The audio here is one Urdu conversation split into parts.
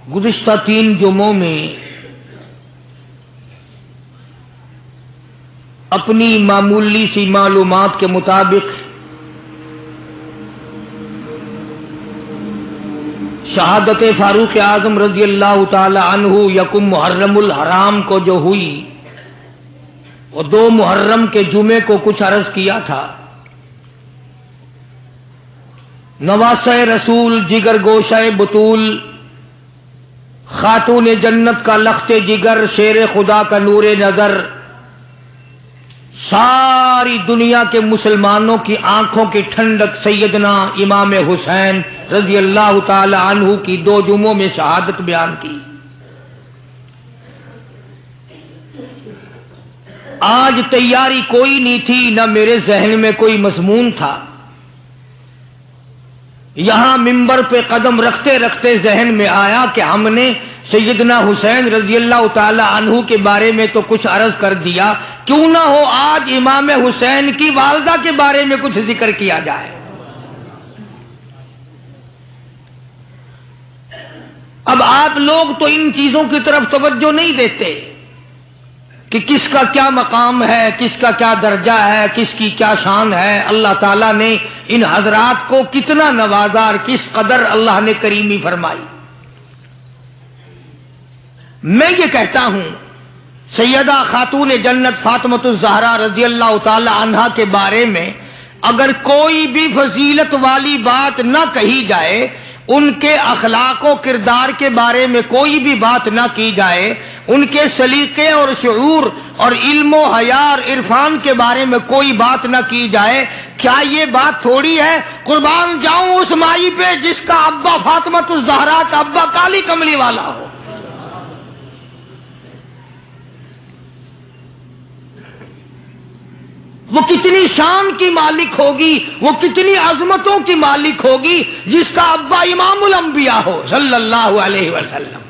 گزشتہ 3 جمعوں میں اپنی معمولی سی معلومات کے مطابق شہادت فاروق اعظم رضی اللہ تعالی عنہ یکم محرم الحرام کو جو ہوئی وہ 2 محرم کے جمعے کو کچھ عرض کیا تھا۔ نواسہ رسول، جگر گوشہ بطول، خاتون جنت کا لخت جگر، شیر خدا کا نور نظر، ساری دنیا کے مسلمانوں کی آنکھوں کی ٹھنڈک سیدنا امام حسین رضی اللہ تعالی عنہ کی 2 جمعوں میں شہادت بیان کی۔ آج تیاری کوئی نہیں تھی، نہ میرے ذہن میں کوئی مضمون تھا۔ یہاں ممبر پہ قدم رکھتے رکھتے ذہن میں آیا کہ ہم نے سیدنا حسین رضی اللہ تعالی عنہ کے بارے میں تو کچھ عرض کر دیا، کیوں نہ ہو آج امام حسین کی والدہ کے بارے میں کچھ ذکر کیا جائے۔ اب آپ لوگ تو ان چیزوں کی طرف توجہ نہیں دیتے کہ کس کا کیا مقام ہے، کس کا کیا درجہ ہے، کس کی کیا شان ہے، اللہ تعالیٰ نے ان حضرات کو کتنا نوازا اور کس قدر اللہ نے کریمی فرمائی۔ میں یہ کہتا ہوں سیدہ خاتون جنت فاطمۃ الزہرا رضی اللہ تعالی عنہا کے بارے میں اگر کوئی بھی فضیلت والی بات نہ کہی جائے، ان کے اخلاق و کردار کے بارے میں کوئی بھی بات نہ کی جائے، ان کے سلیقے اور شعور اور علم و حیا اور عرفان کے بارے میں کوئی بات نہ کی جائے، کیا یہ بات تھوڑی ہے؟ قربان جاؤں اس مائی پہ جس کا ابا فاطمۃ الزہرا کا ابا کالی کملی والا ہو۔ وہ کتنی شان کی مالک ہوگی، وہ کتنی عظمتوں کی مالک ہوگی جس کا ابا امام الانبیاء ہو صلی اللہ علیہ وسلم۔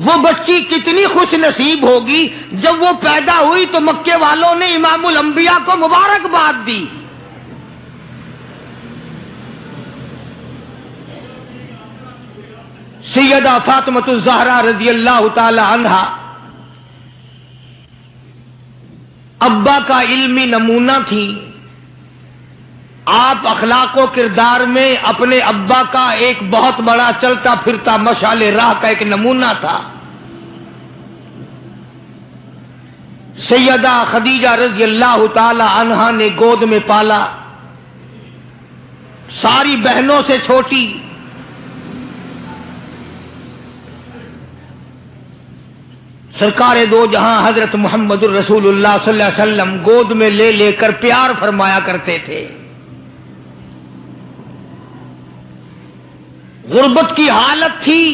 وہ بچی کتنی خوش نصیب ہوگی جب وہ پیدا ہوئی تو مکے والوں نے امام الانبیاء کو مبارکباد دی۔ سیدہ فاطمۃ الزہرا رضی اللہ تعالی عنہا ابا کا علمی نمونہ تھی۔ آپ اخلاق و کردار میں اپنے ابا کا ایک بہت بڑا چلتا پھرتا مشعل راہ کا ایک نمونہ تھا۔ سیدہ خدیجہ رضی اللہ تعالی عنہا نے گود میں پالا، ساری بہنوں سے چھوٹی۔ سرکار دو جہاں حضرت محمد الرسول اللہ صلی اللہ علیہ وسلم گود میں لے لے کر پیار فرمایا کرتے تھے۔ غربت کی حالت تھی۔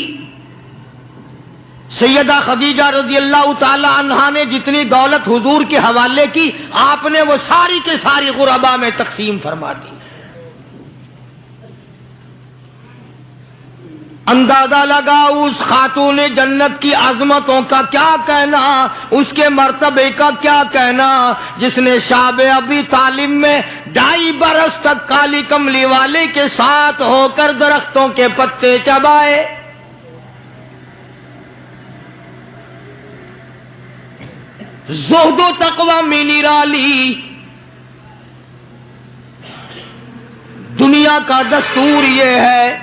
سیدہ خدیجہ رضی اللہ تعالی عنہا نے جتنی دولت حضور کے حوالے کی، آپ نے وہ ساری کے ساری غربا میں تقسیم فرما دی۔ اندازہ لگا اس خاتون جنت کی عظمتوں کا کیا کہنا، اس کے مرتبے کا کیا کہنا، جس نے شاب ابی طالب میں 2.5 برس تک کالی کملی والے کے ساتھ ہو کر درختوں کے پتے چبائے۔ زہد و تقوی میں نرالی۔ دنیا کا دستور یہ ہے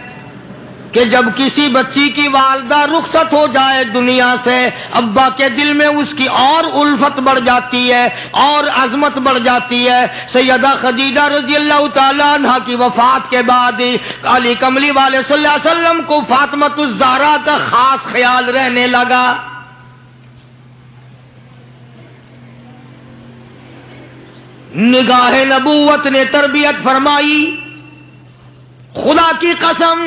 کہ جب کسی بچی کی والدہ رخصت ہو جائے دنیا سے، ابا کے دل میں اس کی اور الفت بڑھ جاتی ہے اور عظمت بڑھ جاتی ہے۔ سیدہ خدیجہ رضی اللہ تعالی عنہا کی وفات کے بعد کالی کملی والے صلی اللہ علیہ وسلم کو فاطمۃ الزہرا کا خاص خیال رہنے لگا۔ نگاہ نبوت نے تربیت فرمائی، خدا کی قسم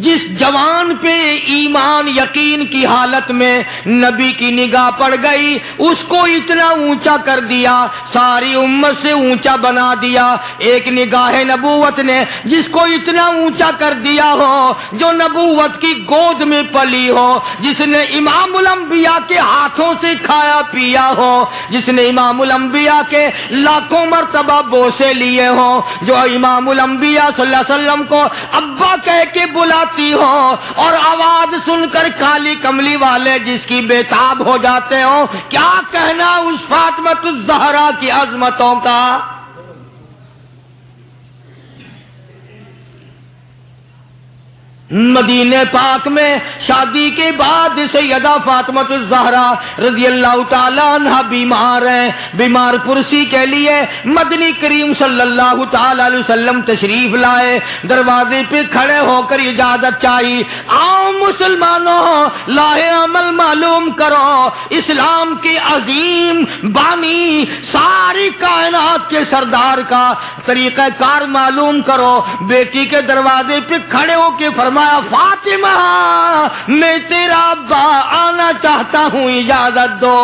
جس جوان پہ ایمان یقین کی حالت میں نبی کی نگاہ پڑ گئی اس کو اتنا اونچا کر دیا، ساری امت سے اونچا بنا دیا۔ ایک نگاہ نبوت نے جس کو اتنا اونچا کر دیا ہو، جو نبوت کی گود میں پلی ہو، جس نے امام الانبیاء کے ہاتھوں سے کھایا پیا ہو، جس نے امام الانبیاء کے لاکھوں مرتبہ بوسے لیے ہوں، جو امام الانبیاء صلی اللہ علیہ وسلم کو ابا کہہ کے بلاتی ہو اور آواز سن کر کالی کملی والے جس کی بےتاب ہو جاتے ہو، کیا کہنا اس فاطمہ الزہرا کی عظمتوں کا۔ مدینے پاک میں شادی کے بعد سیدہ فاطمہ الزہرا رضی اللہ تعالی عنہ بیمار ہیں، بیمار پرسی کے لیے مدنی کریم صلی اللہ تعالی علیہ وسلم تشریف لائے، دروازے پہ کھڑے ہو کر اجازت چاہی، آؤ مسلمانوں لاہ عمل معلوم کرو، اسلام کے عظیم بانی ساری کائنات کے سردار کا طریقہ کار معلوم کرو۔ بیٹی کے دروازے پہ کھڑے ہو کے فرمایا فاطمہ میں تیرا ابا آنا چاہتا ہوں، اجازت دو۔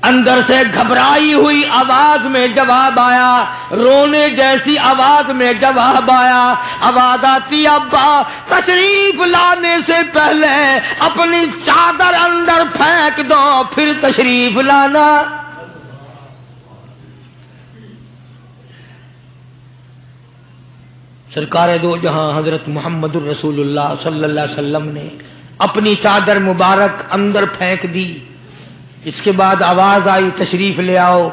اندر سے گھبرائی ہوئی آواز میں جواب آیا، رونے جیسی آواز میں جواب آیا، آواز آتی ابا تشریف لانے سے پہلے اپنی چادر اندر پھینک دو پھر تشریف لانا۔ سرکار دو جہاں حضرت محمد الرسول اللہ صلی اللہ علیہ وسلم نے اپنی چادر مبارک اندر پھینک دی، اس کے بعد آواز آئی تشریف لے آؤ،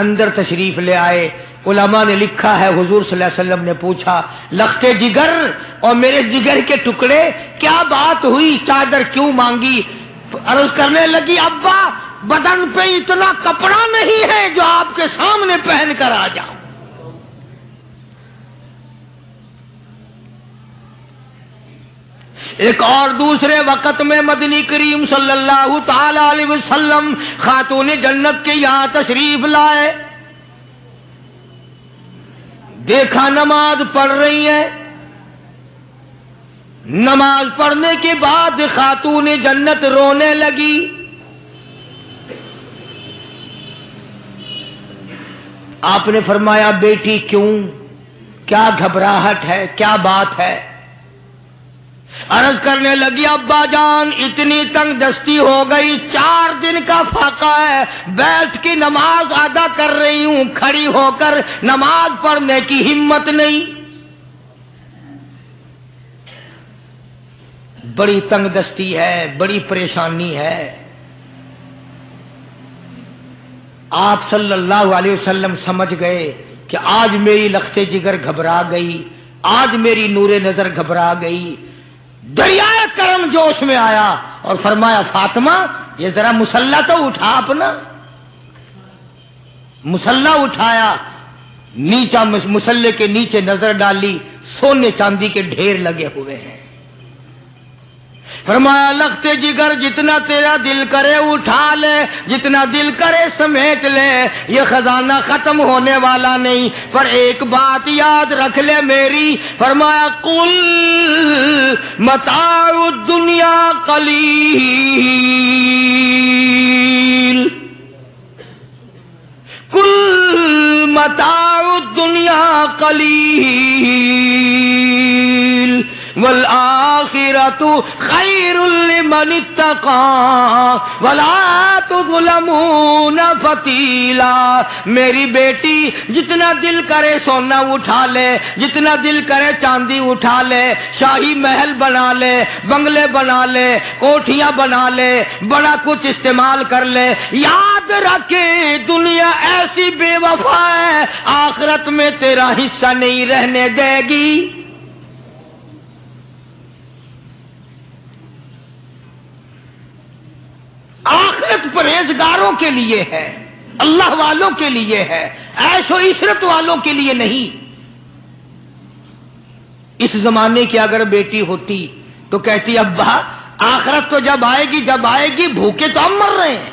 اندر تشریف لے آئے۔ علماء نے لکھا ہے حضور صلی اللہ علیہ وسلم نے پوچھا لختے جگر اور میرے جگر کے ٹکڑے کیا بات ہوئی، چادر کیوں مانگی؟ عرض کرنے لگی ابا بدن پہ اتنا کپڑا نہیں ہے جو آپ کے سامنے پہن کر آ جاؤں۔ ایک اور دوسرے وقت میں مدنی کریم صلی اللہ تعالی علیہ وسلم خاتون جنت کے یہاں تشریف لائے، دیکھا نماز پڑھ رہی ہے، نماز پڑھنے کے بعد خاتون جنت رونے لگی۔ آپ نے فرمایا بیٹی کیوں، کیا گھبراہٹ ہے، کیا بات ہے؟ عرض کرنے لگی ابا جان اتنی تنگ دستی ہو گئی، 4 دن کا فاقہ ہے، بیٹھ کے نماز ادا کر رہی ہوں، کھڑی ہو کر نماز پڑھنے کی ہمت نہیں۔ بڑی تنگ دستی ہے، بڑی پریشانی ہے۔ آپ صلی اللہ علیہ وسلم سمجھ گئے کہ آج میری لخت جگر گھبرا گئی، آج میری نور نظر گھبرا گئی۔ دریائے کرم جوش میں آیا اور فرمایا فاطمہ یہ ذرا مصلی تو اٹھا اپنا۔ مصلی اٹھایا، نیچا مصلی کے نیچے نظر ڈالی، سونے چاندی کے ڈھیر لگے ہوئے ہیں۔ فرمایا لخت جگر جتنا تیرا دل کرے اٹھا لے، جتنا دل کرے سمیٹ لے، یہ خزانہ ختم ہونے والا نہیں، پر ایک بات یاد رکھ لے میری۔ فرمایا قل متاع الدنیا قلیل، قل متاع الدنیا قلیل والآخرۃ خیر لمن اتقى ولا تظلمون فتیلا۔ میری بیٹی جتنا دل کرے سونا اٹھا لے، جتنا دل کرے چاندی اٹھا لے، شاہی محل بنا لے، بنگلے بنا لے، کوٹھیاں بنا لے، بڑا کچھ استعمال کر لے، یاد رکھے دنیا ایسی بے وفا ہے آخرت میں تیرا حصہ نہیں رہنے دے گی۔ آخرت پرہیزگاروں کے لیے ہے، اللہ والوں کے لیے ہے، عیش و عشرت والوں کے لیے نہیں۔ اس زمانے کی اگر بیٹی ہوتی تو کہتی ابا آخرت تو جب آئے گی بھوکے تو ہم مر رہے ہیں،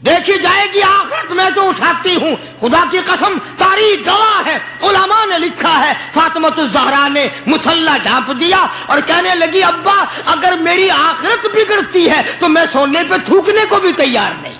دیکھی جائے گی آخرت میں تو اٹھاتی ہوں. خدا کی قسم تاریخ گواہ ہے، علماء نے لکھا ہے فاطمۃ الزہرا نے مصلی ڈھانپ دیا اور کہنے لگی ابا اگر میری آخرت بگڑتی ہے تو میں سونے پہ تھوکنے کو بھی تیار نہیں.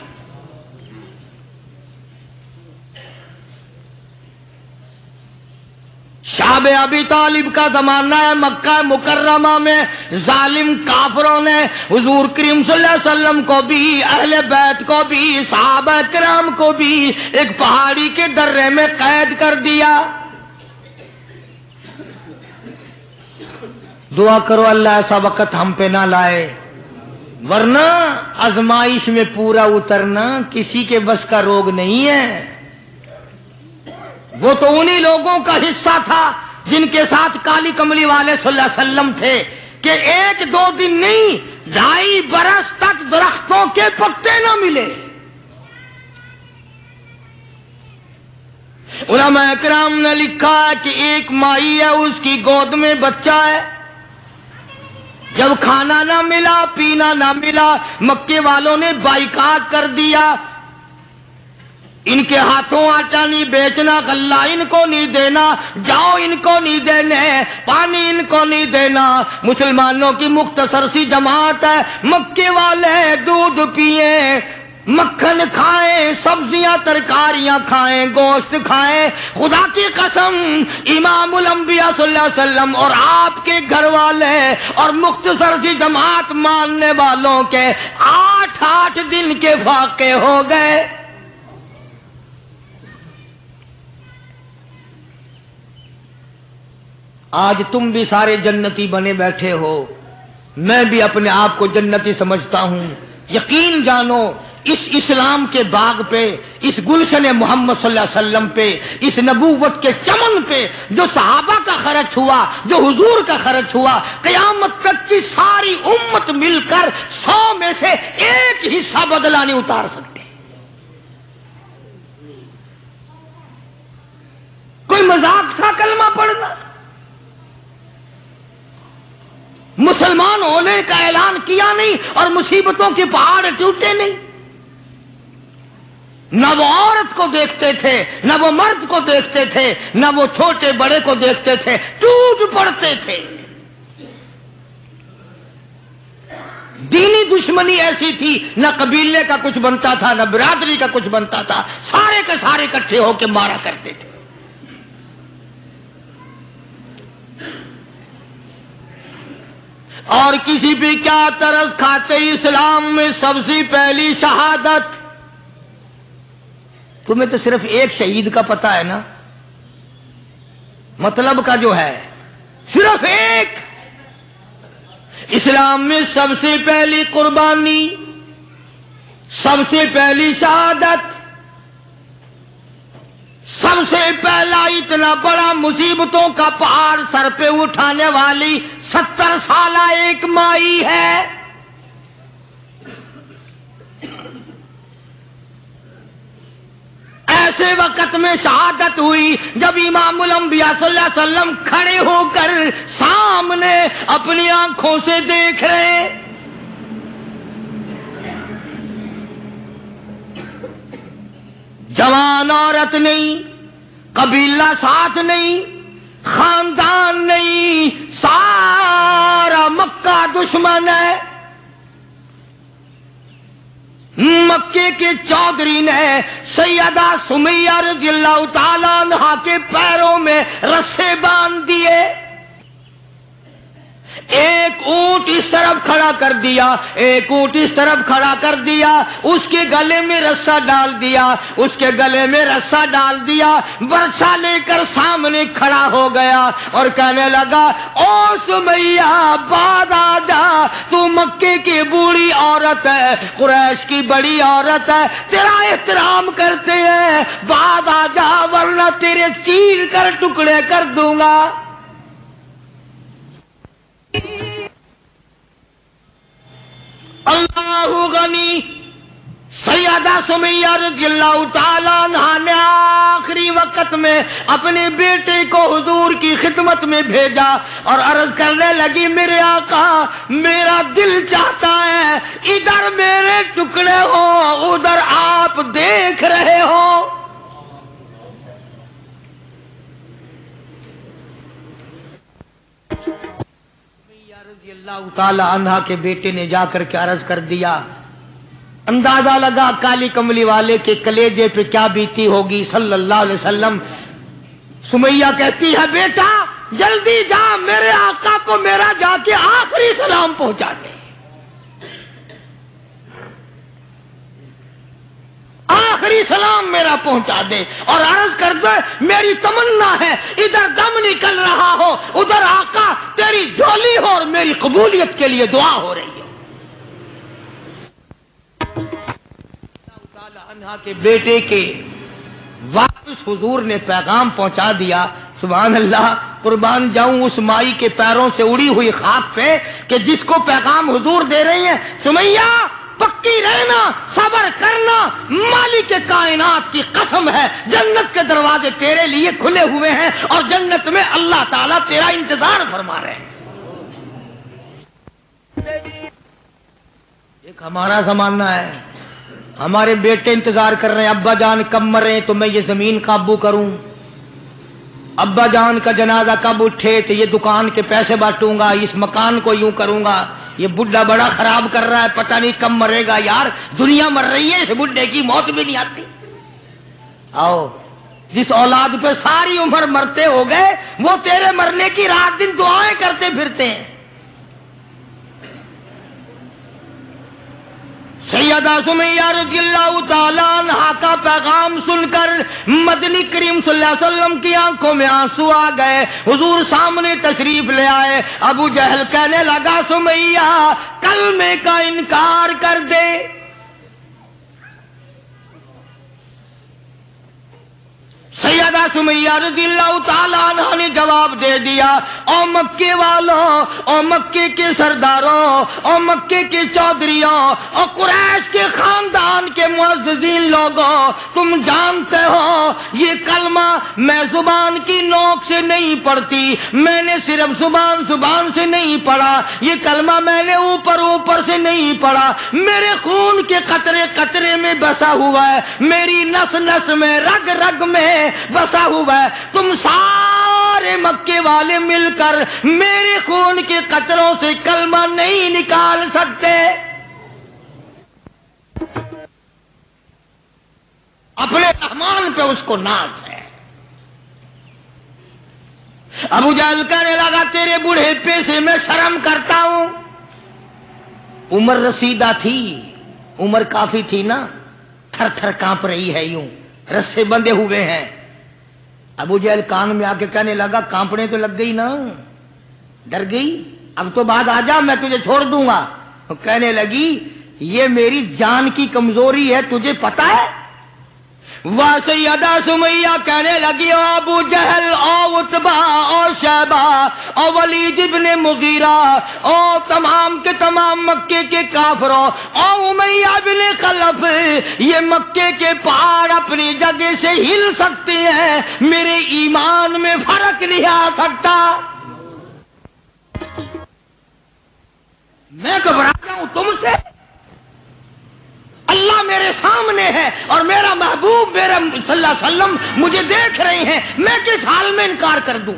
شاب ابی طالب کا زمانہ ہے، مکہ مکرمہ میں ظالم کافروں نے حضور کریم صلی اللہ علیہ وسلم کو بھی، اہل بیت کو بھی، صحابہ کرام کو بھی ایک پہاڑی کے درے میں قید کر دیا. دعا کرو اللہ ایسا وقت ہم پہ نہ لائے، ورنہ آزمائش میں پورا اترنا کسی کے بس کا روگ نہیں ہے. وہ تو انہی لوگوں کا حصہ تھا جن کے ساتھ کالی کملی والے صلی اللہ علیہ وسلم تھے کہ ایک دو دن نہیں 2.5 برس تک درختوں کے پتے نہ ملے. علماء کرام نے لکھا ہے کہ ایک مائی ہے، اس کی گود میں بچہ ہے. جب کھانا نہ ملا، پینا نہ ملا، مکے والوں نے بائیکاٹ کر دیا. ان کے ہاتھوں آٹا نہیں بیچنا، غلہ ان کو نہیں دینا، جاؤ ان کو نہیں دینے، پانی ان کو نہیں دینا. مسلمانوں کی مختصر سی جماعت ہے، مکے والے دودھ پیئیں، مکھن کھائیں، سبزیاں ترکاریاں کھائیں، گوشت کھائیں. خدا کی قسم امام الانبیاء صلی اللہ علیہ وسلم اور آپ کے گھر والے اور مختصر سی جماعت ماننے والوں کے 8 دن کے واقعے ہو گئے. آج تم بھی سارے جنتی بنے بیٹھے ہو، میں بھی اپنے آپ کو جنتی سمجھتا ہوں. یقین جانو اس اسلام کے باغ پہ، اس گلشن محمد صلی اللہ علیہ وسلم پہ، اس نبوت کے چمن پہ جو صحابہ کا خرچ ہوا، جو حضور کا خرچ ہوا، قیامت تک کی ساری امت مل کر 100 میں سے 1 حصہ بدلہ نہیں اتار سکتے. کوئی مذاق تھا کلمہ پڑھنا؟ مسلمان ہونے کا اعلان کیا نہیں اور مصیبتوں کے پہاڑ ٹوٹے نہیں. نہ وہ عورت کو دیکھتے تھے، نہ وہ مرد کو دیکھتے تھے، نہ وہ چھوٹے بڑے کو دیکھتے تھے، ٹوٹ پڑتے تھے. دینی دشمنی ایسی تھی، نہ قبیلے کا کچھ بنتا تھا، نہ برادری کا کچھ بنتا تھا، سارے کے سارے اکٹھے ہو کے مارا کرتے تھے. اور کسی بھی کیا ترس کھاتے اسلام میں سب سے پہلی شہادت. تمہیں تو صرف ایک شہید کا پتہ ہے نا، مطلب کا جو ہے صرف ایک. اسلام میں سب سے پہلی قربانی، سب سے پہلی شہادت، سب سے پہلا اتنا بڑا مصیبتوں کا پہاڑ سر پہ اٹھانے والی 70 سالہ ایک مائی ہے. ایسے وقت میں شہادت ہوئی جب امام الانبیاء صلی اللہ علیہ وسلم کھڑے ہو کر سامنے اپنی آنکھوں سے دیکھ رہے. جوان عورت نہیں، قبیلہ ساتھ نہیں، خاندان نہیں، سارا مکہ دشمن ہے. مکے کے چودھری نے سیدہ سمیہ رضی اللہ تعالی عنہا کے پیروں میں رسے باندھ دیے. ایک اونٹ اس طرف کھڑا کر دیا، ایک اونٹ اس طرف کھڑا کر دیا، اس کے گلے میں رسا ڈال دیا، اس کے گلے میں رسا ڈال دیا، برچا لے کر سامنے کھڑا ہو گیا اور کہنے لگا او سمیہ بعد آ جا، تو مکے کی بوڑھی عورت ہے، قریش کی بڑی عورت ہے، تیرا احترام کرتے ہیں، بعد آ جا ورنہ تیرے چیر کر ٹکڑے کر دوں گا. اللہ غنی سیدہ سمیہ رضی اللہ تعالیٰ عنہا نے آخری وقت میں اپنے بیٹے کو حضور کی خدمت میں بھیجا اور عرض کرنے لگی میرے آقا میرا دل چاہتا ہے ادھر میرے ٹکڑے ہو ادھر آپ دیکھ رہے ہو. سمیہ رضی اللہ تعالیٰ عنہا کے بیٹے نے جا کر کے عرض کر دیا. اندازہ لگا کالی کملی والے کے کلیجے پہ کیا بیتی ہوگی صلی اللہ علیہ وسلم. سمیہ کہتی ہے بیٹا جلدی جا میرے آقا کو میرا جا کے آخری سلام پہنچا دے. آخری سلام میرا پہنچا دے اور عرض کر دے میری تمنا ہے ادھر دم نکل رہا ہو ادھر آقا تیری جھولی ہو اور میری قبولیت کے لیے دعا ہو رہی ہے. کے بیٹے کے واپس حضور نے پیغام پہنچا دیا. سبحان اللہ قربان جاؤں اس مائی کے پیروں سے اڑی ہوئی خاک پہ کہ جس کو پیغام حضور دے رہی ہیں سمیہ پکی رہنا صبر کرنا مالک کے کائنات کی قسم ہے جنت کے دروازے تیرے لیے کھلے ہوئے ہیں اور جنت میں اللہ تعالیٰ تیرا انتظار فرما رہے ہیں. ایک ہمارا زمانہ ہے ہمارے بیٹے انتظار کر رہے ہیں ابا جان کب مرے تو میں یہ زمین قابو کروں ابا جان کا جنازہ کب اٹھے تو یہ دکان کے پیسے بانٹوں گا اس مکان کو یوں کروں گا یہ بڈھا بڑا خراب کر رہا ہے پتہ نہیں کب مرے گا یار دنیا مر رہی ہے اس بڈھے کی موت بھی نہیں آتی. آؤ جس اولاد پہ ساری عمر مرتے ہو گئے وہ تیرے مرنے کی رات دن دعائیں کرتے پھرتے ہیں. سیدہ سمیہ رضی اللہ تعالیٰ عنہا کا پیغام سن کر مدنی کریم صلی اللہ علیہ وسلم کی آنکھوں میں آنسو آ گئے. حضور سامنے تشریف لے آئے. ابو جہل کہنے لگا سمیہ کلمے کا انکار کر دے. سیدہ سمیہ رضی اللہ تعالیٰ عنہ نے جواب دے دیا او مکے والوں او مکے کے سرداروں او مکے کے چودھریوں او قریش کے خاندان کے معززین لوگوں تم جانتے ہو یہ کلمہ میں زبان کی نوک سے نہیں پڑھتی میں نے صرف زبان سے نہیں پڑھا یہ کلمہ میں نے اوپر سے نہیں پڑھا میرے خون کے قطرے قطرے میں بسا ہوا ہے میری نس نس میں رگ رگ میں بسا ہوا ہے. تم سارے مکے والے مل کر میرے خون کے قطروں سے کلمہ نہیں نکال سکتے. اپنے رحمان پہ اس کو ناز ہے. ابو جہل کہنے لگا تیرے بوڑھے سے میں شرم کرتا ہوں. عمر رسیدہ تھی عمر کافی تھی نا تھر تھر کانپ رہی ہے یوں رسے بندھے ہوئے ہیں. ابو جہل کان میں آ کے کہنے لگا کانپنے تو لگ گئی نا ڈر گئی اب تو بعد آ جا میں تجھے چھوڑ دوں گا. کہنے لگی یہ میری جان کی کمزوری ہے تجھے پتا ہے. سیدہ سمیہ کہنے لگی او ابو جہل او عتبہ او شیبہ او ولید ابن مغیرہ او تمام کے تمام مکے کے کافروں او امیہ بن خلف یہ مکے کے پہاڑ اپنی جگہ سے ہل سکتے ہیں میرے ایمان میں فرق نہیں آ سکتا. میں گھبرا جاؤں تم سے اللہ میرے سامنے ہے اور میرا محبوب میرا صلی اللہ علیہ وسلم مجھے دیکھ رہے ہیں میں کس حال میں انکار کر دوں.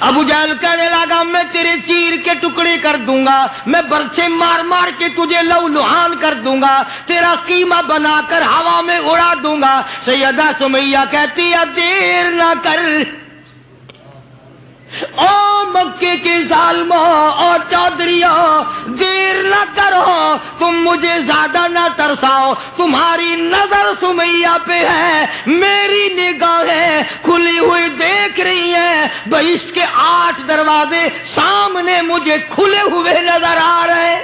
ابو جہل کہنے لگا میں تیرے چیر کے ٹکڑے کر دوں گا میں برچے مار مار کے تجھے لو لہان کر دوں گا تیرا قیمہ بنا کر ہوا میں اڑا دوں گا. سیدہ سمیہ کہتی ہے دیر نہ کر او مکے کے ظالموں اور چودھریوں دیر نہ کرو تم مجھے زیادہ نہ ترساؤ تمہاری نظر سمیہ پہ ہے میری نگاہیں کھلی ہوئی دیکھ رہی ہیں بہشت کے 8 دروازے سامنے مجھے کھلے ہوئے نظر آ رہے.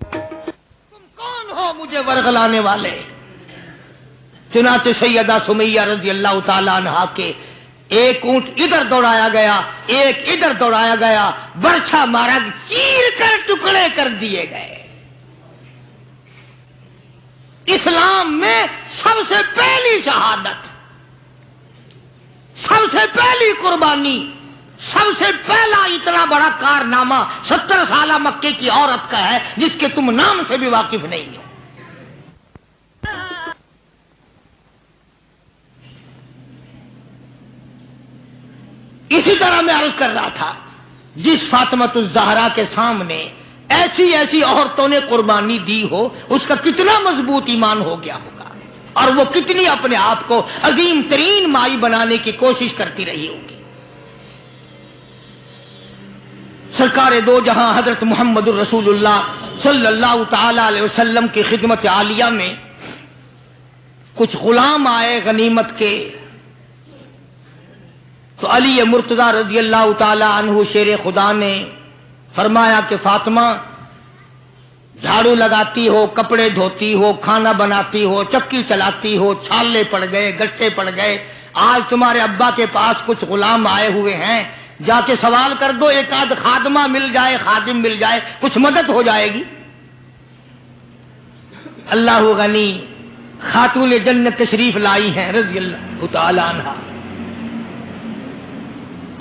تم کون ہو مجھے ورغلانے والے. چنانچہ سیدہ سمیہ رضی اللہ تعالی عنہا کے ایک اونٹ ادھر دوڑایا گیا، ایک ادھر دوڑایا گیا، برچھا مارا، چیر کر ٹکڑے کر دیے گئے۔ اسلام میں سب سے پہلی شہادت، سب سے پہلی قربانی، سب سے پہلا اتنا بڑا کارنامہ 70 سالہ مکے کی عورت کا ہے جس کے تم نام سے بھی واقف نہیں ہو۔ اسی طرح میں عرض کر رہا تھا، جس فاطمۃ الزہرا کے سامنے ایسی ایسی عورتوں نے قربانی دی ہو، اس کا کتنا مضبوط ایمان ہو گیا ہوگا، اور وہ کتنی اپنے آپ کو عظیم ترین مائی بنانے کی کوشش کرتی رہی ہوگی۔ سرکار دو جہاں حضرت محمد الرسول اللہ صلی اللہ تعالی علیہ وسلم کی خدمت عالیہ میں کچھ غلام آئے غنیمت کے، تو علی مرتضی رضی اللہ تعالی عنہ شیر خدا نے فرمایا کہ فاطمہ، جھاڑو لگاتی ہو، کپڑے دھوتی ہو، کھانا بناتی ہو، چکی چلاتی ہو، چھالے پڑ گئے، گٹھے پڑ گئے، آج تمہارے ابا کے پاس کچھ غلام آئے ہوئے ہیں، جا کے سوال کر دو، ایک آدھ خادمہ مل جائے، خادم مل جائے، کچھ مدد ہو جائے گی۔ اللہ غنی خاتون جنت تشریف لائی ہیں رضی اللہ تعالی عنہا،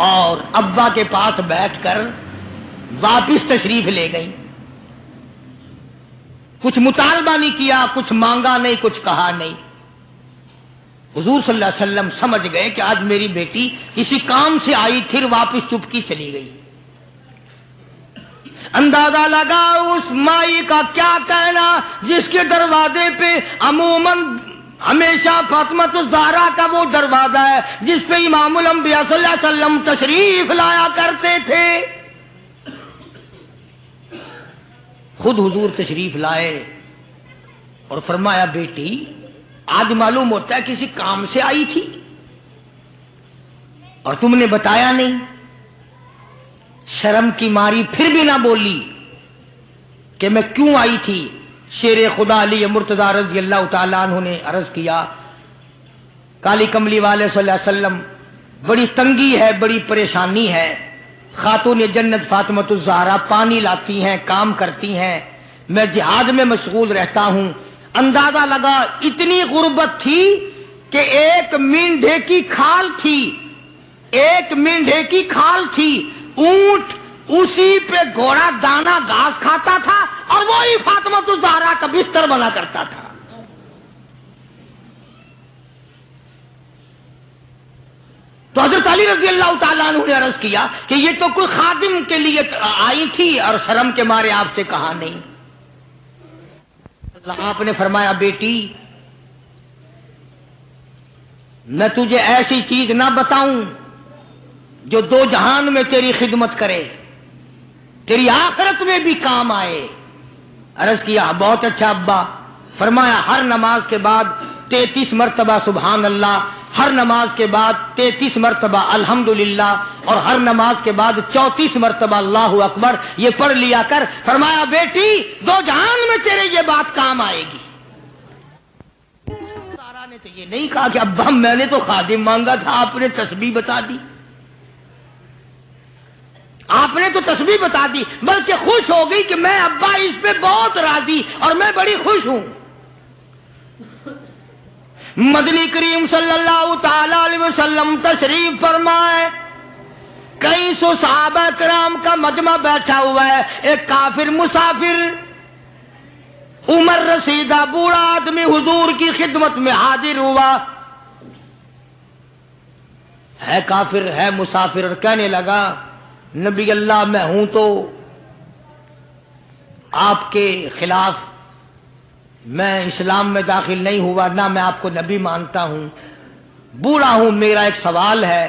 اور ابا کے پاس بیٹھ کر واپس تشریف لے گئی۔ کچھ مطالبہ نہیں کیا، کچھ مانگا نہیں، کچھ کہا نہیں۔ حضور صلی اللہ علیہ وسلم سمجھ گئے کہ آج میری بیٹی کسی کام سے آئی، پھر واپس چپکی چلی گئی۔ اندازہ لگا اس مائی کا کیا کہنا جس کے دروازے پہ عموماً ہمیشہ فاطمۃ الزہرا کا وہ دروازہ ہے جس پہ امام الانبیاء صلی اللہ علیہ وسلم تشریف لایا کرتے تھے۔ خود حضور تشریف لائے اور فرمایا، بیٹی آج معلوم ہوتا ہے کسی کام سے آئی تھی اور تم نے بتایا نہیں۔ شرم کی ماری پھر بھی نہ بولی کہ میں کیوں آئی تھی۔ شیر خدا علی مرتضی رضی اللہ تعالیٰ عنہ نے عرض کیا، کالی کملی والے صلی اللہ علیہ وسلم، بڑی تنگی ہے، بڑی پریشانی ہے، خاتون جنت فاطمۃ الزہرا پانی لاتی ہیں، کام کرتی ہیں، میں جہاد میں مشغول رہتا ہوں۔ اندازہ لگا اتنی غربت تھی کہ ایک مینڈھے کی کھال تھی، ایک مینڈھے کی کھال تھی، اونٹ اسی پہ گھوڑا دانا گھاس کھاتا تھا اور وہی فاطمۃ الزہرا کا بستر بنا کرتا تھا۔ تو حضرت علی رضی اللہ تعالیٰ عنہ نے عرض کیا کہ یہ تو کوئی خادم کے لیے آئی تھی اور شرم کے مارے آپ سے کہا نہیں۔ آپ نے فرمایا، بیٹی میں تجھے ایسی چیز نہ بتاؤں جو دو جہان میں تیری خدمت کرے، تیری آخرت میں بھی کام آئے۔ عرض کیا، بہت اچھا ابا۔ فرمایا، ہر نماز کے بعد 33 مرتبہ سبحان اللہ، ہر نماز کے بعد 33 مرتبہ الحمدللہ، اور ہر نماز کے بعد 34 مرتبہ اللہ اکبر، یہ پڑھ لیا کر۔ فرمایا، بیٹی دو جہان میں تیرے یہ بات کام آئے گی۔ سارا نے تو یہ نہیں کہا کہ ابا میں نے تو خادم مانگا تھا، آپ نے تسبیح بتا دی، آپ نے تو تسبیح بتا دی، بلکہ خوش ہو گئی کہ میں ابا اس پہ بہت راضی اور میں بڑی خوش ہوں۔ مدنی کریم صلی اللہ تعالی علیہ وسلم تشریف فرمائے، کئی سو صحابہ کرام کا مجمع بیٹھا ہوا ہے، ایک کافر مسافر عمر رسیدہ بوڑھا آدمی حضور کی خدمت میں حاضر ہوا، ہے کافر ہے مسافر، اور کہنے لگا، نبی اللہ میں ہوں تو آپ کے خلاف میں اسلام میں داخل نہیں ہوا، نہ میں آپ کو نبی مانتا ہوں، بوڑھا ہوں، میرا ایک سوال ہے،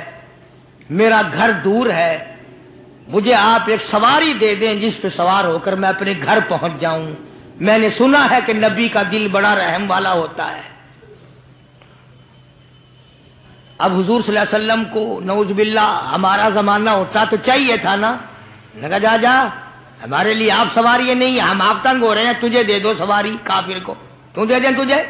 میرا گھر دور ہے، مجھے آپ ایک سواری دے دیں جس پہ سوار ہو کر میں اپنے گھر پہنچ جاؤں، میں نے سنا ہے کہ نبی کا دل بڑا رحم والا ہوتا ہے۔ اب حضور صلی اللہ علیہ وسلم کو نعوذ باللہ ہمارا زمانہ ہوتا تو چاہیے تھا نا، لگا جا جا ہمارے لیے آپ سواری نہیں، ہم آپ تنگ ہو رہے ہیں، تجھے دے دو سواری، کافر کو کیوں دے دیں تجھے؟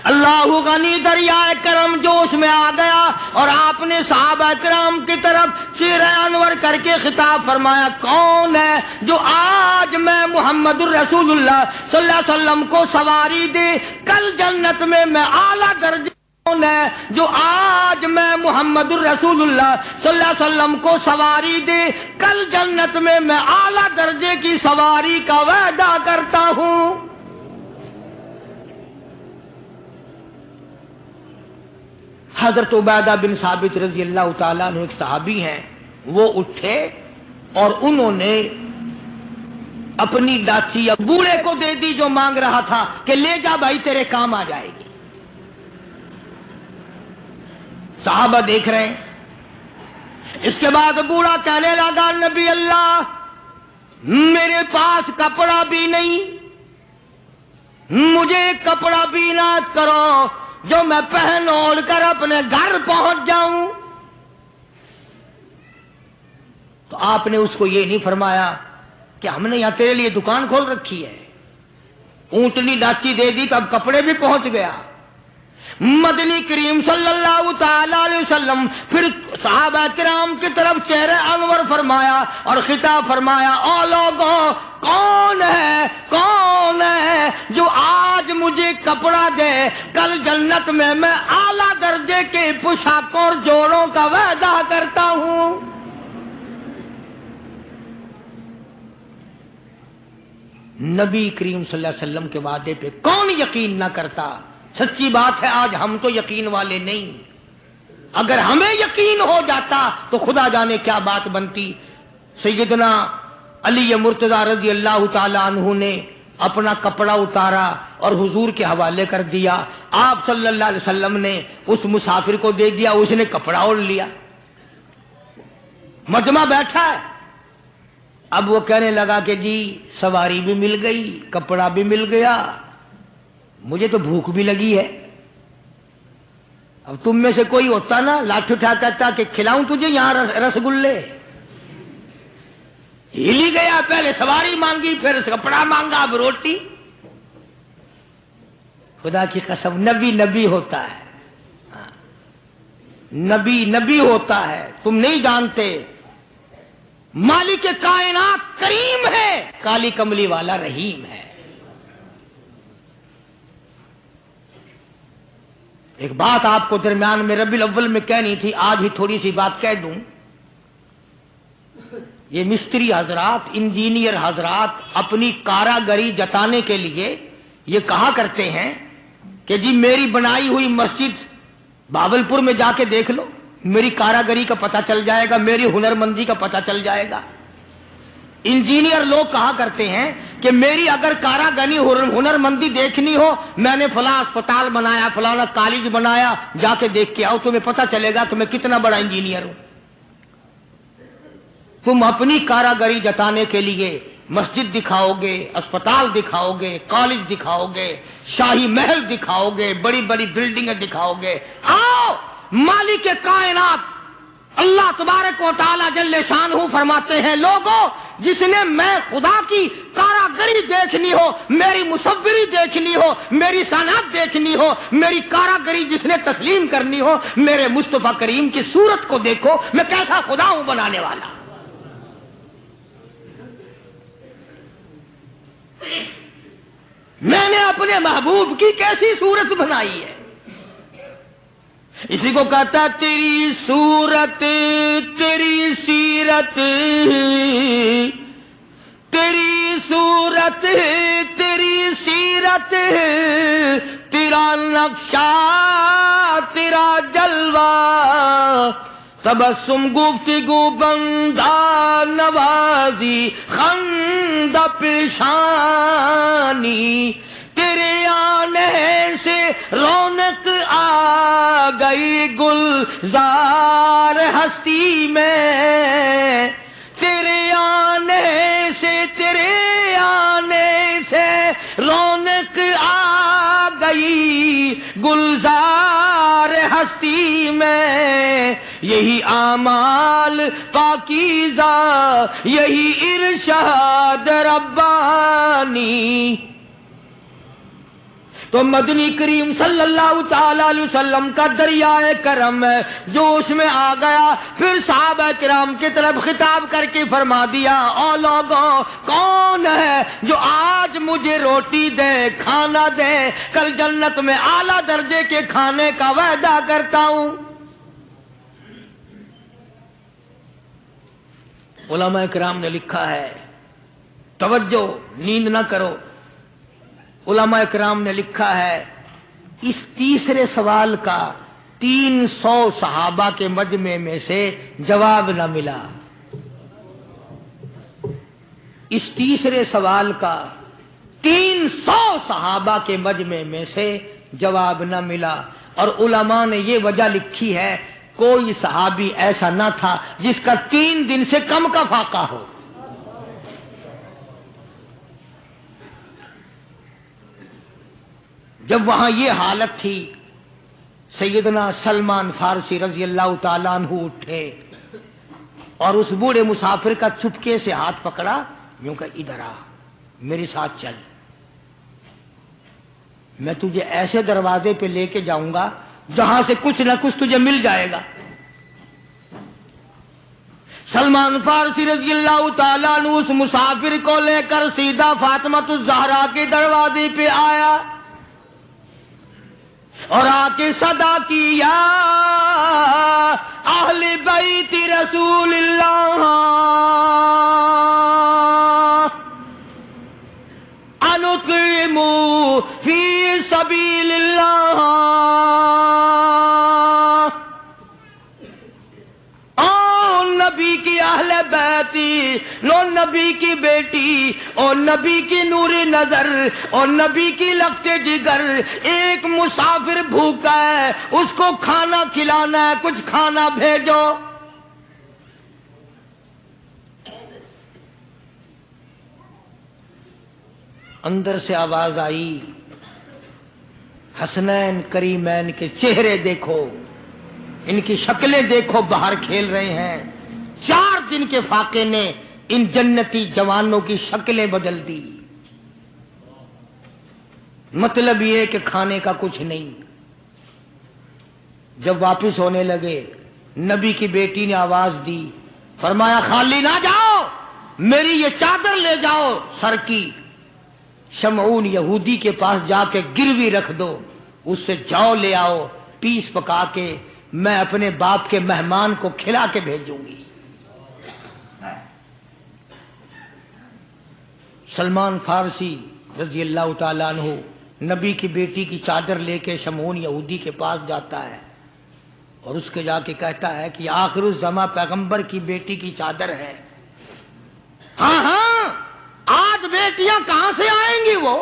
اللہ غنی دریائے کرم جوش میں آ گیا اور آپ نے صحابہ کرام کی طرف چہرہ انور کر کے خطاب فرمایا، کون ہے جو آج میں محمد الرسول اللہ صلی اللہ علیہ وسلم کو سواری دے کل جنت میں اعلیٰ درجے، کون ہے جو آج میں محمد الرسول اللہ صلی اللہ علیہ وسلم کو سواری دے کل جنت میں اعلیٰ درجے کی سواری کا وعدہ کرتا ہوں۔ حضرت عبیدہ بن ثابت رضی اللہ تعالیٰ عنہ ایک صحابی ہیں، وہ اٹھے اور انہوں نے اپنی ڈاچی بوڑھے کو دے دی جو مانگ رہا تھا کہ لے جا بھائی تیرے کام آ جائے گی۔ صحابہ دیکھ رہے ہیں۔ اس کے بعد بوڑھا کہنے لگا، نبی اللہ میرے پاس کپڑا بھی نہیں، مجھے کپڑا بھی عنایت کرو جو میں پہن اوڑھ کر اپنے گھر پہنچ جاؤں۔ تو آپ نے اس کو یہ نہیں فرمایا کہ ہم نے یہاں تیرے لیے دکان کھول رکھی ہے، اونٹنی ڈاچی دے دی تو اب کپڑے بھی پہنچ گیا۔ مدنی کریم صلی اللہ تعالی علیہ وسلم پھر صحابہ کرام کی طرف چہرہ انور فرمایا اور خطاب فرمایا، او لوگوں کون ہے جو آج مجھے کپڑا دے کل جنت میں اعلیٰ درجے کے پوشاکوں اور جوڑوں کا وعدہ کرتا ہوں۔ نبی کریم صلی اللہ علیہ وسلم کے وعدے پہ کون یقین نہ کرتا؟ سچی بات ہے آج ہم تو یقین والے نہیں، اگر ہمیں یقین ہو جاتا تو خدا جانے کیا بات بنتی۔ سیدنا علی مرتضی رضی اللہ تعالی عنہ نے اپنا کپڑا اتارا اور حضور کے حوالے کر دیا، آپ صلی اللہ علیہ وسلم نے اس مسافر کو دے دیا، اس نے کپڑا اوڑھ لیا، مجمع بیٹھا ہے۔ اب وہ کہنے لگا کہ جی سواری بھی مل گئی، کپڑا بھی مل گیا، مجھے تو بھوک بھی لگی ہے۔ اب تم میں سے کوئی ہوتا نا لاٹھی اٹھا کہتا کہ کھلاؤں تجھے یہاں رسگلے، ہلی گیا، پہلے سواری مانگی پھر کپڑا مانگا اب روٹی۔ خدا کی قسم نبی ہوتا ہے، نبی ہوتا ہے، تم نہیں جانتے۔ مالک کائنات کریم ہے، کالی کملی والا رحیم ہے۔ ایک بات آپ کو درمیان میں ربیع الاول میں کہنی تھی، آج ہی تھوڑی سی بات کہہ دوں۔ یہ مستری حضرات، انجینئر حضرات اپنی کاراگری جتانے کے لیے یہ کہا کرتے ہیں کہ جی میری بنائی ہوئی مسجد بھاولپور میں جا کے دیکھ لو، میری کاراگری کا پتہ چل جائے گا، میری ہنرمندی کا پتہ چل جائے گا۔ انجینئر لوگ کہا کرتے ہیں کہ میری اگر کاراگری ہنرمندی دیکھنی ہو، میں نے فلاں اسپتال بنایا، فلاں کالج بنایا، جا کے دیکھ کے آؤ، تمہیں پتہ چلے گا کہ میں کتنا بڑا انجینئر ہوں۔ تم اپنی کاراگری جتانے کے لیے مسجد دکھاؤ گے، اسپتال دکھاؤ گے، کالج دکھاؤ گے، شاہی محل دکھاؤ گے، بڑی بڑی بلڈنگیں دکھاؤ گے۔ آؤ مالک کائنات اللہ تبارک و تعالی جل شانہ فرماتے ہیں، لوگوں جس نے میں خدا کی کاراگری دیکھنی ہو، میری مصوری دیکھنی ہو، میری صنعت دیکھنی ہو، میری کاراگری جس نے تسلیم کرنی ہو، میرے مصطفیٰ کریم کی صورت کو دیکھو، میں کیسا خدا ہوں بنانے والا۔ میں نے اپنے محبوب کی کیسی صورت بنائی ہے۔ اسی کو کہتا ہے تیری صورت تیری سیرت، تیری صورت تیری سیرت، تیرا نقشہ تیرا جلوہ، تبسم گفتگو بندہ نوازی خندہ پیشانی، تیرے آنے سے رونق آ گئی گلزار ہستی میں، تیرے آنے سے رونق آ گئی گلزار ہستی میں، یہی اعمال پاکیزہ یہی ارشاد ربانی، تو مدنی کریم صلی اللہ تعالی علیہ وسلم کا دریائے کرم ہے جو اس میں آ گیا. پھر صحابہ کرام کی طرف خطاب کر کے فرما دیا او لوگوں کون ہے جو آج مجھے روٹی دے کھانا دے کل جنت میں اعلیٰ درجے کے کھانے کا وعدہ کرتا ہوں. علماء کرام نے لکھا ہے توجہ نیند نہ کرو. علماء کرام نے لکھا ہے اس تیسرے سوال کا 300 صحابہ کے مجمع میں سے جواب نہ ملا. اس تیسرے سوال کا 300 صحابہ کے مجمع میں سے جواب نہ ملا. اور علماء نے یہ وجہ لکھی ہے کوئی صحابی ایسا نہ تھا جس کا 3 دن سے کم کا فاقہ ہو. جب وہاں یہ حالت تھی سیدنا سلمان فارسی رضی اللہ تعالیٰ عنہ اٹھے اور اس بوڑھے مسافر کا چپکے سے ہاتھ پکڑا یوں کہ ادھر آ میرے ساتھ چل میں تجھے ایسے دروازے پہ لے کے جاؤں گا جہاں سے کچھ نہ کچھ تجھے مل جائے گا. سلمان فارسی رضی اللہ تعالیٰ عنہ اس مسافر کو لے کر سیدھا فاطمۃ الزہرا کے دروازے پہ آیا اور آ کے صدا کی یا اہل بیت رسول اللہ انقیموا فی سبیل اللہ. نبی کی اہل بیتی لو نبی کی بیٹی اور نبی کی نور نظر اور نبی کی لگتے جگر ایک مسافر بھوکا ہے اس کو کھانا کھلانا ہے کچھ کھانا بھیجو. اندر سے آواز آئی حسنین کریمین کے چہرے دیکھو ان کی شکلیں دیکھو باہر کھیل رہے ہیں. 4 دن کے فاقے نے ان جنتی جوانوں کی شکلیں بدل دی. مطلب یہ کہ کھانے کا کچھ نہیں. جب واپس ہونے لگے نبی کی بیٹی نے آواز دی فرمایا خالی نہ جاؤ میری یہ چادر لے جاؤ سر کی شمعون یہودی کے پاس جا کے گروی رکھ دو اس سے جو لے آؤ پیس پکا کے میں اپنے باپ کے مہمان کو کھلا کے بھیجوں گی. سلمان فارسی رضی اللہ تعالیٰ عنہ نبی کی بیٹی کی چادر لے کے شمعون یہودی کے پاس جاتا ہے اور اس کے جا کے کہتا ہے کہ آخر الزماں پیغمبر کی بیٹی کی چادر ہے. ہاں ہاں آج بیٹیاں کہاں سے آئیں گی وہ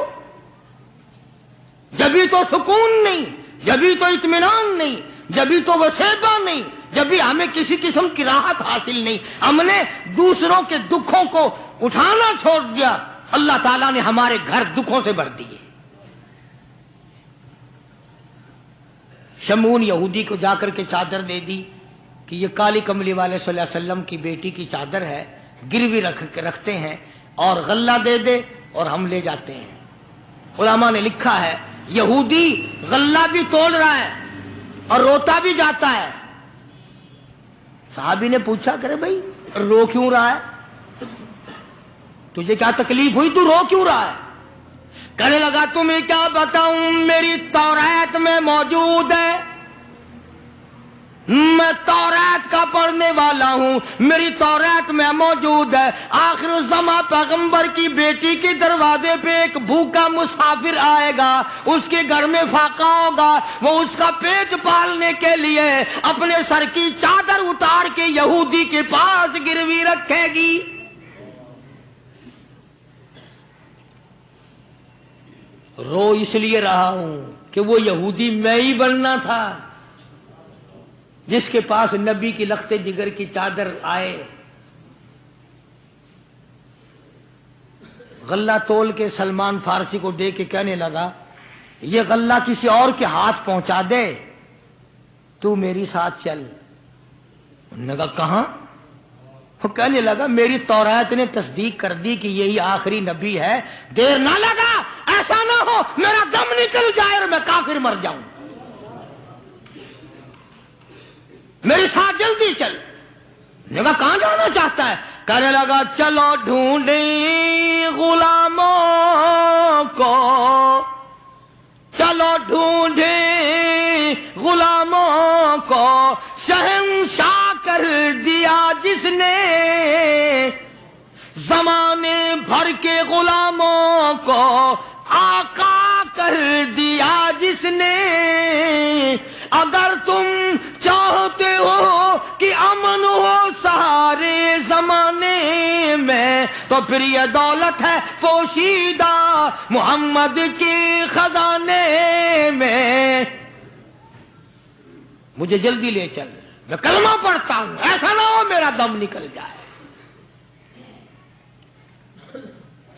جبھی تو سکون نہیں جبھی تو اطمینان نہیں جبھی تو وسیبہ نہیں جبھی ہمیں کسی قسم کی راحت حاصل نہیں. ہم نے دوسروں کے دکھوں کو اٹھانا چھوڑ دیا اللہ تعالیٰ نے ہمارے گھر دکھوں سے بھر دیے. شمعون یہودی کو جا کر کے چادر دے دی کہ یہ کالی کملی والے صلی اللہ علیہ وسلم کی بیٹی کی چادر ہے گروی رکھتے ہیں اور غلہ دے دے اور ہم لے جاتے ہیں. علماء نے لکھا ہے یہودی غلہ بھی توڑ رہا ہے اور روتا بھی جاتا ہے. صحابی نے پوچھا کرے بھائی رو کیوں رہا ہے تجھے کیا تکلیف ہوئی تو رو کیوں رہا ہے. کہنے لگا تمہیں کیا بتاؤں میری تورات میں موجود ہے میں تورات کا پڑھنے والا ہوں میری تورات میں موجود ہے آخر الزماں پیغمبر کی بیٹی کے دروازے پہ ایک بھوکا مسافر آئے گا اس کے گھر میں فاقہ ہوگا وہ اس کا پیٹ پالنے کے لیے اپنے سر کی چادر اتار کے یہودی کے پاس گروی رکھے گی. رو اس لیے رہا ہوں کہ وہ یہودی میں ہی بننا تھا جس کے پاس نبی کی لخت جگر کی چادر آئے. غلہ تول کے سلمان فارسی کو دے کے کہنے لگا یہ غلہ کسی اور کے ہاتھ پہنچا دے تو میری ساتھ چل. انہوں نے کہا کہاں؟ وہ کہنے لگا میری تورات نے تصدیق کر دی کہ یہی آخری نبی ہے دیر نہ لگا ایسا نہ ہو میرا دم نکل جائے پھر مر جاؤں، میرے ساتھ جلدی چل۔ نے کہا کہاں جانا چاہتا ہے؟ کہنے لگا چلو ڈھونڈیں غلاموں کو، چلو ڈھونڈیں غلاموں کو، شہنشاہ کر دیا جس نے زمانے بھر کے غلاموں کو، آقا کر دیا جس نے۔ اگر تم چاہتے ہو کہ امن ہو سارے زمانے میں تو پھر یہ دولت ہے پوشیدہ محمد کے خزانے میں۔ مجھے جلدی لے چل، میں کلمہ پڑھتا ہوں، ایسا نہ ہو میرا دم نکل جائے۔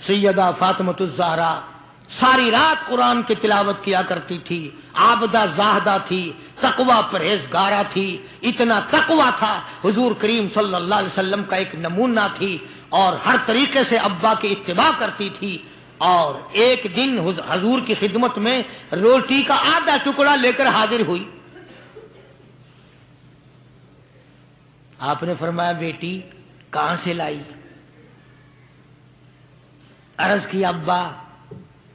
سیدہ فاطمۃ الزہرا ساری رات قرآن کی تلاوت کیا کرتی تھی، عابدہ زاہدہ تھی، تقوی پرہیزگارہ تھی، اتنا تقوی تھا حضور کریم صلی اللہ علیہ وسلم کا ایک نمونہ تھی، اور ہر طریقے سے ابا کی اتباع کرتی تھی۔ اور ایک دن حضور کی خدمت میں روٹی کا آدھا ٹکڑا لے کر حاضر ہوئی۔ آپ نے فرمایا بیٹی کہاں سے لائی؟ عرض کیا ابا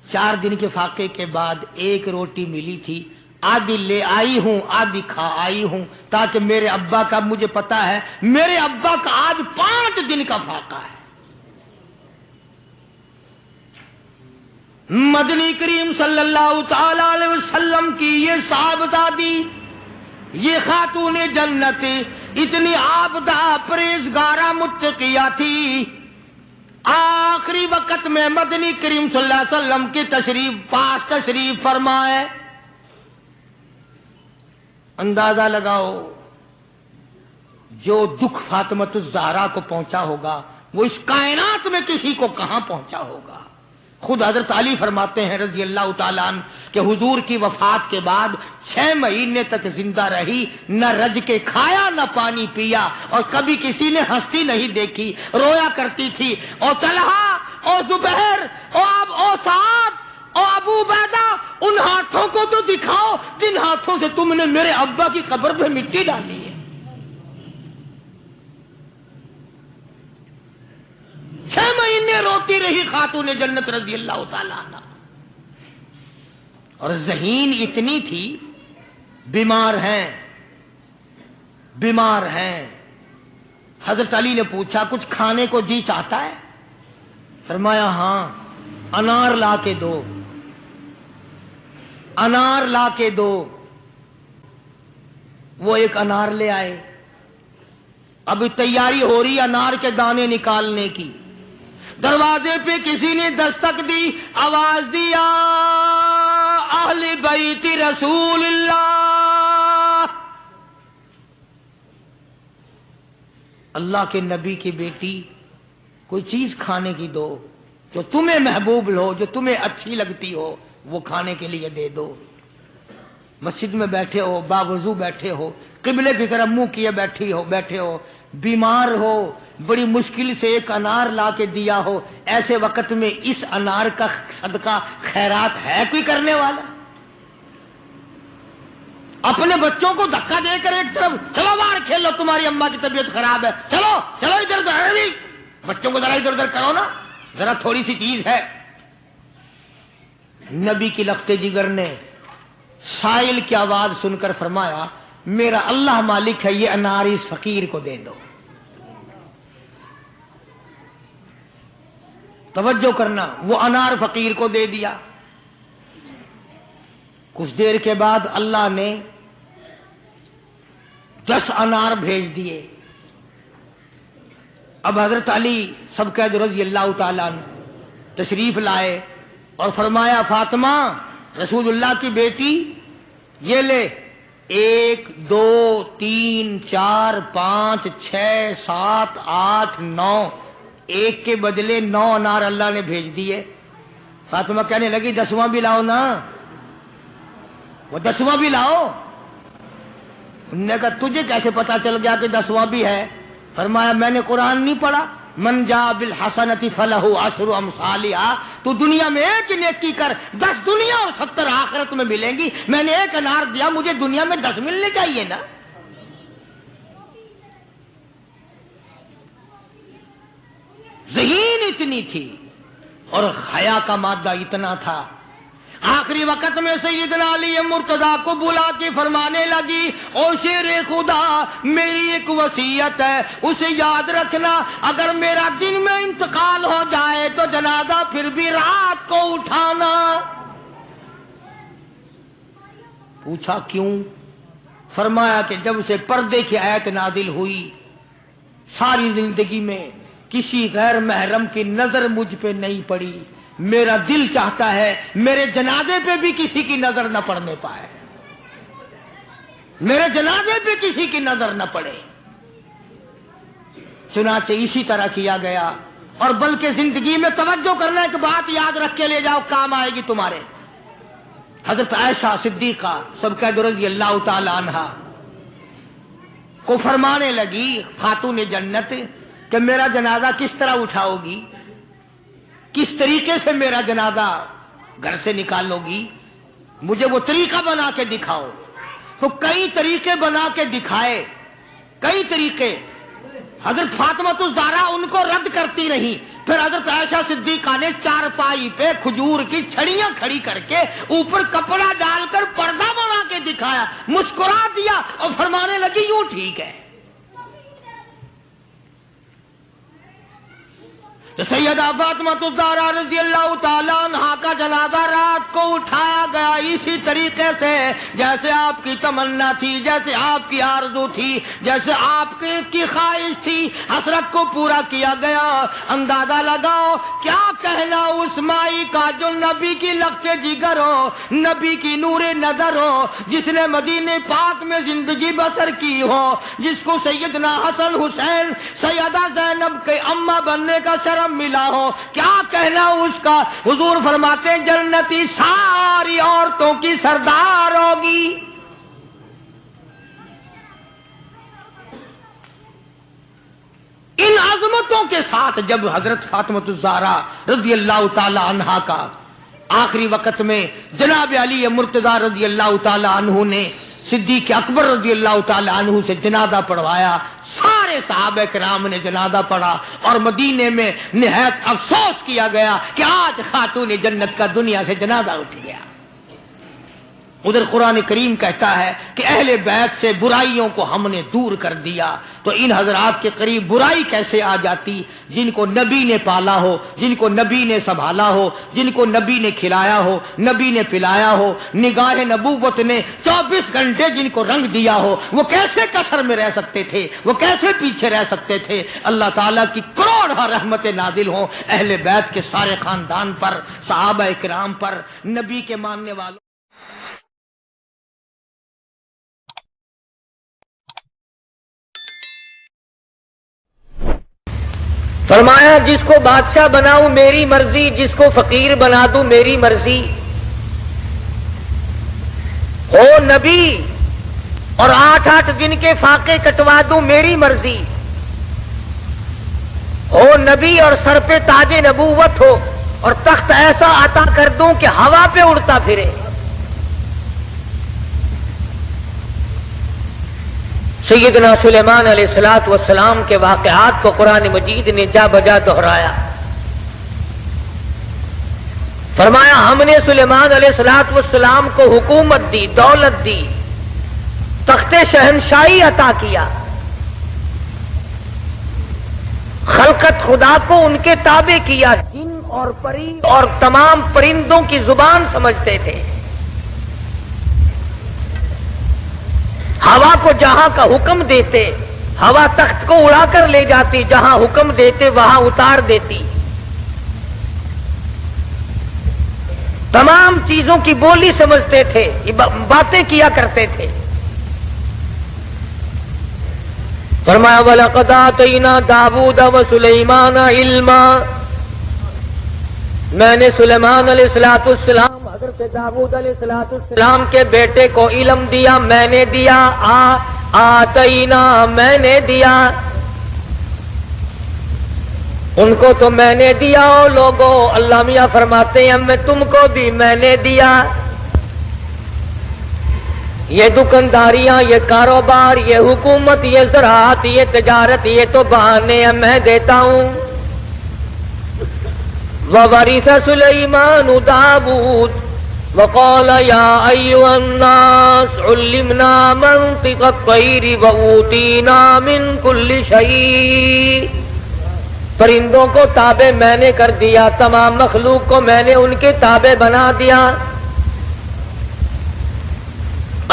4 دن کے فاقے کے بعد ایک روٹی ملی تھی، آدھی لے آئی ہوں آدھی کھا آئی ہوں، تاکہ میرے ابا کا، مجھے پتا ہے میرے ابا کا آج 5 دن کا فاقہ ہے۔ مدنی کریم صلی اللہ تعالی علیہ وسلم کی یہ صاحبزادی، یہ خاتون جنت اتنی عابدہ پرہیزگارہ متقیہ تھی، آخری وقت میں مدنی کریم صلی اللہ علیہ وسلم کی تشریف فرمائے۔ اندازہ لگاؤ جو دکھ فاطمۃ الزہرا کو پہنچا ہوگا وہ اس کائنات میں کسی کو کہاں پہنچا ہوگا۔ خود حضرت علی فرماتے ہیں رضی اللہ تعالیٰ عنہ کہ حضور کی وفات کے بعد 6 مہینے تک زندہ رہی، نہ رج کے کھایا نہ پانی پیا، اور کبھی کسی نے ہستی نہیں دیکھی، رویا کرتی تھی۔ اور طلحہ اور زبیر اور سعد اور ابو عبیدہ، ان ہاتھوں کو تو دکھاؤ جن ہاتھوں سے تم نے میرے ابا کی قبر پہ مٹی ڈالی ہے۔ 6 مہینے روتی رہی خاتون جنت رضی اللہ تعالیٰ عنہ، اور ذہین اتنی تھی، بیمار ہیں۔ حضرت علی نے پوچھا کچھ کھانے کو جی چاہتا ہے؟ فرمایا ہاں، انار لا کے دو، انار لا کے دو۔ وہ ایک انار لے آئے، اب تیاری ہو رہی انار کے دانے نکالنے کی۔ دروازے پہ کسی نے دستک دی، آواز دیا اہل بیت رسول اللہ، اللہ کے نبی کی بیٹی کوئی چیز کھانے کی دو، جو تمہیں محبوب ہو، جو تمہیں اچھی لگتی ہو، وہ کھانے کے لیے دے دو۔ مسجد میں بیٹھے ہو، باوضو بیٹھے ہو، قبلے کی طرف منہ کیے بیٹھے ہو، بیمار ہو، بڑی مشکل سے ایک انار لا کے دیا ہو، ایسے وقت میں اس انار کا صدقہ خیرات ہے کوئی کرنے والا؟ اپنے بچوں کو دھکا دے کر ایک طرف چلو باہر کھیلو، تمہاری اماں کی طبیعت خراب ہے، چلو ادھر ادھر، بچوں کو ذرا ادھر ادھر کرو نا، ذرا تھوڑی سی چیز ہے۔ نبی کی لخت جگر نے سائل کی آواز سن کر فرمایا میرا اللہ مالک ہے، یہ انار اس فقیر کو دے دو۔ توجہ کرنا، وہ انار فقیر کو دے دیا۔ کچھ دیر کے بعد اللہ نے 10 انار بھیج دیے۔ اب حضرت علی سب قید رضی اللہ تعالیٰ عنہ تشریف لائے اور فرمایا فاطمہ رسول اللہ کی بیٹی یہ لے، 1 2 3 4 5 6 7 8 9، ایک کے بدلے 9 انار اللہ نے بھیج دیے۔ فاطمہ کہنے لگی 10واں بھی لاؤ نا، وہ 10واں بھی لاؤ۔ انہوں نے کہا تجھے کیسے پتا چل گیا کہ 10واں بھی ہے؟ فرمایا میں نے قرآن نہیں پڑھا، من جاء بالحسنۃ فلہ عشر امثالھا، تو دنیا میں ایک نیکی کر 10 دنیا اور 70 آخرت میں ملیں گی. میں نے ایک انار دیا، مجھے دنیا میں 10 ملنے چاہیے نا. ذہین اتنی تھی اور حیا کا مادہ اتنا تھا. آخری وقت میں سیدنا علی مرتضیٰ کو بلا کے فرمانے لگی، او شیر خدا، میری ایک وصیت ہے، اسے یاد رکھنا، اگر میرا دن میں انتقال ہو جائے تو جنازہ پھر بھی رات کو اٹھانا. پوچھا کیوں؟ فرمایا کہ جب سے پردے کی آیت نازل ہوئی، ساری زندگی میں کسی غیر محرم کی نظر مجھ پہ نہیں پڑی. میرا دل چاہتا ہے میرے جنازے پہ بھی کسی کی نظر نہ پڑنے پائے، میرے جنازے پہ کسی کی نظر نہ پڑے. چنانچہ اسی طرح کیا گیا. اور بلکہ زندگی میں توجہ کرنا، ایک بات یاد رکھ کے لے جاؤ، کام آئے گی تمہارے. حضرت عائشہ صدیقہ سبقہ رضی اللہ تعالی عنہا کو فرمانے لگی، خاتون جنت، کہ میرا جنازہ کس طرح اٹھاؤ گی، کس طریقے سے میرا جنازہ گھر سے نکالو گی، مجھے وہ طریقہ بنا کے دکھاؤ. تو کئی طریقے بنا کے دکھائے، کئی طریقے. حضرت فاطمہ الزہرا ان کو رد کرتی رہی. پھر حضرت عائشہ صدیقہ نے چارپائی پہ کھجور کی چھڑیاں کھڑی کر کے اوپر کپڑا ڈال کر پردہ بنا کے دکھایا، مسکرا دیا اور فرمانے لگی یوں ٹھیک ہے. سیدہ فاطمہ الزہرا رضی اللہ تعالیٰ عنہا کا جنازہ رات کو اٹھایا گیا اسی طریقے سے جیسے آپ کی تمنا تھی، جیسے آپ کی آرزو تھی، جیسے آپ کی خواہش تھی. حسرت کو پورا کیا گیا. اندازہ لگاؤ کیا کہنا اس مائی کا جو نبی کی لخت جگر ہو، نبی کی نور نظر ہو، جس نے مدینے پاک میں زندگی بسر کی ہو، جس کو سیدنا حسن حسین سیدہ زینب کے اماں بننے کا شرف ملا ہو. کیا کہنا اس کا؟ حضور فرماتے ہیں جنتی ساری عورتوں کی سردار ہوگی. ان عظمتوں کے ساتھ جب حضرت فاطمہ الزہرا رضی اللہ تعالی عنہا کا آخری وقت میں جناب علی مرتضیٰ رضی اللہ تعالی عنہ نے صدیق اکبر رضی اللہ تعالی عنہ سے جنازہ پڑھوایا، سارے صحابہ کرام نے جنازہ پڑھا اور مدینے میں نہایت افسوس کیا گیا کہ آج خاتون جنت کا دنیا سے جنازہ اٹھ گیا. ادھر قرآن کریم کہتا ہے کہ اہل بیت سے برائیوں کو ہم نے دور کر دیا. تو ان حضرات کے قریب برائی کیسے آ جاتی؟ جن کو نبی نے پالا ہو، جن کو نبی نے سنبھالا ہو، جن کو نبی نے کھلایا ہو، نبی نے پلایا ہو، نگاہ نبوت نے 24 گھنٹے جن کو رنگ دیا ہو، وہ کیسے کسر میں رہ سکتے تھے؟ وہ کیسے پیچھے رہ سکتے تھے؟ اللہ تعالیٰ کی کروڑ رحمتیں نازل ہوں اہل بیت کے سارے خاندان پر، صحابہ کرام پر، نبی کے ماننے والوں. فرمایا جس کو بادشاہ بناؤں میری مرضی، جس کو فقیر بنا دوں میری مرضی. ہو نبی اور 8 دن کے فاقے کٹوا دوں میری مرضی. ہو نبی اور سر پہ تاج نبوت ہو اور تخت ایسا عطا کر دوں کہ ہوا پہ اڑتا پھرے. سیدنا سلیمان علیہ الصلوۃ والسلام کے واقعات کو قرآن مجید نے جا بجا دہرایا. فرمایا ہم نے سلیمان علیہ الصلوۃ والسلام کو حکومت دی، دولت دی، تخت شہنشاہی عطا کیا. خلقت خدا کو ان کے تابع کیا. جن اور پری اور تمام پرندوں کی زبان سمجھتے تھے. ہوا کو جہاں کا حکم دیتے، ہوا تخت کو اڑا کر لے جاتی، جہاں حکم دیتے وہاں اتار دیتی. تمام چیزوں کی بولی سمجھتے تھے، باتیں کیا کرتے تھے. فرمایا وَلَقَدْ آتَيْنَا دَاوُودَ وَسُلَيْمَانَ عِلْمًا، میں نے سلیمان علیہ السلام حضرت داؤد علیہ السلام کے بیٹے کو علم دیا. میں نے دیا، آتینا میں نے دیا. ان کو تو میں نے دیا ہو لوگوں، اللہ میاں فرماتے ہیں میں تم کو بھی میں نے دیا. یہ دکانداریاں، یہ کاروبار، یہ حکومت، یہ زراعت، یہ تجارت، یہ تو بہانے ہیں، میں دیتا ہوں. وَوَرِثَ سُلَيْمَانُ دَاوُودَ وَقَالَ يَا أَيُّهَا النَّاسُ عُلِّمْنَا مَنطِقَ الطَّيْرِ وَأُوتِينَا مِنْ كُلِّ شَيْءٍ. پرندوں کو تابع میں نے کر دیا، تمام مخلوق کو میں نے ان کے تابع بنا دیا.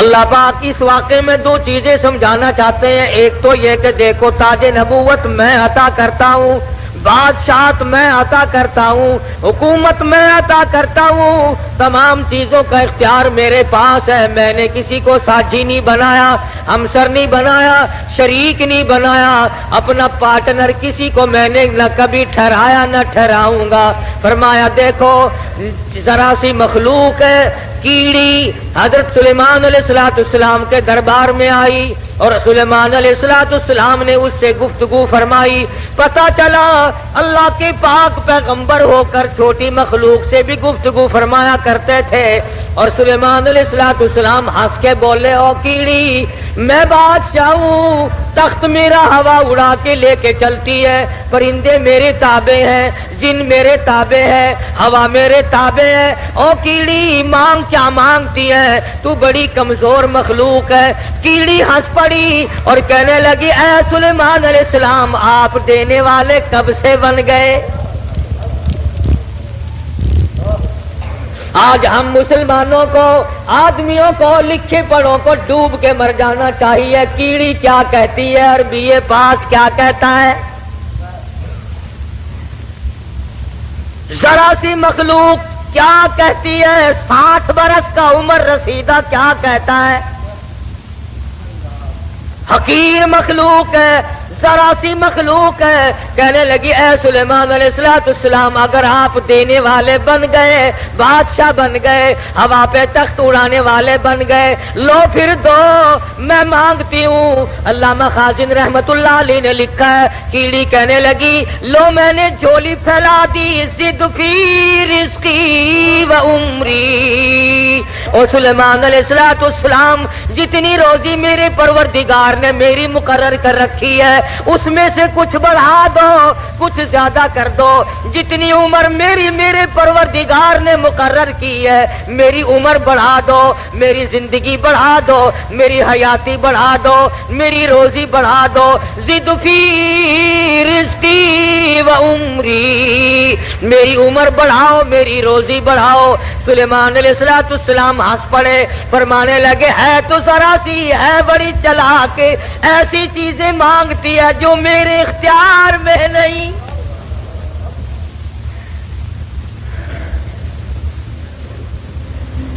اللہ پاک اس واقعے میں دو چیزیں سمجھانا چاہتے ہیں. ایک تو یہ کہ دیکھو تاج نبوت میں عطا کرتا ہوں، بادشاہت میں عطا کرتا ہوں، حکومت میں عطا کرتا ہوں، تمام چیزوں کا اختیار میرے پاس ہے. میں نے کسی کو ساتھی نہیں بنایا، ہمسر نہیں بنایا، شریک نہیں بنایا، اپنا پارٹنر کسی کو میں نے نہ کبھی ٹھہرایا نہ ٹھہراؤں گا. فرمایا دیکھو ذرا سی مخلوق ہے کیڑی حضرت سلیمان علیہ السلام کے دربار میں آئی اور سلیمان علیہ السلام نے اس سے گفتگو فرمائی. پتہ چلا اللہ کے پاک پیغمبر ہو کر چھوٹی مخلوق سے بھی گفتگو فرمایا کرتے تھے. اور سلیمان علیہ السلام ہنس کے بولے او کیڑی میں بادشاہ ہوں، تخت میرا ہوا اڑا کے لے کے چلتی ہے، پرندے میرے تابع ہیں، جن میرے تابع ہے، ہوا میرے تابع ہے. او کیڑی مانگ کیا مانگتی ہے، تو بڑی کمزور مخلوق ہے. کیڑی ہنس پڑی اور کہنے لگی اے سلیمان علیہ السلام آپ دینے والے کب سے بن گئے؟ آج ہم مسلمانوں کو، آدمیوں کو، لکھے پڑھوں کو ڈوب کے مر جانا چاہیے. کیڑی کیا کہتی ہے، عربی پاس کیا کہتا ہے؟ ذرا سی مخلوق کیا کہتی ہے؟ 60 برس کا عمر رسیدہ کیا کہتا ہے؟ حقیر مخلوق ہے، ذرا سی مخلوق ہے. کہنے لگی اے سلیمان علیہ السلام اگر آپ دینے والے بن گئے، بادشاہ بن گئے، ہوا پہ تخت اڑانے والے بن گئے، لو پھر دو میں مانگتی ہوں. علامہ خازن رحمت اللہ علیہ نے لکھا ہے کیڑی کہنے لگی لو میں نے جھولی پھیلا دی، زد فی رزقی و عمری. اور سلیمان علیہ السلام جتنی روزی میرے پروردگار نے میری مقرر کر رکھی ہے اس میں سے کچھ بڑھا دو، کچھ زیادہ کر دو. جتنی عمر میرے پروردگار نے مقرر کی ہے میری عمر بڑھا دو، میری زندگی بڑھا دو، میری حیاتی بڑھا دو، میری روزی بڑھا دو. زد فی رزقی و عمری، میری عمر بڑھاؤ، میری روزی بڑھاؤ. سلیمان علیہ السلام ہنس پڑے، فرمانے لگے ہے تو ذرا سی ہے بڑی چلاک، ایسی چیزیں مانگتی ہے جو میرے اختیار میں نہیں.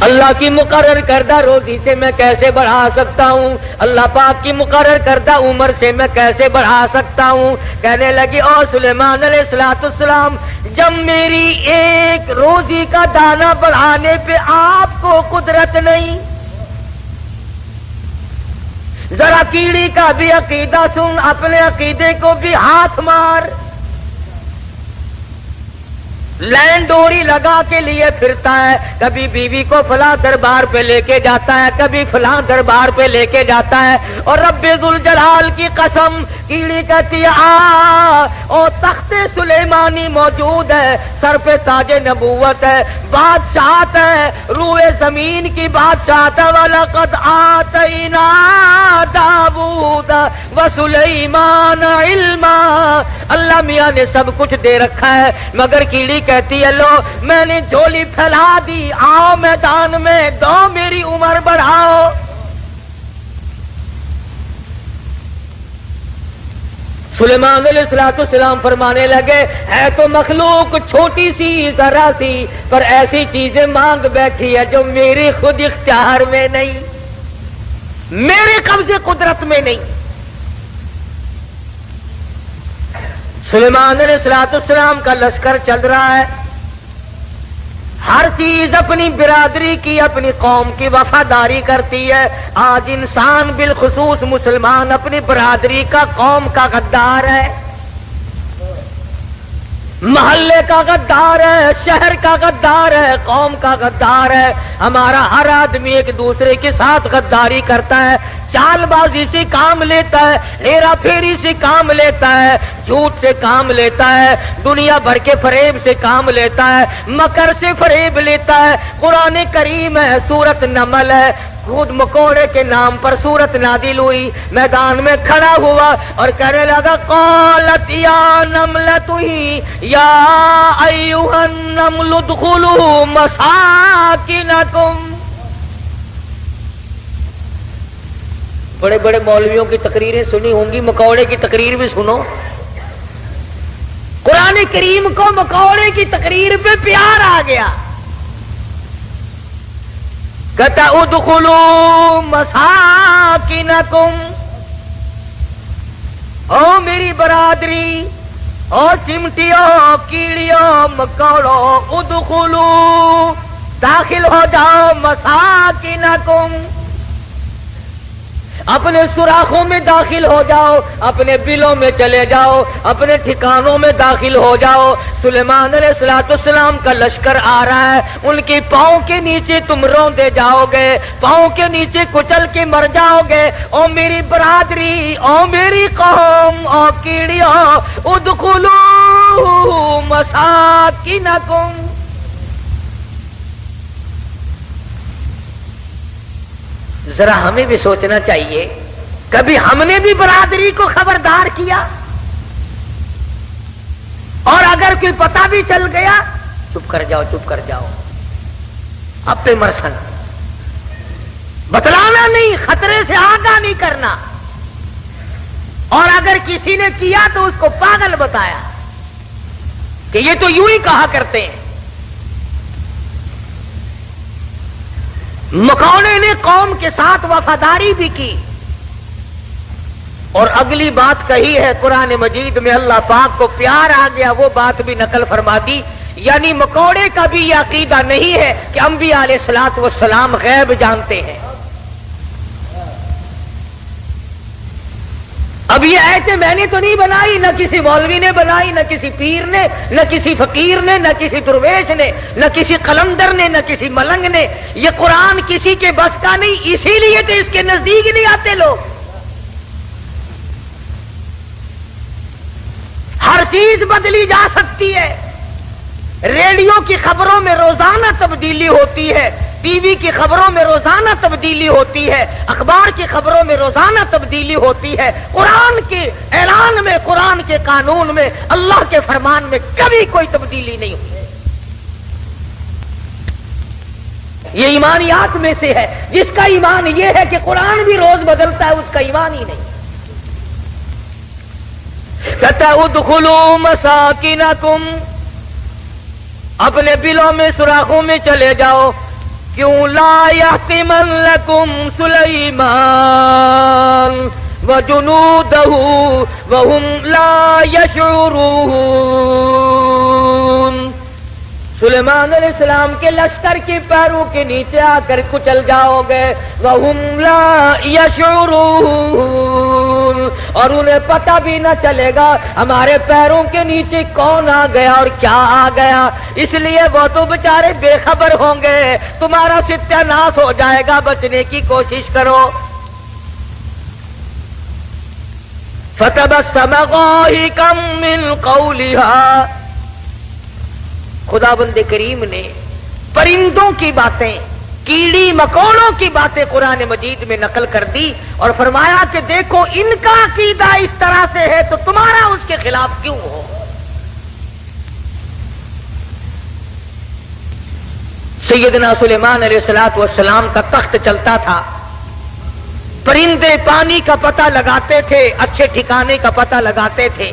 اللہ کی مقرر کردہ روزی سے میں کیسے بڑھا سکتا ہوں؟ اللہ پاک کی مقرر کردہ عمر سے میں کیسے بڑھا سکتا ہوں؟ کہنے لگی او سلیمان علیہ السلام جب میری ایک روزی کا دانہ بڑھانے پہ آپ کو قدرت نہیں. ذرا کیڑی کا بھی عقیدہ سن، اپنے عقیدے کو بھی ہاتھ مار. لین ڈوری لگا کے لیے پھرتا ہے، کبھی بیوی کو فلاں دربار پہ لے کے جاتا ہے، کبھی فلاں دربار پہ لے کے جاتا ہے. اور رب ذوالجلال کی قسم کیڑی کہتی ہے او تخت سلیمانی موجود ہے، سر پہ تاج نبوت ہے، بادشاہت ہے، روئے زمین کی بادشاہت ہے. وَلَقَدْ آتَيْنَا دَاوُودَ وَسُلَيْمَانَ عِلْمًا. اللہ میاں نے سب کچھ دے رکھا ہے مگر کیڑی کہتی ہے لو میں نے جھولی پھیلا دی، آؤ میدان میں دو میری عمر بڑھاؤ. سلیمان علیہ السلام فرمانے لگے ہے تو مخلوق چھوٹی سی ذرا سی، پر ایسی چیزیں مانگ بیٹھی ہے جو میرے خود اختیار میں نہیں، میرے قبضے قدرت میں نہیں. سلیمان علیہ السلام کا لشکر چل رہا ہے، ہر چیز اپنی برادری کی، اپنی قوم کی وفاداری کرتی ہے. آج انسان بالخصوص مسلمان اپنی برادری کا، قوم کا غدار ہے. محلے کا غدار ہے، شہر کا غدار ہے، قوم کا غدار ہے۔ ہمارا ہر آدمی ایک دوسرے کے ساتھ غداری کرتا ہے، چال بازی سے کام لیتا ہے، ہیرا پھیری سے کام لیتا ہے، جھوٹ سے کام لیتا ہے، دنیا بھر کے فریب سے کام لیتا ہے، مکر سے فریب لیتا ہے۔ قرآن کریم ہے، سورت نمل ہے، خود مکوڑے کے نام پر سورت نازل ہوئی، میدان میں کھڑا ہوا اور کہنے لگا قالت یا نملۃ یا ایھا النمل ادخلوا مساکنکم۔ بڑے بڑے مولویوں کی تقریریں سنی ہوں گی، مکوڑے کی تقریر بھی سنو۔ قرآن کریم کو مکوڑے کی تقریر پہ پیار آ گیا، کہتا ادخلوا مساکنکم، او میری برادری، او چمٹیوں، کیڑیوں، مکوڑوں، ادخلوا، داخل ہو جاؤ، مساکنکم، اپنے سوراخوں میں داخل ہو جاؤ، اپنے بلوں میں چلے جاؤ، اپنے ٹھکانوں میں داخل ہو جاؤ۔ سلیمان علیہ السلام کا لشکر آ رہا ہے، ان کے پاؤں کے نیچے تم روندے جاؤ گے، پاؤں کے نیچے کچل کے مر جاؤ گے۔ او میری برادری، او میری قوم، او کیڑیوں، ادخلوا مساکنکم۔ ذرا ہمیں بھی سوچنا چاہیے، کبھی ہم نے بھی برادری کو خبردار کیا؟ اور اگر کوئی پتہ بھی چل گیا، چپ کر جاؤ، چپ کر جاؤ، اب پہ مرسن، بتلانا نہیں، خطرے سے آگاہ نہیں کرنا۔ اور اگر کسی نے کیا تو اس کو پاگل بتایا کہ یہ تو یوں ہی کہا کرتے ہیں۔ مکوڑے نے قوم کے ساتھ وفاداری بھی کی، اور اگلی بات کہی ہے قرآن مجید میں، اللہ پاک کو پیار آ گیا، وہ بات بھی نقل فرما دی۔ یعنی مکوڑے کا بھی یہ عقیدہ نہیں ہے کہ انبیاء علیہ الصلوۃ والسلام غیب جانتے ہیں۔ اب یہ ایسے میں نے تو نہیں بنائی، نہ کسی مولوی نے بنائی، نہ کسی پیر نے، نہ کسی فقیر نے، نہ کسی درویش نے، نہ کسی قلندر نے، نہ کسی ملنگ نے۔ یہ قرآن کسی کے بس کا نہیں، اسی لیے تو اس کے نزدیک نہیں آتے لوگ۔ ہر چیز بدلی جا سکتی ہے، ریڈیو کی خبروں میں روزانہ تبدیلی ہوتی ہے، ٹی وی کی خبروں میں روزانہ تبدیلی ہوتی ہے، اخبار کی خبروں میں روزانہ تبدیلی ہوتی ہے۔ قرآن کے اعلان میں، قرآن کے قانون میں، اللہ کے فرمان میں کبھی کوئی تبدیلی نہیں ہوئی۔ یہ ایمانیات میں سے ہے، جس کا ایمان یہ ہے کہ قرآن بھی روز بدلتا ہے، اس کا ایمان ہی نہیں۔ کہتا ہے ادخلوا مساکنکم، اپنے بلوں میں، سوراخوں میں چلے جاؤ۔ کیوں لا یحتمنکم سلیمان وجنودہ وہم لا یشعرون۔ سلیمان علیہ السلام کے لشکر کے پیروں کے نیچے آ کر کچل جاؤ گے، وہم لا یشعرون، اور انہیں پتہ بھی نہ چلے گا ہمارے پیروں کے نیچے کون آ گیا اور کیا آ گیا۔ اس لیے وہ تو بیچارے بے خبر ہوں گے، تمہارا ستیہ ناش ہو جائے گا، بچنے کی کوشش کرو۔ فتبسم ضاحکا من قولها، خداوند کریم نے پرندوں کی باتیں، کیڑی مکوڑوں کی باتیں قرآن مجید میں نقل کر دی اور فرمایا کہ دیکھو ان کا عقیدہ اس طرح سے ہے تو تمہارا اس کے خلاف کیوں ہو۔ سیدنا سلیمان علیہ السلام کا تخت چلتا تھا، پرندے پانی کا پتہ لگاتے تھے، اچھے ٹھکانے کا پتہ لگاتے تھے۔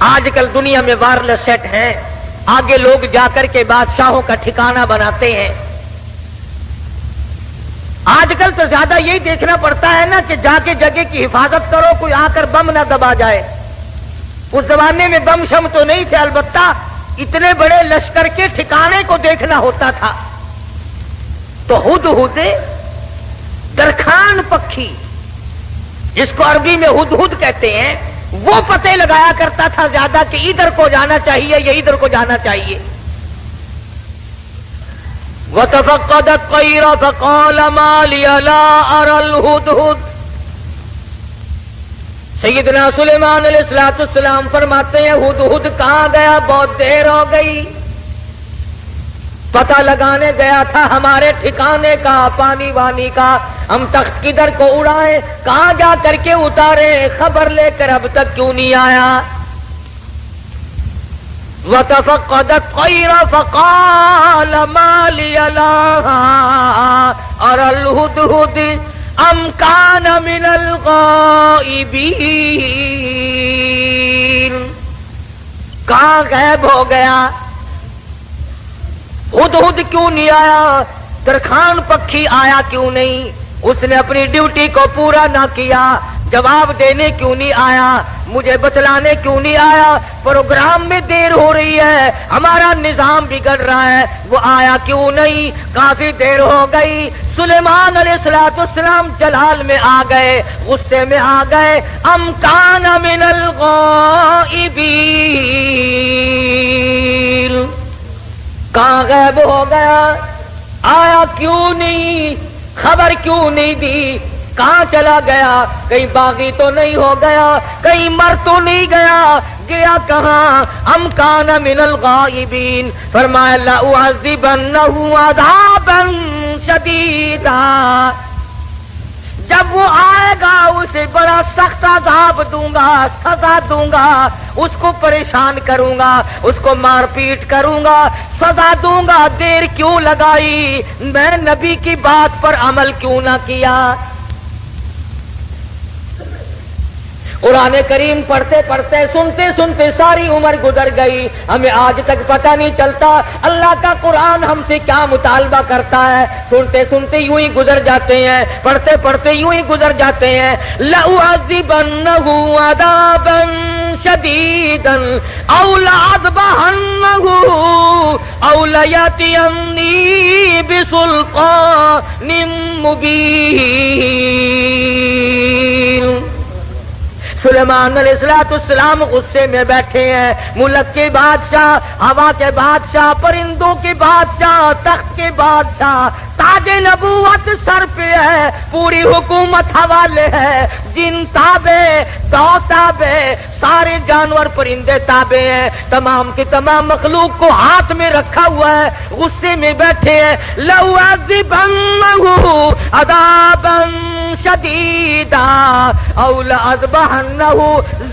آج کل دنیا میں وائرلیس سیٹ ہیں، آگے لوگ جا کر کے بادشاہوں کا ٹھکانہ بناتے ہیں۔ آج کل تو زیادہ یہی دیکھنا پڑتا ہے نا کہ جا کے جگہ کی حفاظت کرو، کوئی آ کر بم نہ دبا جائے۔ اس زمانے میں بم شم تو نہیں تھے، البتہ اتنے بڑے لشکر کے ٹھکانے کو دیکھنا ہوتا تھا۔ تو ہدہد درخان پکھی، جس کو عربی میں ہدہد کہتے ہیں، وہ پتے لگایا کرتا تھا زیادہ کہ ادھر کو جانا چاہیے یا ادھر کو جانا چاہیے. وَتَفَقَّدَ الطَّيْرَ فَقَالَ مَا لِيَ لَا أَرَى الْهُدْهُدْ. سیدنا سلیمان علیہ السلام فرماتے ہیں ہدہد کہاں گیا؟ بہت دیر ہو گئی. پتہ لگانے گیا تھا ہمارے ٹھکانے کا، پانی وانی کا، ہم تخت کدھر کو اڑائیں، کہاں جا کر کے اتارے، خبر لے کر اب تک کیوں نہیں آیا؟ وَتَفَقَّدَ الطَّيْرَ فَقَالَ مَا لِيَ لَا أَرَى الْهُدْهُدْ أَمْ كَانَ مِنَ الْغَائِبِينَ. کہاں غائب ہو گیا؟ ہدہد کیوں نہیں آیا؟ درخان پکھی آیا کیوں نہیں؟ اس نے اپنی ڈیوٹی کو پورا نہ کیا، جواب دینے کیوں نہیں آیا؟ مجھے بتلانے کیوں نہیں آیا؟ پروگرام میں دیر ہو رہی ہے، ہمارا نظام بگڑ رہا ہے، وہ آیا کیوں نہیں؟ کافی دیر ہو گئی. سلیمان علیہ السلام جلال میں آ گئے، غصے میں آ گئے. ام کان من الغائبین. کہاں غائب ہو گیا؟ آیا کیوں نہیں؟ خبر کیوں نہیں دی؟ کہاں چلا گیا؟ کہیں باغی تو نہیں ہو گیا؟ کہیں مر تو نہیں گیا؟ گیا کہاں؟ ام کان من الغائبین. فرمایا لأعذبنہ عذابا شدیدا. جب وہ آئے گا اسے بڑا سخت عذاب دوں گا، سزا دوں گا، اس کو پریشان کروں گا، اس کو مار پیٹ کروں گا، سزا دوں گا. دیر کیوں لگائی؟ میں نبی کی بات پر عمل کیوں نہ کیا؟ قرآن کریم پڑھتے پڑھتے سنتے سنتے ساری عمر گزر گئی، ہمیں آج تک پتہ نہیں چلتا اللہ کا قرآن ہم سے کیا مطالبہ کرتا ہے. سنتے سنتے یوں ہی گزر جاتے ہیں، پڑھتے پڑھتے یوں ہی گزر جاتے ہیں. لَأُعَذِّبَنَّهُ عَذَابًا شَدِيدًا أَوْ لَأَذْبَحَنَّهُ أَوْ لَيَأْتِيَنِّي بِسُلْطَانٍ مُبِينٍ. سلیمان علیہ السلام غصے میں بیٹھے ہیں. ملک کے بادشاہ، ہوا کے بادشاہ، پرندوں کے بادشاہ، تخت کے بادشاہ، تاج نبوت سر پہ ہے، پوری حکومت حوالے ہے، جن تابع، دو تابع، سارے جانور پرندے تابع ہیں، تمام کی تمام مخلوق کو ہاتھ میں رکھا ہوا ہے. غصے میں بیٹھے ہیں. لَأُعَذِّبَنَّهُ عَذَابًا شَدِيدًا أَوْ لَأَذْبَحَنَّهُ.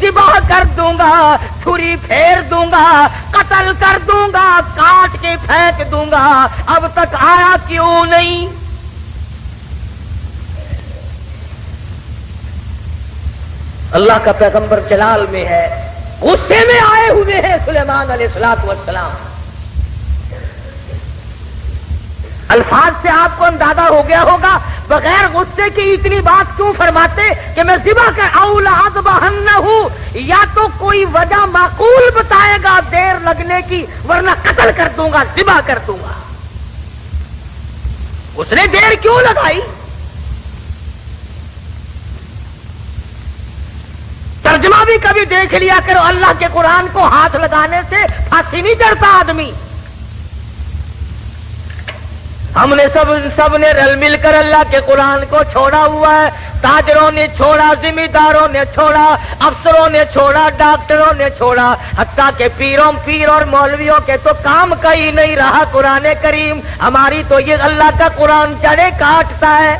ذبح کر دوں گا، چھری پھیر دوں گا، قتل کر دوں گا، کاٹ کے پھینک دوں گا. اب تک آیا کیوں نہیں؟ اللہ کا پیغمبر جلال میں ہے، غصے میں آئے ہوئے ہیں سلیمان علیہ السلام. الفاظ سے آپ کو اندازہ ہو گیا ہوگا بغیر غصے کی اتنی بات کیوں فرماتے کہ میں ذبح کر أَوْ لَأَذْبَحَنَّهُ. یا تو کوئی وجہ معقول بتائے گا دیر لگنے کی، ورنہ قتل کر دوں گا، ذبح کر دوں گا. اس نے دیر کیوں لگائی؟ ترجمہ بھی کبھی دیکھ لیا کرو. اللہ کے قرآن کو ہاتھ لگانے سے پھانسی نہیں چڑھتا آدمی. ہم نے سب نے رل مل کر اللہ کے قرآن کو چھوڑا ہوا ہے. تاجروں نے چھوڑا، ذمہ داروں نے چھوڑا، افسروں نے چھوڑا، ڈاکٹروں نے چھوڑا، حتیٰ کہ پیر اور مولویوں کے تو کام کا ہی نہیں رہا قرآن کریم. ہماری تو یہ اللہ کا قرآن جڑیں کاٹتا ہے.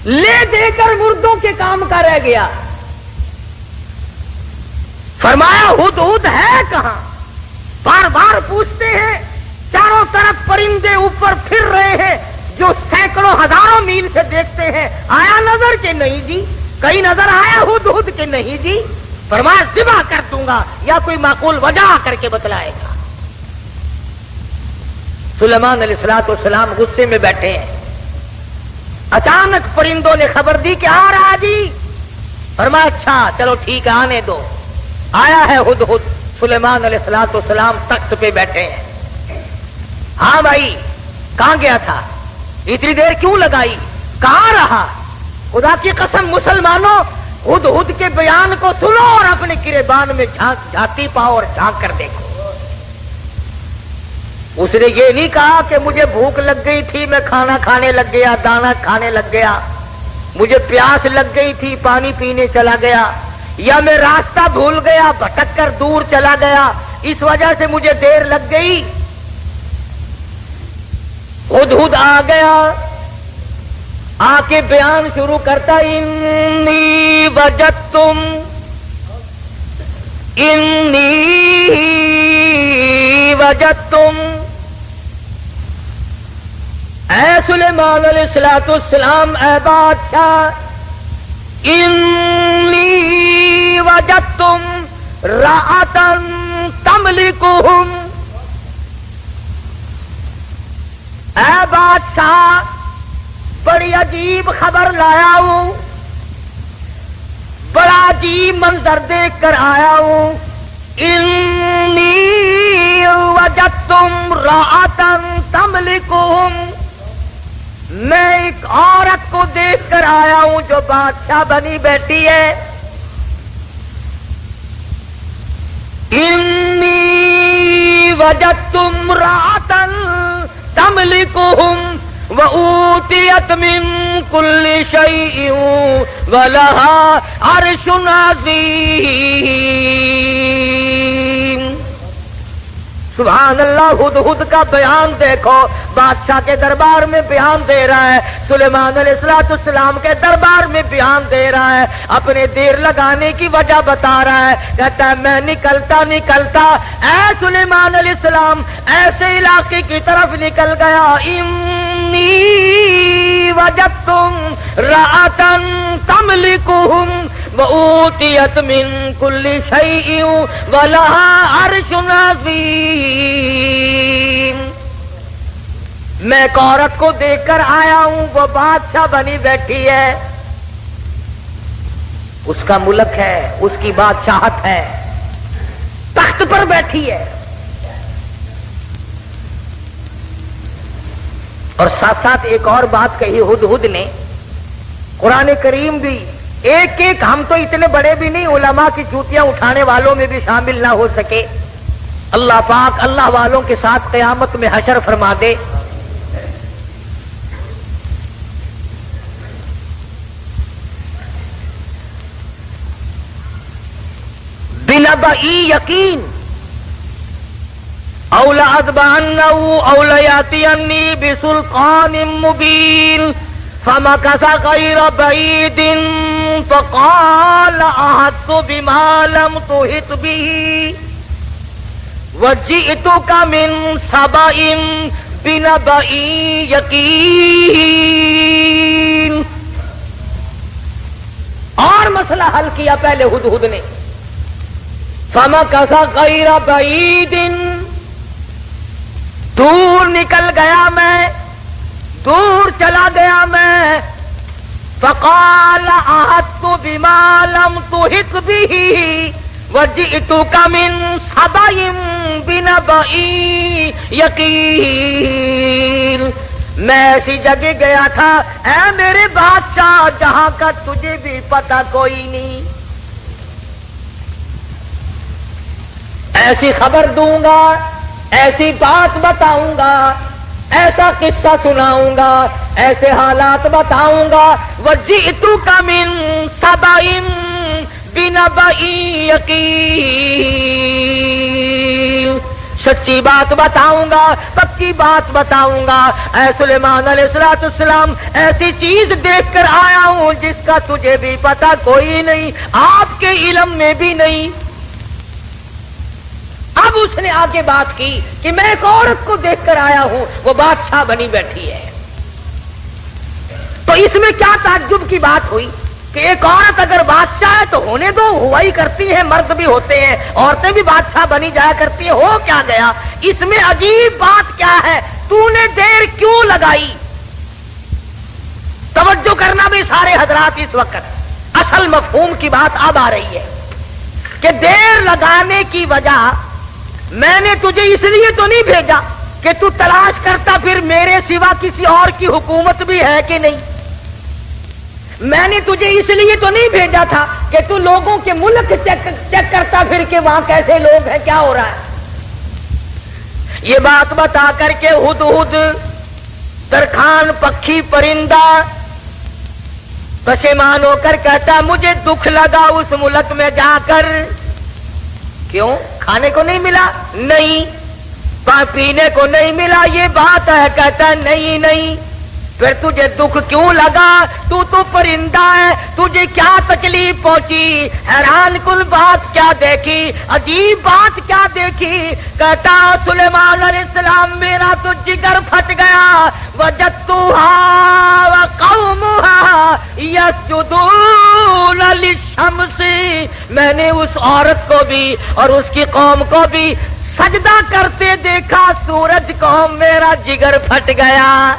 لے دے کر مردوں کے کام کا رہ گیا. فرمایا ہدہد ہے کہاں؟ بار بار پوچھتے ہیں. چاروں طرف پرندے اوپر پھر رہے ہیں جو سینکڑوں ہزاروں میل سے دیکھتے ہیں. آیا نظر کہ نہیں جی؟ کہیں نظر آیا ہدہد کہ نہیں جی؟ فرمایا ذبح کر دوں گا یا کوئی معقول وجہ آ کر کے بتلائے گا. سلیمان علیہ السلام غصے میں بیٹھے ہیں. اچانک پرندوں نے خبر دی کہ آ رہا جی. فرمایا اچھا چلو ٹھیک ہے آنے دو. آیا ہے ہدہد. سلیمان علیہ السلام تخت پہ بیٹھے ہیں. ہاں بھائی کہاں گیا تھا؟ اتنی دیر کیوں لگائی؟ کہاں رہا؟ خدا کی قسم مسلمانوں، ہدہد کے بیان کو سنو اور اپنے گریبان میں جھانتی پاؤ اور جھانک کر دیکھو۔ اس نے یہ نہیں کہا کہ مجھے بھوک لگ گئی تھی میں کھانا کھانے لگ گیا، دانا کھانے لگ گیا، مجھے پیاس لگ گئی تھی پانی پینے چلا گیا، یا میں راستہ بھول گیا بھٹک کر دور چلا گیا اس وجہ سے مجھے دیر لگ گئی۔ ہدہد آ گیا، آ کے بیان شروع کرتا، انی وجدتم اے سلیمان علیہ السلام، اے بادشاہ، انی وجدتم رأتن تملکہم، اے بادشاہ بڑی عجیب خبر لایا ہوں، بڑا عجیب منظر دیکھ کر آیا ہوں۔ انی وجدتم رأتن تملکہم، میں ایک عورت کو دیکھ کر آیا ہوں جو بادشاہ بنی بیٹھی ہے۔ انی وجدتم رأتن تملکہم وَأُوتِيَتْ مِن كُلِّ شَيْءٍ وَلَهَا عَرْشٌ عَظِيمٌ۔ سبحان اللہ، ہدہد کا بیان دیکھو، بادشاہ کے دربار میں بیان دے رہا ہے، سلیمان علیہ السلام کے دربار میں بیان دے رہا ہے، اپنے دیر لگانے کی وجہ بتا رہا ہے، کہتا ہے میں نکلتا اے سلیمان علیہ السلام ایسے علاقے کی طرف نکل گیا، انی وجدتم رأتن تملکہم وَأُوتِيَتْ مِن كُلِّ شَيْءٍ وَلَهَا عَرْشٌ عَظِيمٌ۔ میں ایک عورت کو دیکھ کر آیا ہوں، وہ بادشاہ بنی بیٹھی ہے، اس کا ملک ہے، اس کی بادشاہت ہے، تخت پر بیٹھی ہے، اور ساتھ ساتھ ایک اور بات کہی ہدہد نے، قرآن کریم بھی ایک ہم تو اتنے بڑے بھی نہیں، علماء کی چوٹیاں اٹھانے والوں میں بھی شامل نہ ہو سکے، اللہ پاک اللہ والوں کے ساتھ قیامت میں حشر فرما دے۔ بنبئی یقین اولا ادبانہ اولا یاتینی بسلطان مبین فمکث غیر بعید فقال احطت بما لم تحط به وجئتک من سبأ بنبأ یقین۔ اور مسئلہ حل کیا پہلے ہدہد نے، فمکث غیر بعید، دور نکل گیا میں، دور چلا گیا میں، فقال احطت بما لم تحط به وجئتک من سبأ بنبأ یقین۔ میں ایسی جگہ گیا تھا اے میرے بادشاہ جہاں کا تجھے بھی پتہ کوئی نہیں، ایسی خبر دوں گا، ایسی بات بتاؤں گا، ایسا قصہ سناؤں گا، ایسے حالات بتاؤں گا، وجئتک من سبأ بنبأ یقین، سچی بات بتاؤں گا، پکی بات بتاؤں گا۔ اے سلیمان علیہ السلام ایسی چیز دیکھ کر آیا ہوں جس کا تجھے بھی پتہ کوئی نہیں، آپ کے علم میں بھی نہیں۔ اب اس نے آگے بات کی کہ میں ایک عورت کو دیکھ کر آیا ہوں، وہ بادشاہ بنی بیٹھی ہے۔ تو اس میں کیا تعجب کی بات ہوئی کہ ایک عورت اگر بادشاہ ہے تو ہونے دو، ہوا ہی کرتی ہے، مرد بھی ہوتے ہیں، عورتیں بھی بادشاہ بنی جایا کرتی ہیں، ہو کیا گیا؟ اس میں عجیب بات کیا ہے؟ تو نے دیر کیوں لگائی؟ توجہ کرنا بھی سارے حضرات اس وقت، اصل مفہوم کی بات اب آ رہی ہے کہ دیر لگانے کی وجہ میں نے تجھے اس لیے تو نہیں بھیجا کہ تو تلاش کرتا پھر میرے سوا کسی اور کی حکومت بھی ہے کہ نہیں، میں نے تجھے اس لیے تو نہیں بھیجا تھا کہ تو لوگوں کے ملک چیک کرتا پھر کے وہاں کیسے لوگ ہیں، کیا ہو رہا ہے۔ یہ بات بتا کر کے ہدہد ترکھان پکھی پرندہ پشیمان ہو کر کہتا مجھے دکھ لگا اس ملک میں جا کر۔ کیوں؟ کھانے کو نہیں ملا؟ نہیں۔ پینے کو نہیں ملا؟ یہ بات ہے۔ کہتا نہیں۔ پھر تجھے دکھ کیوں لگا؟ تو پرندہ ہے، تجھے کیا تکلیف پہنچی؟ حیران کل بات کیا دیکھی، عجیب بات کیا دیکھی؟ کہتا سلیمان علیہ السلام میرا تو جگر پھٹ گیا، وجدتها وقومها يسجدون للشمس، میں نے اس عورت کو بھی اور اس کی قوم کو بھی سجدہ کرتے دیکھا سورج کو، میرا جگر پھٹ گیا۔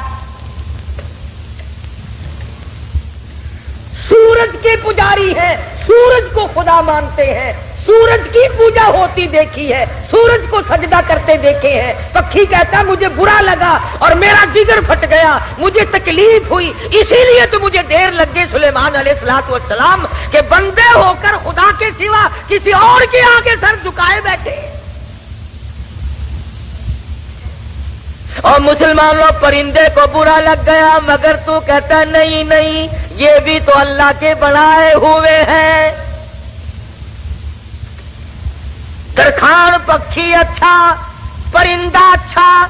سورج کے پجاری ہیں، سورج کو خدا مانتے ہیں، سورج کی پوجا ہوتی دیکھی ہے، سورج کو سجدہ کرتے دیکھے ہیں۔ پکھی کہتا مجھے برا لگا اور میرا جگر پھٹ گیا، مجھے تکلیف ہوئی، اسی لیے تو مجھے دیر لگ گئی سلیمان علیہ السلام کہ بندے ہو کر خدا کے سوا کسی اور کے آگے سر جھکائے بیٹھے۔ اور مسلمانوں پرندے کو برا لگ گیا، مگر تو کہتا نہیں، یہ بھی تو اللہ کے بنائے ہوئے ہیں۔ ترکھان پکھی اچھا، پرندہ اچھا،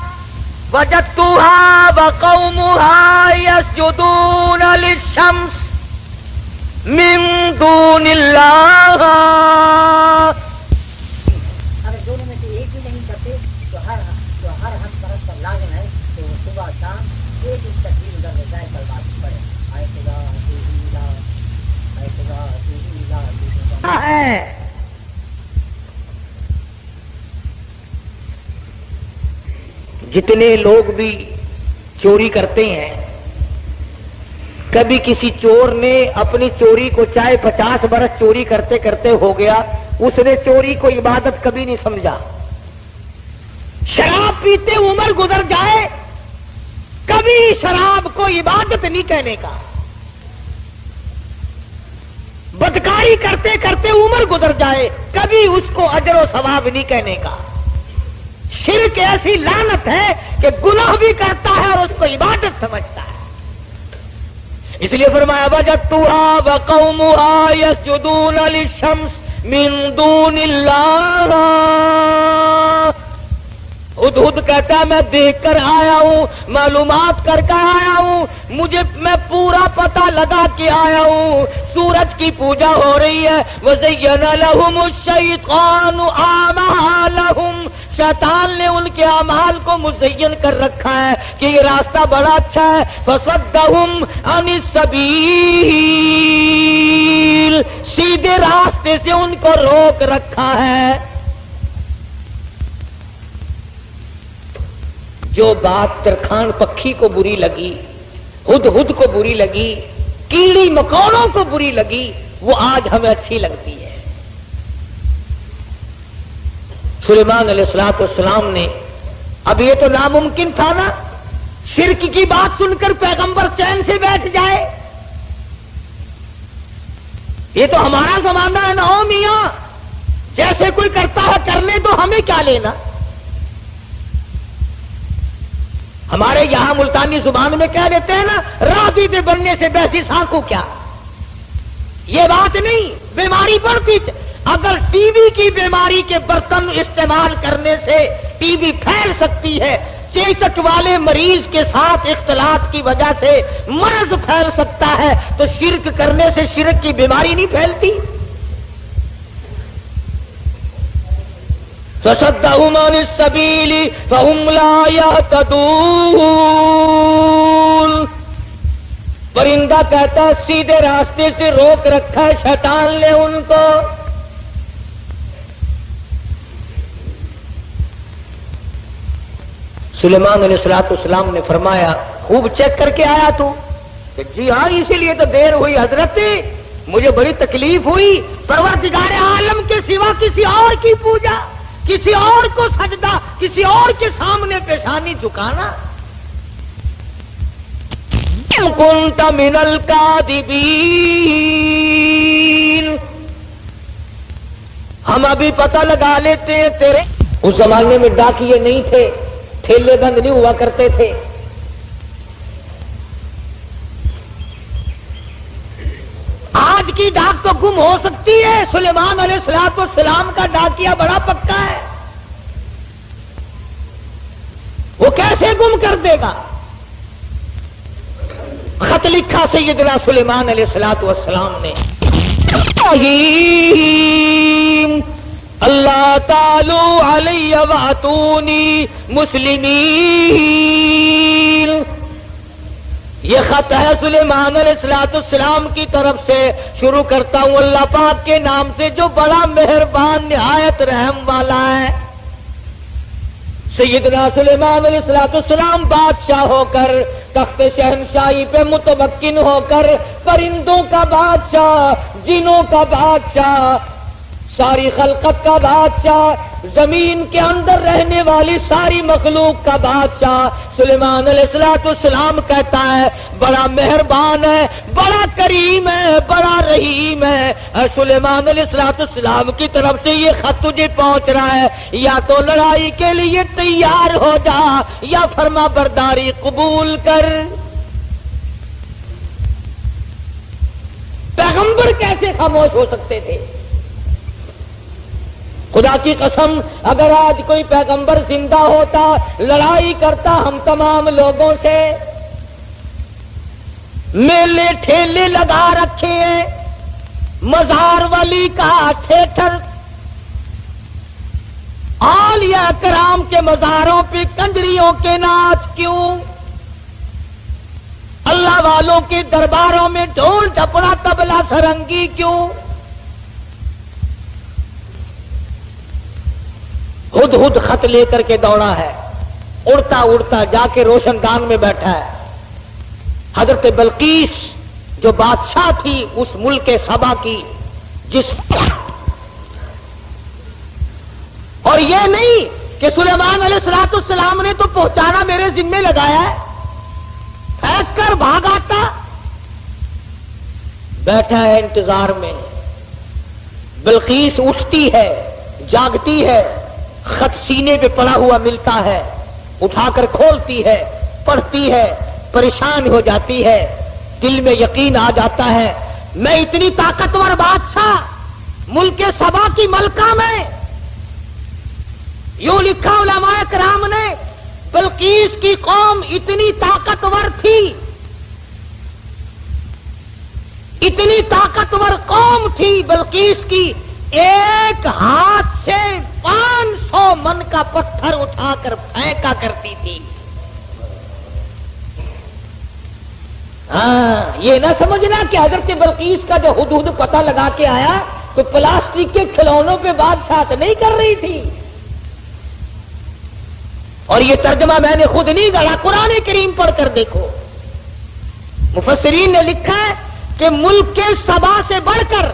وجدتها وقومها يسجدون للشمس من دون اللہ۔ اگر دونوں میں سے ایک بھی نہیں کرتے تو ہر حق پرست پر لازم ہے کہ وہ صبح شام ایک تقریر ادھر ہو جائے، کل بات پڑے آئے خدا ہے۔ جتنے لوگ بھی چوری کرتے ہیں، کبھی کسی چور نے اپنی چوری کو چاہے 50 برس چوری کرتے کرتے ہو گیا، اس نے چوری کو عبادت کبھی نہیں سمجھا۔ شراب پیتے عمر گزر جائے، کبھی شراب کو عبادت نہیں کہنے کا۔ بدکاری کرتے کرتے عمر گزر جائے، کبھی اس کو اجر و ثواب نہیں کہنے کا۔ شرک ایسی لعنت ہے کہ گناہ بھی کرتا ہے اور اس کو عبادت سمجھتا ہے۔ اس لیے فرمایا وجدتها وقومها يسجدون للشمس من دون اللہ۔ ہدہد کہتا ہے میں دیکھ کر آیا ہوں، معلومات کر کے آیا ہوں، میں پورا پتہ لگا کے آیا ہوں، سورج کی پوجا ہو رہی ہے۔ وَزَيَّنَ لَهُمُ الشَّيْطَانُ أَعْمَالَهُمْ، شیطان نے ان کے اعمال کو مزین کر رکھا ہے کہ یہ راستہ بڑا اچھا ہے۔ فَصَدَّهُمْ عَنِ السَّبِيلِ، سیدھے راستے سے ان کو روک رکھا ہے۔ جو بات ترکھان پکھی کو بری لگی، ہدہد کو بری لگی، کیڑی مکوڑوں کو بری لگی، وہ آج ہمیں اچھی لگتی ہے۔ سلیمان علیہ السلام نے، اب یہ تو ناممکن تھا نا، شرک کی بات سن کر پیغمبر چین سے بیٹھ جائے۔ یہ تو ہمارا زمانہ ہے نا، او میاں جیسے کوئی کرتا ہے کرنے تو ہمیں کیا لینا۔ ہمارے یہاں ملتانی زبان میں کہہ دیتے ہیں نا، راضی دے بننے سے بیسی سانکھوں کیا۔ یہ بات نہیں، بیماری بڑھتی۔ اگر ٹی وی کی بیماری کے برتن استعمال کرنے سے ٹی وی پھیل سکتی ہے، چیچک والے مریض کے ساتھ اختلاط کی وجہ سے مرض پھیل سکتا ہے، تو شرک کرنے سے شرک کی بیماری نہیں پھیلتی۔ فَصَدَّهُمْ عَنِ السَّبِيلِ فَهُمْ لَا يَهْتَدُونَ۔ پرندہ کہتا سیدھے راستے سے روک رکھا ہے شیطان نے ان کو۔ سلیمان علیہ السلام نے فرمایا خوب چیک کر کے آیا تو؟ کہ جی ہاں، اسی لیے تو دیر ہوئی حضرت، مجھے بڑی تکلیف ہوئی، پروردگار عالم کے سوا کسی اور کی پوجا، کسی اور کو سجدہ، کسی اور کے سامنے پیشانی جھکانا۔ ام کنت من الکاذبین، ہم ابھی پتہ لگا لیتے ہیں تیرے. اس زمانے میں ڈاکیے نہیں تھے، ٹھیلے بند نہیں ہوا کرتے تھے. آج کی ڈاک تو گم ہو سکتی ہے، سلیمان علیہ السلام کا ڈاکیا بڑا پکا ہے، وہ کیسے گم کر دے گا؟ خط لکھا سیدنا سلیمان علیہ السلام نے، اللہ تعالی علی واتونی مسلمین. یہ خط ہے سلیمان علیہ السلام کی طرف سے. شروع کرتا ہوں اللہ پاک کے نام سے جو بڑا مہربان نہایت رحم والا ہے. سیدنا سلیمان علیہ السلام بادشاہ ہو کر، تخت شہنشاہی پہ متمکن ہو کر، پرندوں کا بادشاہ، جنوں کا بادشاہ، ساری خلقت کا بادشاہ، زمین کے اندر رہنے والی ساری مخلوق کا بادشاہ سلیمان علیہ السلام کہتا ہے بڑا مہربان ہے، بڑا کریم ہے، بڑا رحیم ہے. سلیمان علیہ السلام کی طرف سے یہ خط تجھے پہنچ رہا ہے، یا تو لڑائی کے لیے تیار ہو جا یا فرما برداری قبول کر. پیغمبر کیسے خاموش ہو سکتے تھے؟ خدا کی قسم اگر آج کوئی پیغمبر زندہ ہوتا، لڑائی کرتا ہم تمام لوگوں سے. میلے ٹھیلے لگا رکھے ہیں، مزار ولی کا تھیٹر، اولیاء کرام کے مزاروں پہ کنجریوں کے ناچ کیوں؟ اللہ والوں کے درباروں میں ڈھول ڈپڑا تبلا سرنگی کیوں؟ ہد ہد خط لے کر کے دوڑا ہے، اڑتا اڑتا جا کے روشن دان میں بیٹھا ہے. حضرت بلقیس جو بادشاہ تھی اس ملک سبا کی، جس اور یہ نہیں کہ سلیمان علیہ السلام نے تو پہنچانا میرے ذمے لگایا ہے، پھینک کر بھاگ آتا. بیٹھا ہے انتظار میں. بلقیس اٹھتی ہے، جاگتی ہے، خط سینے پہ پڑا ہوا ملتا ہے، اٹھا کر کھولتی ہے، پڑھتی ہے، پریشان ہو جاتی ہے. دل میں یقین آ جاتا ہے میں اتنی طاقتور بادشاہ ملک سبا کی ملکہ میں. یوں لکھا علماء کرام نے بلقیس کی قوم اتنی طاقتور تھی، اتنی طاقتور قوم تھی بلقیس کی، ایک ہاتھ سے 500 من کا پتھر اٹھا کر پھینکا کرتی تھی. ہاں یہ نہ سمجھنا کہ حضرت بلقیس کا جو حدود پتہ لگا کے آیا تو پلاسٹک کے کھلونوں پہ بادشاہت نہیں کر رہی تھی. اور یہ ترجمہ میں نے خود نہیں گڑھا، قرآن کریم پڑھ کر دیکھو. مفسرین نے لکھا ہے کہ ملک کے سبا سے بڑھ کر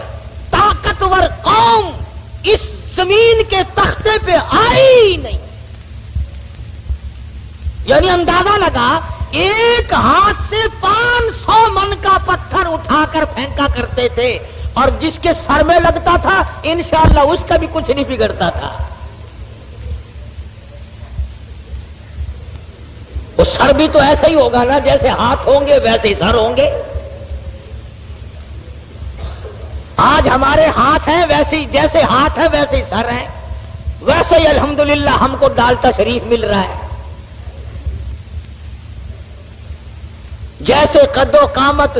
طاقتور قوم اس زمین کے تختے پہ آئی ہی نہیں. یعنی اندازہ لگا ایک ہاتھ سے 500 من کا پتھر اٹھا کر پھینکا کرتے تھے، اور جس کے سر میں لگتا تھا انشاءاللہ اس کا بھی کچھ نہیں بگڑتا تھا. وہ سر بھی تو ایسا ہی ہوگا نا، جیسے ہاتھ ہوں گے ویسے ہی سر ہوں گے. آج ہمارے ہاتھ ہیں ویسے ہی، جیسے ہاتھ ہے ویسے ہی سر ہیں. ویسے ہی الحمدللہ ہم کو ڈالٹا شریف مل رہا ہے. جیسے قد و قامت.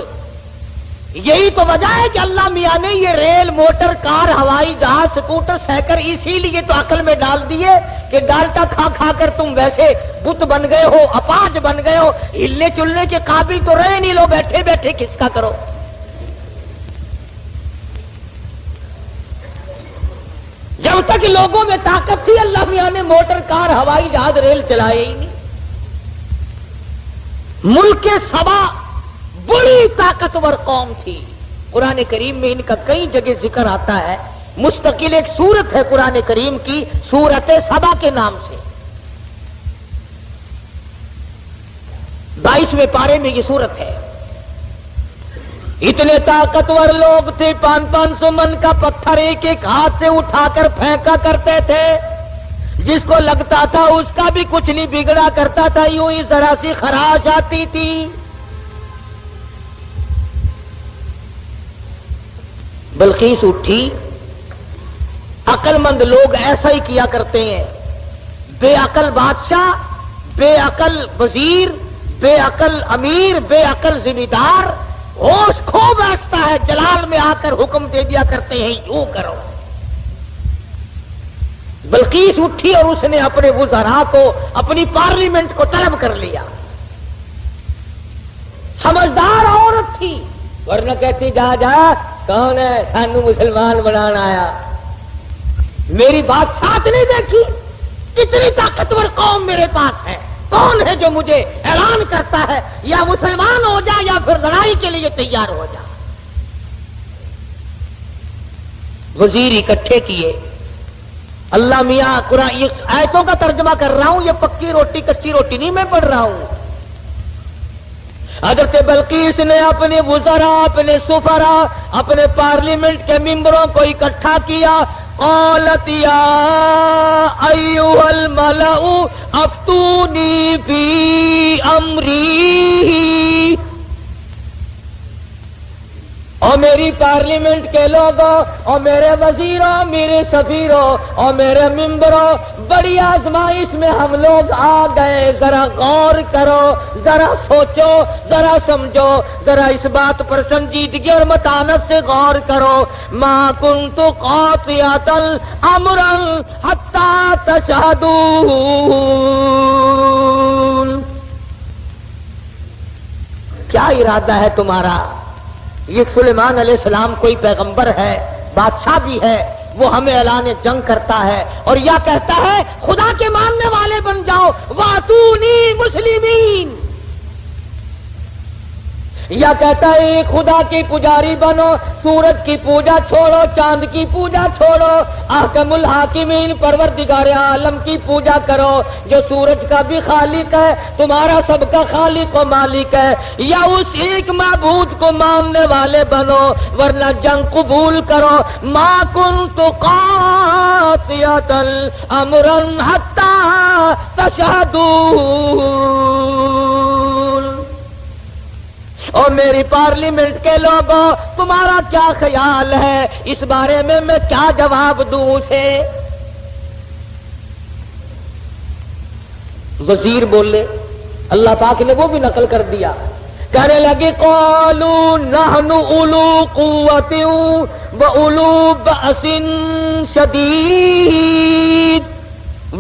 یہی تو وجہ ہے کہ اللہ میاں نے یہ ریل، موٹر، کار، ہوائی جہاز، سکوٹر، سائیکل اسی لیے تو عقل میں ڈال دیے کہ ڈالٹا کھا کھا کر تم ویسے بت بن گئے ہو، اپاج بن گئے ہو، ہلنے چلنے کے قابل تو رہے نہیں، لو بیٹھے بیٹھے کس کا کرو. جب تک لوگوں میں طاقت تھی اللہ میاں نے موٹر، کار، ہوائی جہاز، ریل چلائے ہی نہیں. ملک سبا بڑی طاقتور قوم تھی. قرآن کریم میں ان کا کئی جگہ ذکر آتا ہے. مستقل ایک سورت ہے قرآن کریم کی، سورت سبا کے نام سے. 22ویں پارے میں یہ سورت ہے. اتنے طاقتور لوگ تھے، 500 من کا پتھر ایک ایک ہاتھ سے اٹھا کر پھینکا کرتے تھے، جس کو لگتا تھا اس کا بھی کچھ نہیں بگڑا کرتا تھا، یوں ہی ذرا سی خراش آتی تھی۔ بلقیس اٹھی۔ عقل مند لوگ ایسا ہی کیا کرتے ہیں، بے عقل بادشاہ، بے عقل وزیر، بے عقل امیر، بے عقل ذمہ دار ہوش کھو بیٹھتا ہے، جلال میں آ کر حکم دے دیا کرتے ہیں یوں کرو۔ بلقیس اٹھی اور اس نے اپنے وزراء کو، اپنی پارلیمنٹ کو طلب کر لیا۔ سمجھدار عورت تھی، ورنہ کہتی جا جا کون ہے سانو مسلمان بنانا آیا، میری بات ساتھ نہیں دیکھی، کتنی طاقتور قوم میرے پاس ہے، کون ہے جو مجھے اعلان کرتا ہے یا مسلمان ہو جا یا پھر لڑائی کے لیے تیار ہو جا۔ وزیر اکٹھے کیے۔ اللہ میاں قرآن یہ آیتوں کا ترجمہ کر رہا ہوں، یہ پکی روٹی کچی روٹی نہیں میں پڑھ رہا ہوں۔ حضرت بلقیس نے اپنے وزراء، اپنے سفراء، اپنے پارلیمنٹ کے ممبروں کو اکٹھا کیا۔ قالت یا ایھا الملأ افتونی فی امری، اور میری پارلیمنٹ کے لوگوں اور میرے وزیروں، میرے سفیروں اور میرے ممبروں، بڑی آزمائش میں ہم لوگ آ گئے، ذرا غور کرو، ذرا سوچو، ذرا سمجھو، ذرا اس بات پر سنجیدگی اور متانت سے غور کرو۔ ما کنت قاطعۃ امرا حتی تشہدون، کیا ارادہ ہے تمہارا؟ یہ سلیمان علیہ السلام کوئی پیغمبر ہے، بادشاہ بھی ہے، وہ ہمیں اعلان جنگ کرتا ہے اور یا کہتا ہے خدا کے ماننے والے بن جاؤ، واتونی مسلمین، یا کہتا ہے خدا کی پجاری بنو، سورج کی پوجا چھوڑو، چاند کی پوجا چھوڑو، احکم الحاکمین پروردگار عالم کی پوجا کرو، جو سورج کا بھی خالق ہے، تمہارا سب کا خالق و مالک ہے، یا اس ایک معبود کو ماننے والے بنو، ورنہ جنگ قبول کرو۔ ما کنت قاطعۃ امرا حتی تشہدون۔ اور میری پارلیمنٹ کے لوگوں، تمہارا کیا خیال ہے اس بارے میں کیا جواب دوں اسے؟ وزیر بولے، اللہ پاک نے وہ بھی نقل کر دیا، کہنے لگے قالوا نحن اولو قوۃ واولو بأس شدید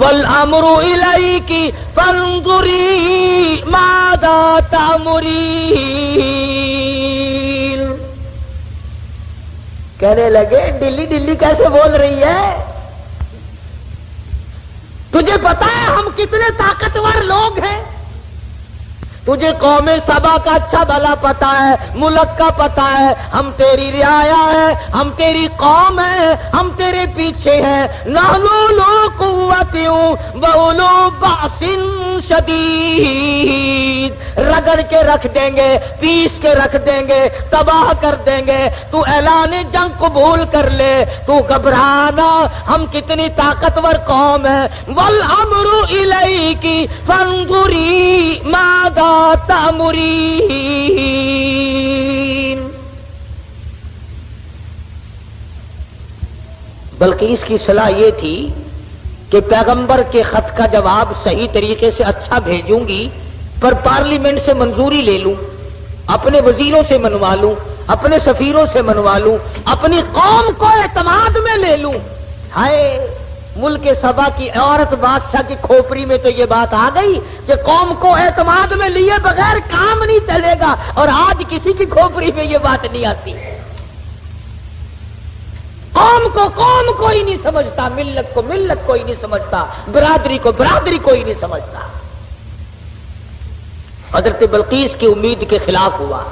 والامر الیک فانظری ماذا تأمرین۔ کہنے لگے ڈلی ڈلی کیسے بول رہی ہے؟ تجھے پتا ہے ہم کتنے طاقتور لوگ ہیں؟ تجھے قوم سبا کا اچھا بھلا پتا ہے، ملک کا پتا ہے، ہم تیری رعایا ہے، ہم تیری قوم ہے، ہم تیرے پیچھے ہیں۔ نحن اولو قوت واولو بأس شدید، رگڑ کے رکھ دیں گے، پیس کے رکھ دیں گے، تباہ کر دیں گے، تو اعلان جنگ قبول کر لے، تو گھبرانا، ہم کتنی طاقتور قوم ہے۔ والامر الیک فانظری ماذا تأمرین۔ بلقیس کی صلاح یہ تھی کہ پیغمبر کے خط کا جواب صحیح طریقے سے اچھا بھیجوں گی، پر پارلیمنٹ سے منظوری لے لوں، اپنے وزیروں سے منوا لوں، اپنے سفیروں سے منوا لوں، اپنی قوم کو اعتماد میں لے لوں۔ ہائے ملک سبا کی عورت بادشاہ کی کھوپڑی میں تو یہ بات آ گئی کہ قوم کو اعتماد میں لیے بغیر کام نہیں چلے گا، اور آج کسی کی کھوپڑی میں یہ بات نہیں آتی۔ قوم کو کوئی نہیں سمجھتا، ملت کو ملت کوئی نہیں سمجھتا، برادری کو برادری کوئی نہیں سمجھتا۔ حضرت بلقیس کی امید کے خلاف ہوا۔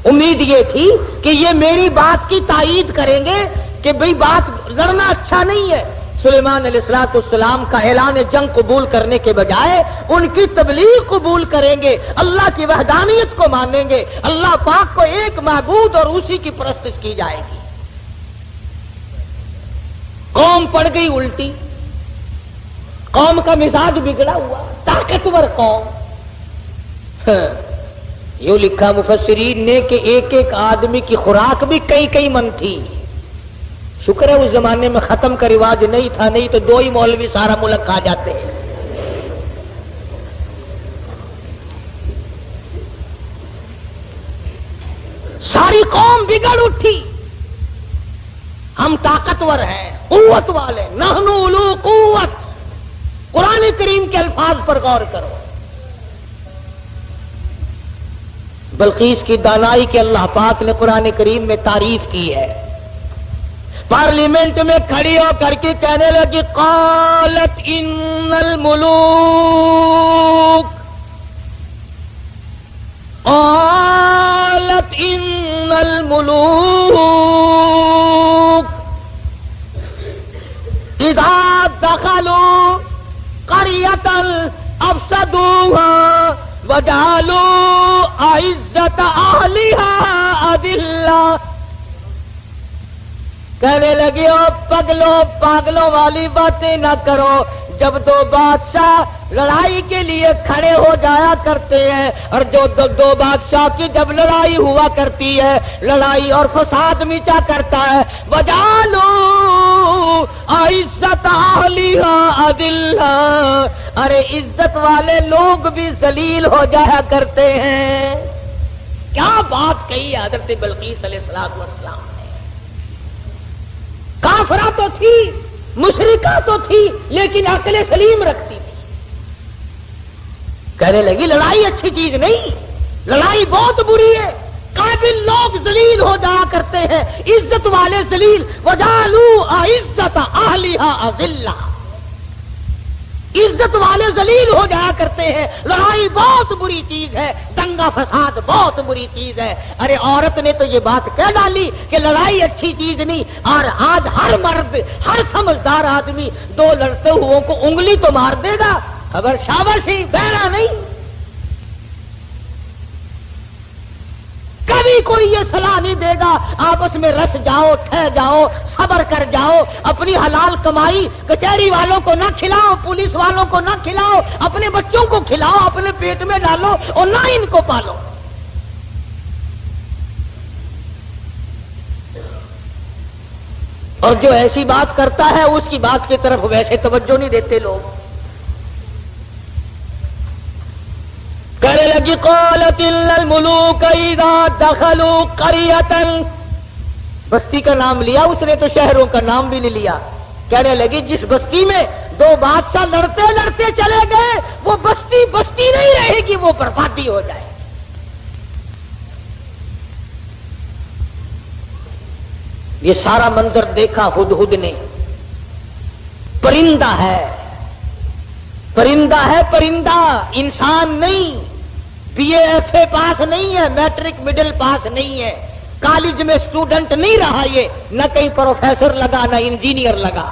امید یہ تھی کہ یہ میری بات کی تائید کریں گے کہ بھئی بات لڑنا اچھا نہیں ہے، سلیمان علیہ السلام کا اعلان جنگ قبول کرنے کے بجائے ان کی تبلیغ قبول کریں گے، اللہ کی وحدانیت کو مانیں گے، اللہ پاک کو ایک معبود اور اسی کی پرستش کی جائے گی۔ قوم پڑ گئی الٹی، قوم کا مزاج بگڑا ہوا، طاقتور قوم۔ یوں لکھا مفسرین نے کہ ایک ایک آدمی کی خوراک بھی کئی من تھی۔ شکر ہے اس زمانے میں ختم کا رواج نہیں تھا، نہیں تو 2 ہی مولوی سارا ملک کھا جاتے ہیں۔ ساری قوم بگڑ اٹھی، ہم طاقتور ہیں، قوت والے، نحن اولو قوت۔ قرآن کریم کے الفاظ پر غور کرو۔ بلقیس کی دانائی کے اللہ پاک نے قرآن کریم میں تعریف کی ہے۔ پارلیمنٹ میں کھڑی ہو کر کے کہنے لگی قالت ان الملوک، قالت ان الملوک اذا دخلوا قرية افسدوها وجعلوا اعزة اهلها اذلة۔ کہنے لگی او پاگلوں والی باتیں نہ کرو۔ جب 2 بادشاہ لڑائی کے لیے کھڑے ہو جایا کرتے ہیں، اور جو 2 بادشاہ کی جب لڑائی ہوا کرتی ہے، لڑائی اور فساد مچا کرتا ہے، وجعلوا عزت اہلها اذلہ، ارے عزت والے لوگ بھی ذلیل ہو جایا کرتے ہیں۔ کیا بات کہی حضرت بلقیس علیہ السلام نے۔ کافرہ تو تھی، مشرکہ تو تھی، لیکن عقل سلیم رکھتی تھی۔ کہنے لگی لڑائی اچھی چیز نہیں، لڑائی بہت بری ہے، قابل لوگ ذلیل ہو جایا کرتے ہیں، عزت والے ذلیل۔ وجعلوا اعزت اہلها اذلہ، عزت والے ذلیل ہو جایا کرتے ہیں۔ لڑائی بہت بری چیز ہے، دنگا فساد بہت بری چیز ہے۔ ارے عورت نے تو یہ بات کہہ ڈالی کہ لڑائی اچھی چیز نہیں، اور آج ہر مرد، ہر سمجھدار آدمی 2 لڑتے ہوئوں کو انگلی تو مار دے گا، خبر شاباش ہی، بہرا نہیں۔ کبھی کوئی یہ صلاح نہیں دے گا آپس میں رس جاؤ، ٹھہ جاؤ، صبر کر جاؤ، اپنی حلال کمائی کچہری والوں کو نہ کھلاؤ، پولیس والوں کو نہ کھلاؤ، اپنے بچوں کو کھلاؤ، اپنے پیٹ میں ڈالو اور نہ ان کو پالو۔ اور جو ایسی بات کرتا ہے اس کی بات کی طرف ویسے توجہ نہیں دیتے لوگ۔ کہنے لگی قالت ان الملوک اذا دخلوا قرية، بستی کا نام لیا اس نے تو شہروں کا نام بھی نہیں لیا۔ کہنے لگی جس بستی میں 2 بادشاہ لڑتے چلے گئے، وہ بستی بستی نہیں رہے گی، وہ بربادی ہو جائے۔ یہ سارا منظر دیکھا ہدہد نے۔ پرندہ ہے، پرندہ ہے، پرندہ، انسان نہیں۔ بی اے ایف اے پاس نہیں ہے، میٹرک مڈل پاس نہیں ہے، کالج میں اسٹوڈنٹ نہیں رہا، یہ نہ کہیں پروفیسر لگا، نہ انجینئر لگا،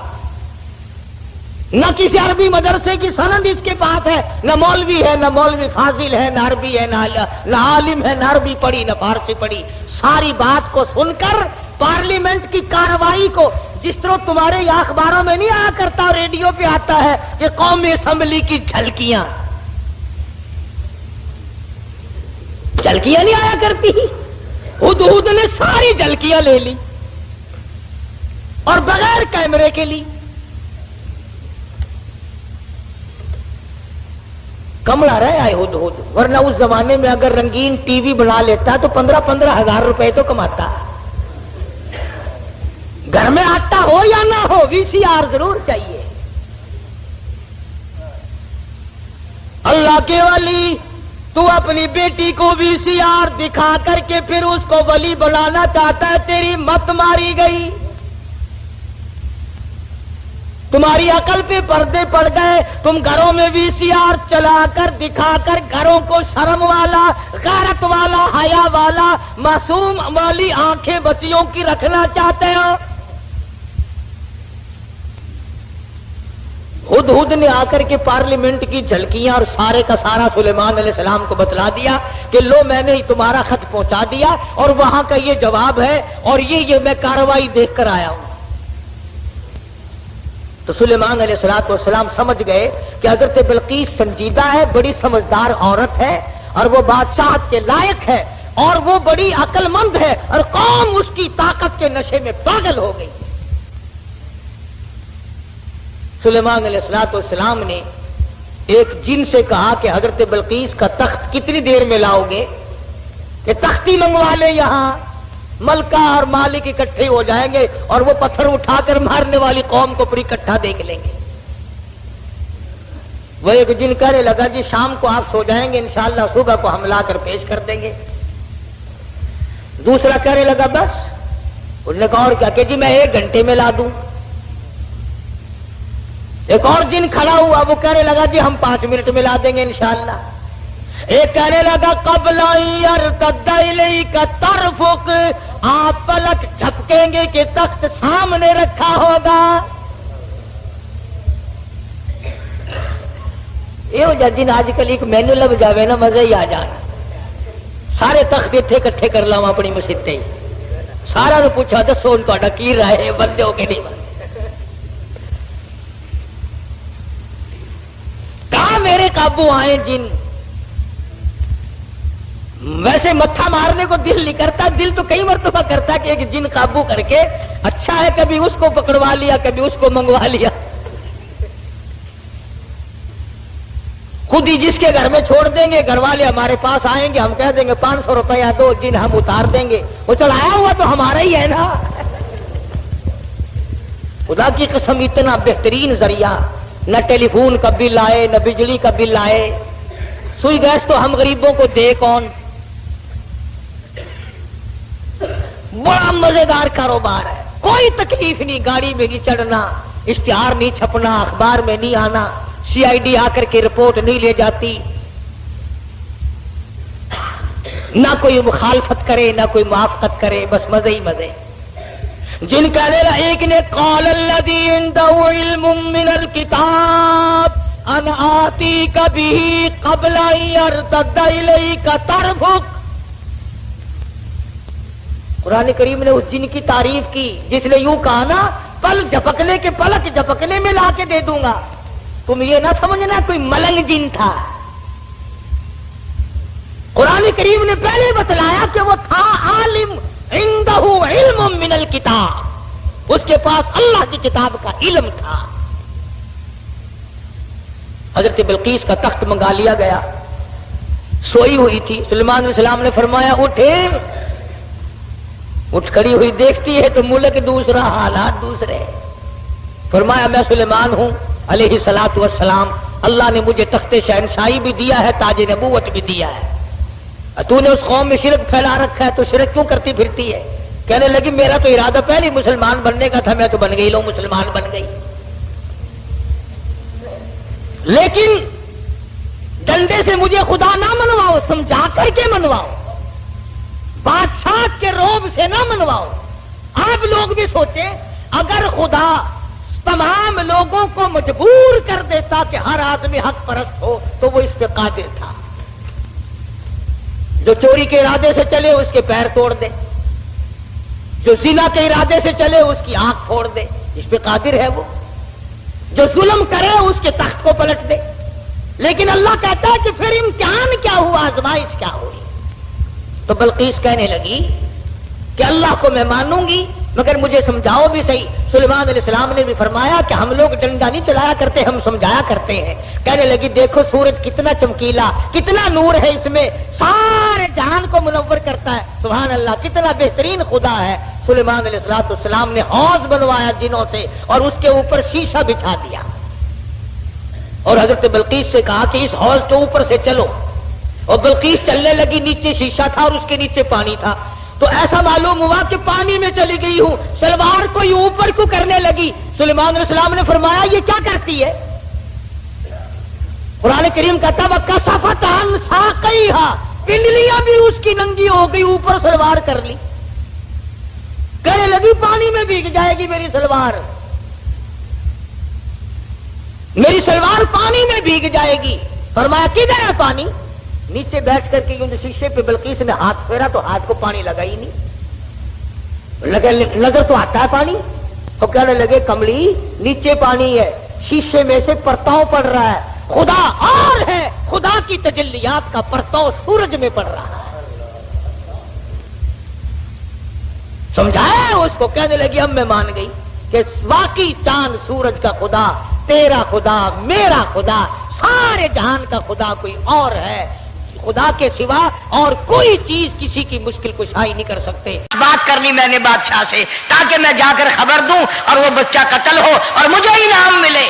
نہ کسی عربی مدرسے کی سند اس کے پاس ہے، نہ مولوی ہے، نہ مولوی فاضل ہے، نہ عربی ہے، نہ عالم ہے، نہ عربی پڑھی، نہ فارسی پڑھی۔ ساری بات کو سن کر پارلیمنٹ کی کارروائی کو، جس طرح تمہارے یا اخباروں میں نہیں آیا کرتا، ریڈیو پہ آتا ہے کہ قومی اسمبلی کی جھلکیاں نہیں آیا کرتی، ہدہد نے ساری جھلکیاں لے لی اور بغیر کیمرے کے لی۔ کمڑا رہ آئے ہدہد، ورنہ اس زمانے میں اگر رنگین ٹی وی بنا لیتا تو 15 ہزار روپے تو کماتا۔ گھر میں آٹا ہو یا نہ ہو، وی سی آر ضرور چاہیے۔ اللہ کے ولی، تو اپنی بیٹی کو وی سی آر دکھا کر کے پھر اس کو ولی بنانا چاہتا ہے، تیری مت ماری گئی۔ تمہاری عقل پہ پردے پڑ گئے، تم گھروں میں وی سی آر چلا کر دکھا کر گھروں کو شرم والا، غیرت والا، حیا والا، معصوم والی آنکھیں بچیوں کی رکھنا چاہتے ہو۔ ہدہد نے آ کر کے پارلیمنٹ کی جھلکیاں اور سارے کا سارا سلیمان علیہ السلام کو بتلا دیا کہ لو میں نے تمہارا خط پہنچا دیا اور وہاں کا یہ جواب ہے اور یہ میں کارروائی دیکھ کر آیا ہوں. تو سلیمان علیہ السلام سمجھ گئے کہ حضرت بلقیس سنجیدہ ہے, بڑی سمجھدار عورت ہے اور وہ بادشاہت کے لائق ہے اور وہ بڑی عقل مند ہے اور قوم اس کی طاقت کے نشے میں پاگل ہو گئی. سلیمان علیہ السلام نے ایک جن سے کہا کہ حضرت بلقیس کا تخت کتنی دیر میں لاؤ گے, کہ تختی منگوا لے, یہاں ملکہ اور مالک اکٹھے ہو جائیں گے اور وہ پتھر اٹھا کر مارنے والی قوم کو پوری اکٹھا دیکھ لیں گے. وہ ایک جن کہنے لگا جی شام کو آپ سو جائیں گے, انشاءاللہ صبح کو ہم لا کر پیش کر دیں گے. دوسرا کہنے لگا بس. انہوں نے کہا اور کیا, کہ جی میں 1 گھنٹے میں لا دوں. ایک اور جن کھڑا ہوا, وہ کہنے لگا جی ہم 5 منٹ میں لا دیں گے انشاءاللہ. ایک کہنے لگا قبل یرتد الیک طرفک, آپ پلک جھپکیں گے کہ تخت سامنے رکھا ہوگا. یہ ہو جا جن آج کل ایک مینو لب جاوے نا مزے ہی آ جان. سارے تخت اتنے کٹھے کر لاؤں اپنی مسجد ہی, سارا نے پوچھا دسو ان تا کی رائے, بندے ہو کہ نہیں بندے. کہاں میرے قابو آئے جن. ویسے متھا مارنے کو دل نہیں کرتا, دل تو کئی مرتبہ کرتا کہ ایک جن قابو کر کے اچھا ہے, کبھی اس کو پکڑوا لیا کبھی اس کو منگوا لیا. خود ہی جس کے گھر میں چھوڑ دیں گے, گھر والے ہمارے پاس آئیں گے, ہم کہہ دیں گے 500 روپیہ دو, جن ہم اتار دیں گے. وہ چڑھایا ہوا تو ہمارا ہی ہے نا. خدا کی قسم اتنا بہترین ذریعہ, نہ ٹیلی فون کا بل آئے نہ بجلی کا بل آئے. سوئی گیس تو ہم غریبوں کو دے کون. بڑا مزیدار کاروبار ہے, کوئی تکلیف نہیں, گاڑی میں نہیں چڑھنا, اشتہار نہیں چھپنا, اخبار میں نہیں آنا, CID آ کر کے رپورٹ نہیں لے جاتی, نہ کوئی مخالفت کرے نہ کوئی موافقت کرے, بس مزے ہی مزے. جن کہنے لگا ایک نے قال الذی عنده علم من الکتاب ان آتیک به قبل ان یرتد الیک طرفک. قرآن کریم نے اس جن کی تعریف کی جس نے یوں کہا نا پل جھپکنے کے پلک جھپکنے میں لا کے دے دوں گا. تم یہ نہ سمجھنا کوئی ملنگ جن تھا. قرآن کریم نے پہلے بتلایا کہ وہ تھا عالم, عنده علم من الکتاب, اس کے پاس اللہ کی کتاب کا علم تھا. حضرت بلقیس کا تخت منگا لیا گیا, سوئی ہوئی تھی. سلیمان علیہ السلام نے فرمایا اٹھے. اٹھ کھڑی ہوئی دیکھتی ہے تو ملک دوسرا, حالات دوسرے. فرمایا میں سلیمان ہوں علیہ الصلوۃ والسلام, اللہ نے مجھے تخت شہنشاہی بھی دیا ہے, تاج نبوت بھی دیا ہے. تو نے اس قوم میں شرک پھیلا رکھا ہے, تو شرک کیوں کرتی پھرتی ہے. کہنے لگی میرا تو ارادہ پہلے مسلمان بننے کا تھا, میں تو بن گئی, لو مسلمان بن گئی. لیکن ڈنڈے سے مجھے خدا نہ منواؤ, سمجھا کر کے منواؤ, بادشاہ کے روب سے نہ منواؤ. آپ لوگ بھی سوچیں اگر خدا تمام لوگوں کو مجبور کر دیتا کہ ہر آدمی حق پرست ہو تو وہ اس پہ قادر تھا. جو چوری کے ارادے سے چلے اس کے پیر توڑ دے, جو زنا کے ارادے سے چلے اس کی آنکھ پھوڑ دے, اس پہ قادر ہے وہ. جو ظلم کرے اس کے تخت کو پلٹ دے. لیکن اللہ کہتا ہے کہ پھر امتحان کیا ہوا, آزمائش کیا ہوئی. تو بلقیس کہنے لگی کہ اللہ کو میں مانوں گی مگر مجھے سمجھاؤ بھی صحیح. سلیمان علیہ السلام نے بھی فرمایا کہ ہم لوگ ڈنڈا نہیں چلایا کرتے, ہم سمجھایا کرتے ہیں. کہنے لگی دیکھو سورج کتنا چمکیلا, کتنا نور ہے اس میں, سارے جہان کو منور کرتا ہے. سبحان اللہ, کتنا بہترین خدا ہے. سلیمان علیہ السلام نے حوض بنوایا جنوں سے اور اس کے اوپر شیشہ بچھا دیا اور حضرت بلقیس سے کہا کہ اس حوض کے اوپر سے چلو. اور بلقیس چلنے لگی, نیچے شیشہ تھا اور اس کے نیچے پانی تھا. تو ایسا معلوم ہوا کہ پانی میں چلی گئی ہوں, سلوار کو یہ اوپر کو کرنے لگی. سلیمان علیہ السلام نے فرمایا یہ کیا کرتی ہے. قرآن کریم کہتا وَكَشَفَتْ عَنْ سَاقَيْهَا, پنڈلیاں بھی اس کی ننگی ہو گئی, اوپر سلوار کر لی. کہنے لگی پانی میں بھیگ جائے گی میری سلوار. میری سلوار پانی میں بھیگ جائے گی. فرمایا کدھر ہے پانی؟ نیچے بیٹھ کر کے یوں شیشے پہ بلقیس نے ہاتھ پھیرا تو ہاتھ کو پانی لگا ہی نہیں. نظر تو آتا ہے پانی. اور کہنے لگے کملی نیچے پانی ہے, شیشے میں سے پرتاؤ پڑ رہا ہے, خدا اور ہے, خدا کی تجلیات کا پرتاؤ سورج میں پڑ رہا ہے. سمجھایا اس کو. کہنے لگی اب میں مان گئی کہ واقعی چاند سورج کا خدا, تیرا خدا, میرا خدا, سارے جہان کا خدا کوئی اور ہے. خدا کے سوا اور کوئی چیز کسی کی مشکل کشائی نہیں کر سکتے. بات کر لی میں نے بادشاہ سے تاکہ میں جا کر خبر دوں اور وہ بچہ قتل ہو اور مجھے انعام ملے.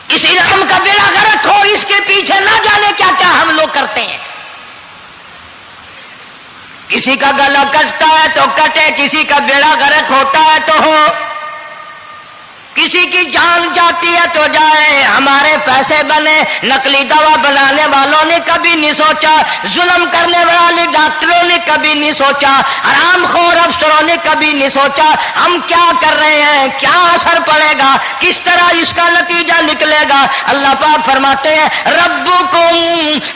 اس انعام کا بیڑا غرق ہو, اس کے پیچھے نہ جانے کیا کیا ہم لوگ کرتے ہیں. کسی کا گلا کٹتا ہے تو کٹے, کسی کا بیڑا غرق ہوتا ہے تو ہو, کسی کی جان جاتی ہے تو جائے, ہمارے پیسے بنے. نقلی دوا بنانے والوں نے کبھی نہیں سوچا, ظلم کرنے والے ڈاکٹروں نے کبھی نہیں سوچا, حرام خور افسروں نے کبھی نہیں سوچا ہم کیا کر رہے ہیں, کیا اثر پڑے گا, کس طرح اس کا نتیجہ نکلے گا. اللہ پاک فرماتے ہیں ربکم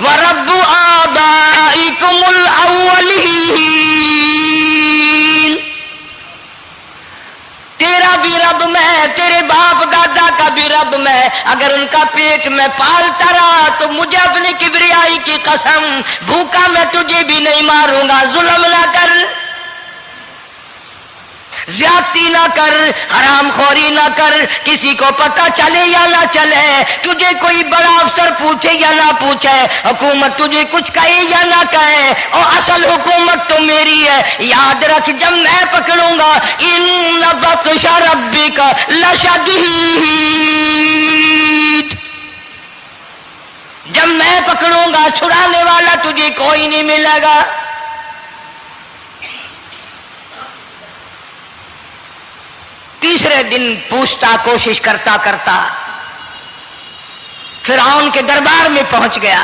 و رب آبائکم الاولین. تیرا بھی رب میں, تیرے باپ دادا کا بھی رب میں. اگر ان کا پیٹ میں پالتا رہا تو مجھے اپنی کبریائی کی قسم, بھوکا میں تجھے بھی نہیں ماروں گا. ظلم نہ کر, زیادتی نہ کر, حرام خوری نہ کر. کسی کو پتہ چلے یا نہ چلے, تجھے کوئی بڑا افسر پوچھے یا نہ پوچھے, حکومت تجھے کچھ کہے یا نہ کہے, اور اصل حکومت تو میری ہے. یاد رکھ جب میں پکڑوں گا ان بطش ربک لشدید, جب میں پکڑوں گا چھڑانے والا تجھے کوئی نہیں ملے گا. تیسرے دن پوچھتا, کوشش کرتا کرتا فرعون کے دربار میں پہنچ گیا,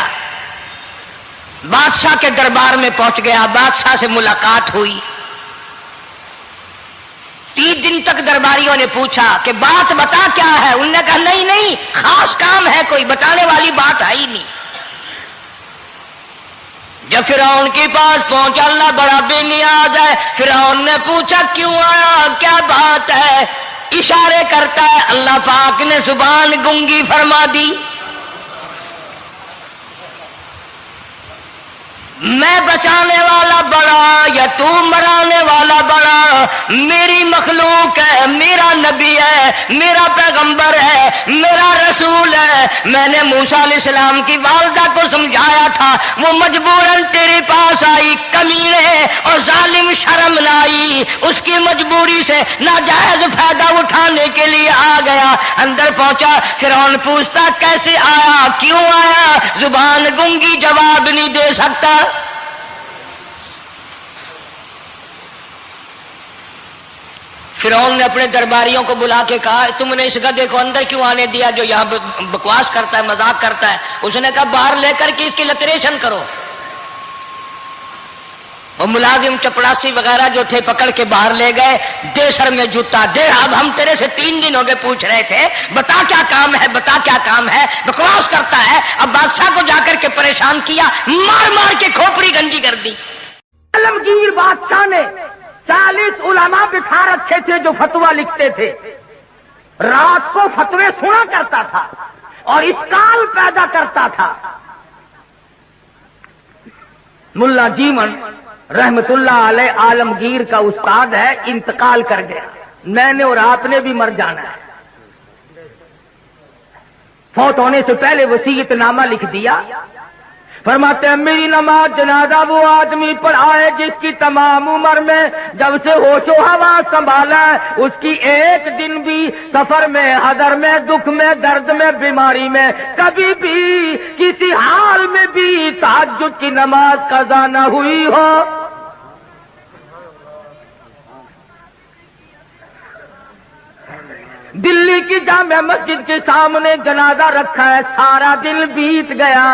بادشاہ کے دربار میں پہنچ گیا. بادشاہ سے ملاقات ہوئی. 3 دن تک درباریوں نے پوچھا کہ بات بتا کیا ہے. انہوں نے کہا نہیں نہیں, خاص کام ہے, کوئی بتانے والی بات ہے ہی نہیں. جب فرعون کے پاس پہنچا, اللہ بڑا بے نیاز ہے. فرعون نے پوچھا کیوں آیا, کیا بات ہے. اشارے کرتا ہے, اللہ پاک نے زبان گنگی فرما دی. میں بچانے والا بڑا یا تو مرانے والا بڑا, میری مخلوق ہے, میرا نبی ہے, میرا پیغمبر ہے, میرا رسول ہے. میں نے موسیٰ علیہ السلام کی والدہ کو سمجھایا تھا, وہ مجبوراً تیرے پاس آئی, کمینے اور ظالم شرم نہ آئی, اس کی مجبوری سے ناجائز فائدہ اٹھانے کے لیے آ گیا. اندر پہنچا, فرعون پوچھتا کیسے آیا, کیوں آیا, زبان گنگی جواب نہیں دے سکتا. فرعون نے اپنے درباریوں کو بلا کے کہا تم نے اس گدھے کو اندر کیوں آنے دیا جو یہاں بکواس کرتا ہے, مذاق کرتا ہے. اس نے کہا باہر لے کر کے اس کی لتریشن کرو. وہ ملازم چپڑاسی وغیرہ جو تھے پکڑ کے باہر لے گئے. دے سر میں جوتا دے, اب ہم تیرے سے 3 دن ہو گئے پوچھ رہے تھے, بتا کیا کام ہے, بتا کیا کام ہے, بکواس کرتا ہے. اب بادشاہ کو جا کر کے پریشان کیا, مار مار کے کھوپڑی گنجی کر دی. عالمگیر بادشاہ نے 40 علماء بٹھا رکھے تھے جو فتویٰ لکھتے تھے. رات کو فتوے سنا کرتا تھا اور اشکال پیدا کرتا تھا. ملا جیون رحمت اللہ علیہ عالمگیر کا استاد ہے, انتقال کر گیا. میں نے اور آپ نے بھی مر جانا ہے. فوت ہونے سے پہلے وصیت نامہ لکھ دیا. فرماتے ہیں میری نماز جنازہ وہ آدمی پڑھائے جس کی تمام عمر میں جب سے ہوش و حواس سنبھالا ہے اس کی ایک دن بھی سفر میں, حضر میں, دکھ میں, درد میں, بیماری میں کبھی بھی کسی حال میں بھی تہجد کی نماز قضا نہ ہوئی ہو. دلی کی جامع مسجد کے سامنے جنازہ رکھا ہے, سارا دن بیت گیا.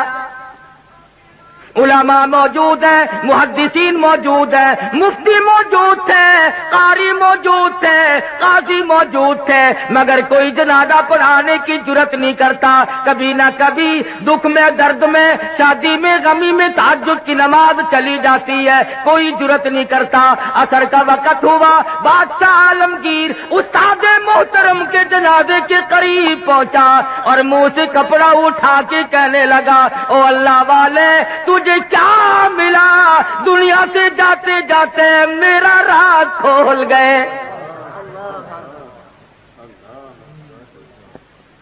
علماء موجود ہیں, محدثین موجود ہیں, مفتی موجود تھے, قاری موجود تھے, قاضی موجود تھے, مگر کوئی جنازہ پڑھانے کی جرت نہیں کرتا. کبھی نہ کبھی دکھ میں, درد میں, شادی میں, غمی میں تہجد کی نماز چلی جاتی ہے, کوئی جرت نہیں کرتا. عصر کا وقت ہوا, بادشاہ عالمگیر استاد محترم کے جنازے کے قریب پہنچا اور منہ سے کپڑا اٹھا کے کہنے لگا, او اللہ والے تجھے کیا ملا, دنیا سے جاتے جاتے میرا راز کھول گئے.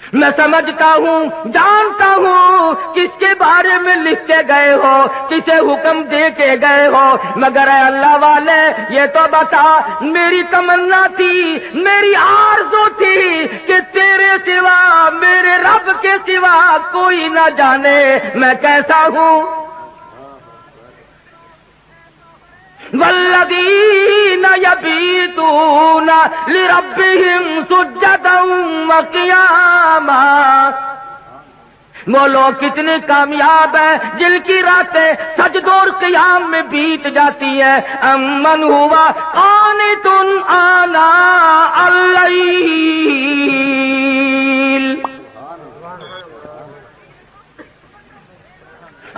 میں سمجھتا ہوں, جانتا ہوں کس کے بارے میں لکھ کے گئے ہو, کسے حکم دے کے گئے ہو, مگر اے اللہ والے یہ تو بتا, میری تمنا تھی, میری آرزو تھی کہ تیرے سوا, میرے رب کے سوا کوئی نہ جانے میں کیسا ہوں. والذین یبیتون لربہم سجدا وقیاما, وہ لوگ کتنے کامیاب ہیں جن کی راتیں سجدوں اور قیام میں بیت جاتی ہیں. امن ہوا قانت آناء اللیل,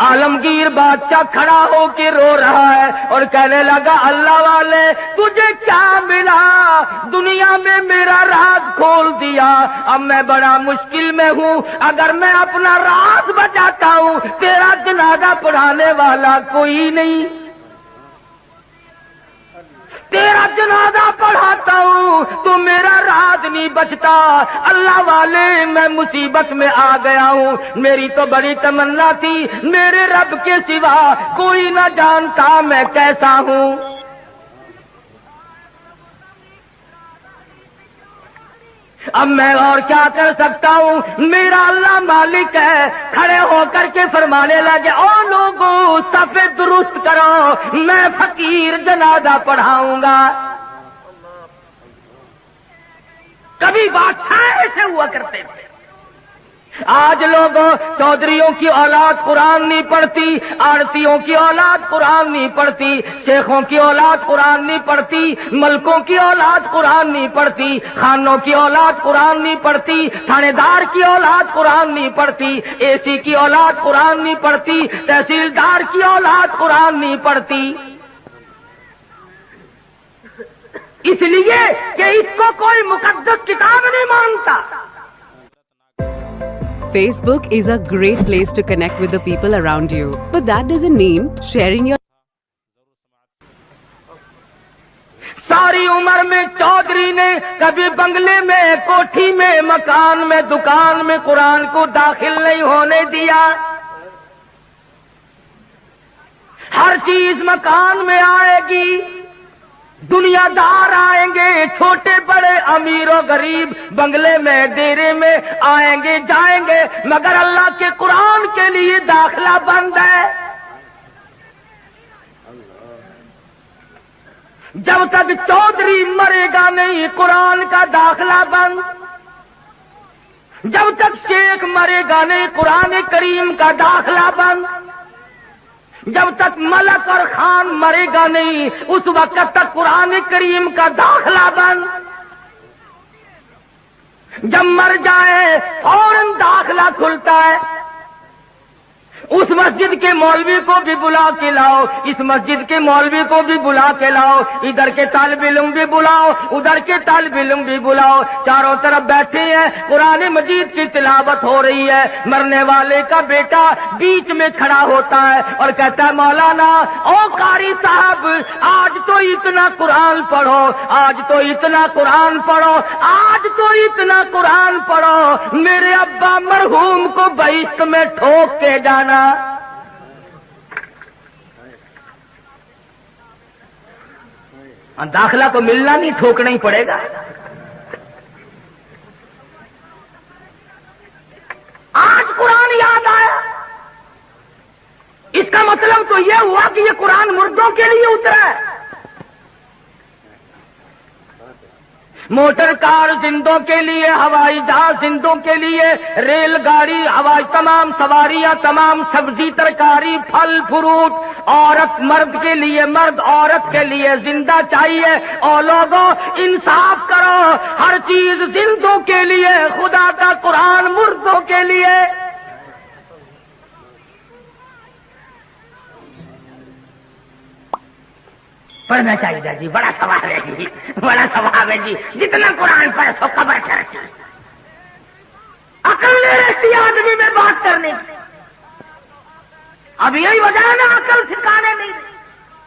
عالمگیر بادشاہ کھڑا ہو کے رو رہا ہے اور کہنے لگا, اللہ والے تجھے کیا ملا, دنیا میں میرا راز کھول دیا, اب میں بڑا مشکل میں ہوں. اگر میں اپنا راز بچاتا ہوں, تیرا جنازہ پڑھانے والا کوئی نہیں, تیرا جنازہ پڑھاتا ہوں تو میرا راز نہیں بچتا. اللہ والے میں مصیبت میں آ گیا ہوں. میری تو بڑی تمنا تھی, میرے رب کے سوا کوئی نہ جانتا میں کیسا ہوں. اب میں اور کیا کر سکتا ہوں, میرا اللہ مالک ہے. کھڑے ہو کر کے فرمانے لگے, او لوگوں صفے درست کرو, میں فقیر جنازہ پڑھاؤں گا. کبھی بادشاہ ایسے ہوا کرتے تھے. آج لوگوں چودھریوں کی اولاد قرآن نہیں پڑھتی, آڑتیوں کی اولاد قرآن نہیں پڑھتی, شیخوں کی اولاد قرآن نہیں پڑھتی, ملکوں کی اولاد قرآن نہیں پڑھتی, خانوں کی اولاد قرآن نہیں پڑھتی, تھانے دار کی اولاد قرآن نہیں پڑھتی, اے سی کی اولاد قرآن نہیں پڑھتی, تحصیلدار کی اولاد قرآن نہیں پڑھتی. اس لیے کہ اس کو کوئی مقدس کتاب نہیں مانتا. Facebook is a great place to connect with the people around you. But that doesn't mean sharing your... ساری عمر میں چودھری نے کبھی بنگلے میں, کوٹھی میں, مکان میں, دکان میں قرآن کو داخل نہیں ہونے دیا. ہر چیز مکان میں آئے گی, دنیا دار آئیں گے, چھوٹے بڑے, امیر و غریب, بنگلے میں, ڈیرے میں آئیں گے جائیں گے, مگر اللہ کے قرآن کے لیے داخلہ بند ہے. جب تک چودھری مرے گا نہیں, قرآن کا داخلہ بند. جب تک شیخ مرے گا نہیں, قرآن کریم کا داخلہ بند. جب تک ملک اور خان مرے گا نہیں, اس وقت تک قرآن کریم کا داخلہ بند. جب مر جائے فوراً داخلہ کھلتا ہے. اس مسجد کے مولوی کو بھی بلا کے لاؤ, اس مسجد کے مولوی کو بھی بلا کے لاؤ, ادھر کے طالب علم بھی بلاؤ, ادھر کے طالب علم بھی بلاؤ, چاروں طرف بیٹھے ہیں, قرآن مجید کی تلاوت ہو رہی ہے. مرنے والے کا بیٹا بیچ میں کھڑا ہوتا ہے اور کہتا ہے, مولانا او قاری صاحب آج تو اتنا قرآن پڑھو, آج تو اتنا قرآن پڑھو, آج تو اتنا قرآن پڑھو, میرے ابا مرحوم کو بہشت میں ٹھوک کے جانا. داخلہ تو ملنا نہیں, ٹھوکنا ہی پڑے گا. آج قرآن یاد آیا, اس کا مطلب تو یہ ہوا کہ یہ قرآن مردوں کے لیے اترا ہے. موٹر کار زندوں کے لیے، ہوائی جہاز زندوں کے لیے، ریل گاڑی، ہوائی تمام سواریاں، تمام سبزی ترکاری، پھل فروٹ، عورت مرد کے لیے، مرد عورت کے لیے زندہ چاہیے۔ اور لوگوں انصاف کرو، ہر چیز زندوں کے لیے، خدا کا قرآن مردوں کے لیے۔ پڑھنا چاہیے جی، بڑا ثواب ہے جی، بڑا ثواب ہے جی، جتنا قرآن پڑھے سو قبر چڑھتی۔ عقل نہیں رہتی آدمی میں بات کرنے کی، اب یہی وجہ ہے نا عقل ٹھکانے نہیں۔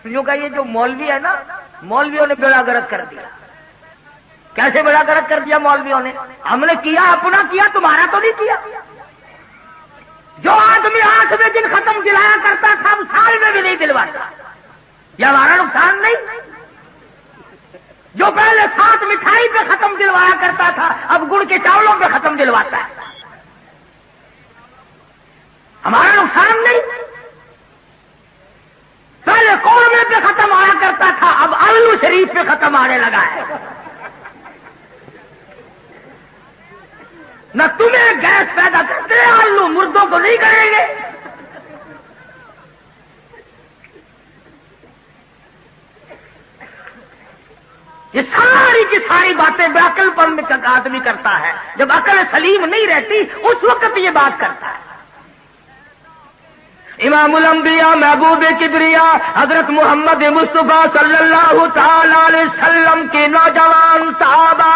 یوں کہ یہ جو مولوی ہے نا، مولویوں نے بیڑا گرک کر دیا۔ کیسے بیڑا گرک کر دیا مولویوں نے؟ ہم نے کیا اپنا کیا، تمہارا تو نہیں کیا۔ جو آدمی 8 میں دن ختم دلایا کرتا تھا اب سال میں بھی نہیں دلواتا، یہ ہمارا نقصان نہیں؟ جو پہلے 7 مٹھائی پہ ختم دلوایا کرتا تھا اب گڑ کے چاولوں پہ ختم دلواتا ہے، ہمارا نقصان نہیں؟ پہلے قورمے پہ ختم آیا کرتا تھا اب آلو شریف پہ ختم آنے لگا ہے۔ نہ تمہیں گیس پیدا کرتے آلو، مردوں کو نہیں کریں گے۔ یہ ساری کی ساری باتیں بے عقل پن میں آدمی کرتا ہے، جب عقل سلیم نہیں رہتی اس وقت یہ بات کرتا ہے۔ امام الانبیاء محبوب کبریا حضرت محمد مصطفیٰ صلی اللہ تعالی علیہ وسلم کے نوجوان صحابہ،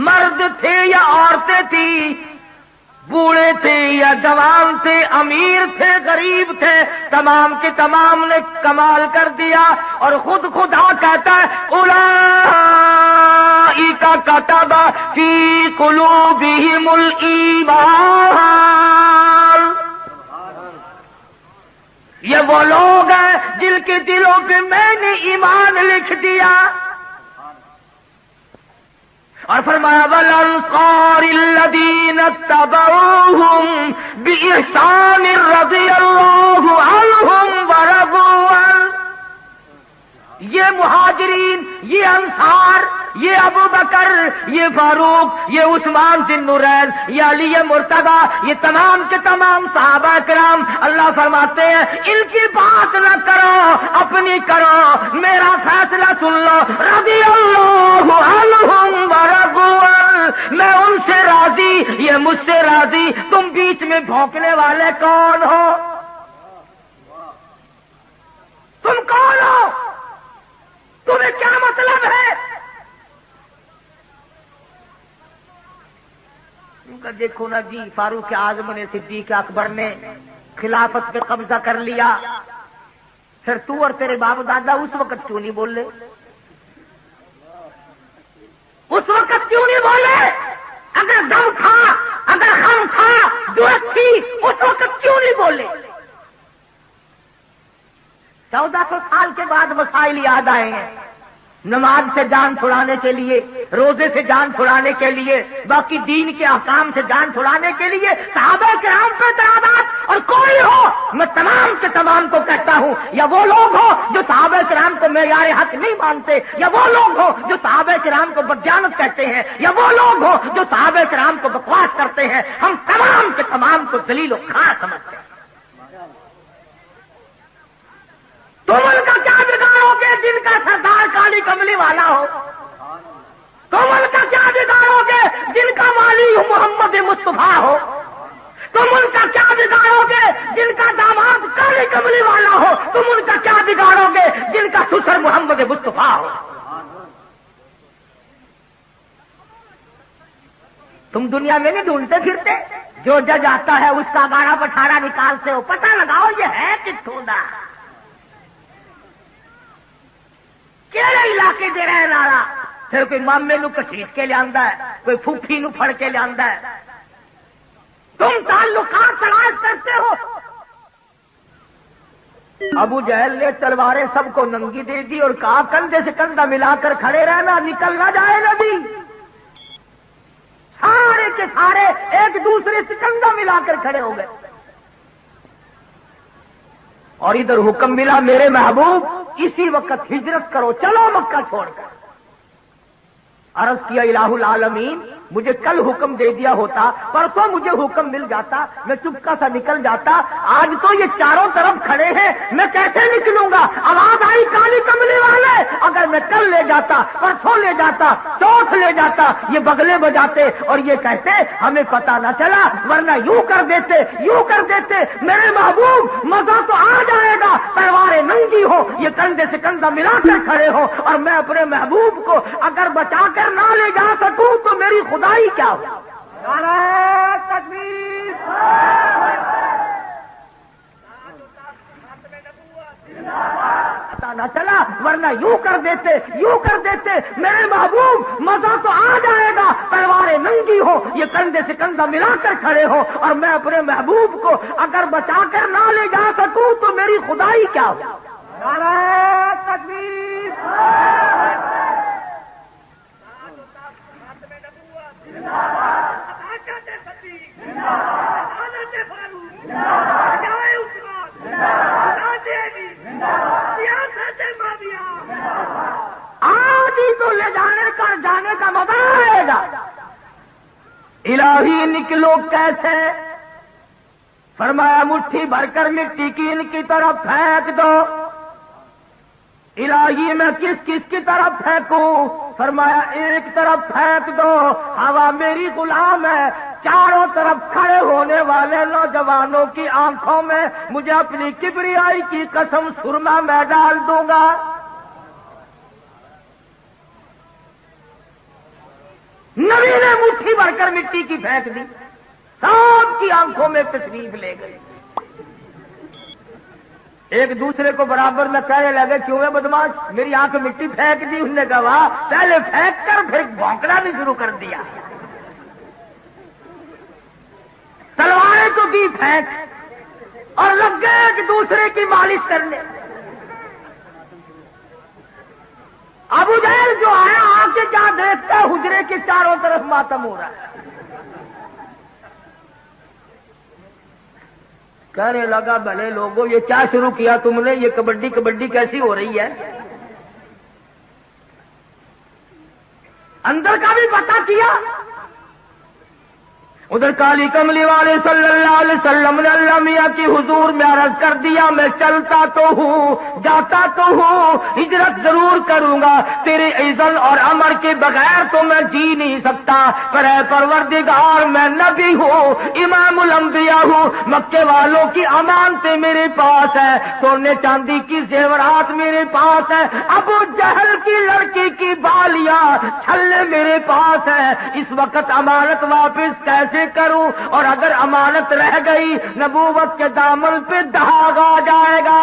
مرد تھے یا عورتیں تھیں، بوڑھے تھے یا جوان تھے، امیر تھے غریب تھے، تمام کے تمام نے کمال کر دیا۔ اور خود خدا کہتا ہے اولئک کتب فی قلوبہم الایمان، یہ وہ لوگ ہیں جن کے دلوں پہ میں نے ایمان لکھ دیا۔ اور فرمایا والانصار الذین اتبعوہم بإحسان رضی اللہ عنہم ورضوا عنہ، یہ مہاجرین، یہ انصار، یہ ابو بکر، یہ فاروق، یہ عثمان ذی النورین، یہ علی مرتضی، یہ تمام کے تمام صحابہ کرام، اللہ فرماتے ہیں ان کی بات نہ کرو، اپنی کرو، میرا فیصلہ سن لو، رضی اللہ عنہم ورضوا عنہ، میں ان سے راضی، یہ مجھ سے راضی، تم بیچ میں بھونکنے والے کون ہو؟ تم کون ہو؟ تمہیں کیا مطلب ہے؟ ان کا دیکھو نا جی، فاروق اعظم نے، صدیق اکبر نے خلافت پہ قبضہ کر لیا، پھر تو اور تیرے باپ دادا اس وقت کیوں نہیں بولے؟ اس وقت کیوں نہیں بولے؟ اگر دم تھا، اگر غم تھا، ضرورت تھی، اس وقت کیوں نہیں بولے؟ 1400 سال کے بعد مسائل یاد آئے ہیں، نماز سے جان چھڑانے کے لیے، روزے سے جان چھڑانے کے لیے، باقی دین کے احکام سے جان چھڑانے کے لیے صحابہ کرام پہ اعتراضات۔ اور کوئی ہو، میں تمام کے تمام کو کہتا ہوں، یا وہ لوگ ہو جو صحابہ کرام کو معیار حق نہیں مانتے، یا وہ لوگ ہو جو صحابہ کرام کو بدجانت کہتے ہیں، یا وہ لوگ ہو جو صحابہ کرام کو بکواس کرتے ہیں، ہم تمام کے تمام کو ذلیل و خار سمجھتے ہیں۔ تم ان کا کیا بگاڑو گے جن کا سردار کالی کملی والا ہو؟ تم ان کا کیا بگاڑو گے جن کا والی محمد مصطفیٰ ہو؟ تم ان کا کیا بگاڑو گے جن کا داماد کالی کملی والا ہو؟ تم ان کا کیا بگاڑو گے جن کا سسر محمد مصطفیٰ ہو؟ تم دنیا میں نہیں ڈھونڈتے پھرتے؟ جو جج آتا ہے اس کا 12 18 نکالتے ہو، پتہ لگاؤ یہ ہے کتوں دا، کہڑے علاقے دے رہے نارا، پھر کوئی مامے نو کسیٹ کے لے آندا ہے، کوئی پھوپھی نو پھڑ کے لے آندا ہے۔ تم تعلقات تلاش کرتے ہو۔ ابو جہل نے تلواریں سب کو ننگی دے دی اور کہا کندھے سے کندھا ملا کر کھڑے رہنا، نکل نہ جائے نبی۔ سارے کے سارے ایک دوسرے سے کندھا ملا کر کھڑے ہو گئے، اور ادھر حکم ملا میرے محبوب اسی وقت ہجرت کرو، چلو مکہ چھوڑ کر۔ عرض کیا الہ العالمین مجھے کل حکم دے دیا ہوتا، پرسوں مجھے حکم مل جاتا، میں چپکا سا نکل جاتا، آج تو یہ چاروں طرف کھڑے ہیں، میں کیسے نکلوں گا؟ آواز آئی کالی کملی والے، اگر میں کل لے جاتا، پرسوں لے جاتا، چوتھ لے جاتا، یہ بغلے بجاتے اور یہ کہتے ہمیں پتہ نہ چلا، ورنہ یوں کر دیتے، یوں کر دیتے، میرے محبوب مزہ تو آ جائے گا، تلواریں ننگی ہو، یہ کندھے سے کندھا ملا کر کھڑے ہو، اور میں اپنے محبوب کو اگر بچا کر نہ لے جا سکوں تو میری خدائی کیا ہو؟ نعرہ تکبیر! پتہ نہ چلا، ورنہ یوں کر دیتے، یوں کر دیتے، میرے محبوب مزہ تو آ جائے گا، تلواریں ننگی ہو، یہ کندھے سے کندھا ملا کر کھڑے ہو، اور میں اپنے محبوب کو اگر بچا کر نہ لے جا سکوں تو میری خدائی کیا ہو؟ نعرہ تکبیر! آج ہی تو لے جانے کا مزہ آئے گا۔ الہی نکلو کیسے؟ فرمایا مٹھی بھر کر مٹی کی ان کی طرف پھینک دو۔ الہی میں کس کس کی طرف پھینکوں؟ فرمایا ایک طرف پھینک دو، ہوا میری غلام ہے، چاروں طرف کھڑے ہونے والے نوجوانوں کی آنکھوں میں مجھے اپنی کبریائی کی قسم سرما میں ڈال دوں گا۔ نبی نے مٹھی بھر کر مٹی کی پھینک دی، سب کی آنکھوں میں تشریف لے گئی۔ ایک دوسرے کو برابر میں کہنے لگے کیوں ہے بدماش، میری آنکھ مٹی پھینک دی؟ انہوں نے کہا پہلے پھینک کر پھر بھونکنا بھی شروع کر دیا۔ تلواریں تو دی پھینک اور لگ گئے ایک دوسرے کی مالش کرنے۔ ابو جہل جو آیا آ کے کیا دیکھتا ہے، حجرے کے چاروں طرف ماتم ہو رہا ہے۔ کہنے لگا بھلے لوگوں یہ کیا شروع کیا تم نے، یہ کبڈی کبڈی کیسی ہو رہی ہے؟ اندر کا بھی پتہ کیا۔ ادھر کالی کملی والے صلی اللہ علیہ وسلم نے اللہ میاں کی حضور میں عرض کر دیا میں چلتا تو ہوں، جاتا تو ہوں، ہجرت ضرور کروں گا، تیرے اذن اور امر کے بغیر تو میں جی نہیں سکتا، پر اے پروردگار میں نبی ہوں، امام الانبیاء ہوں، مکے والوں کی امانتیں میرے پاس ہے، سونے چاندی کی زیورات میرے پاس ہے، ابو جہل کی لڑکی کی بالیاں چھلے میرے پاس ہے، اس وقت امانت واپس کیسے کروں؟ اور اگر امانت رہ گئی نبوت کے دامن پہ داغ آ جائے گا۔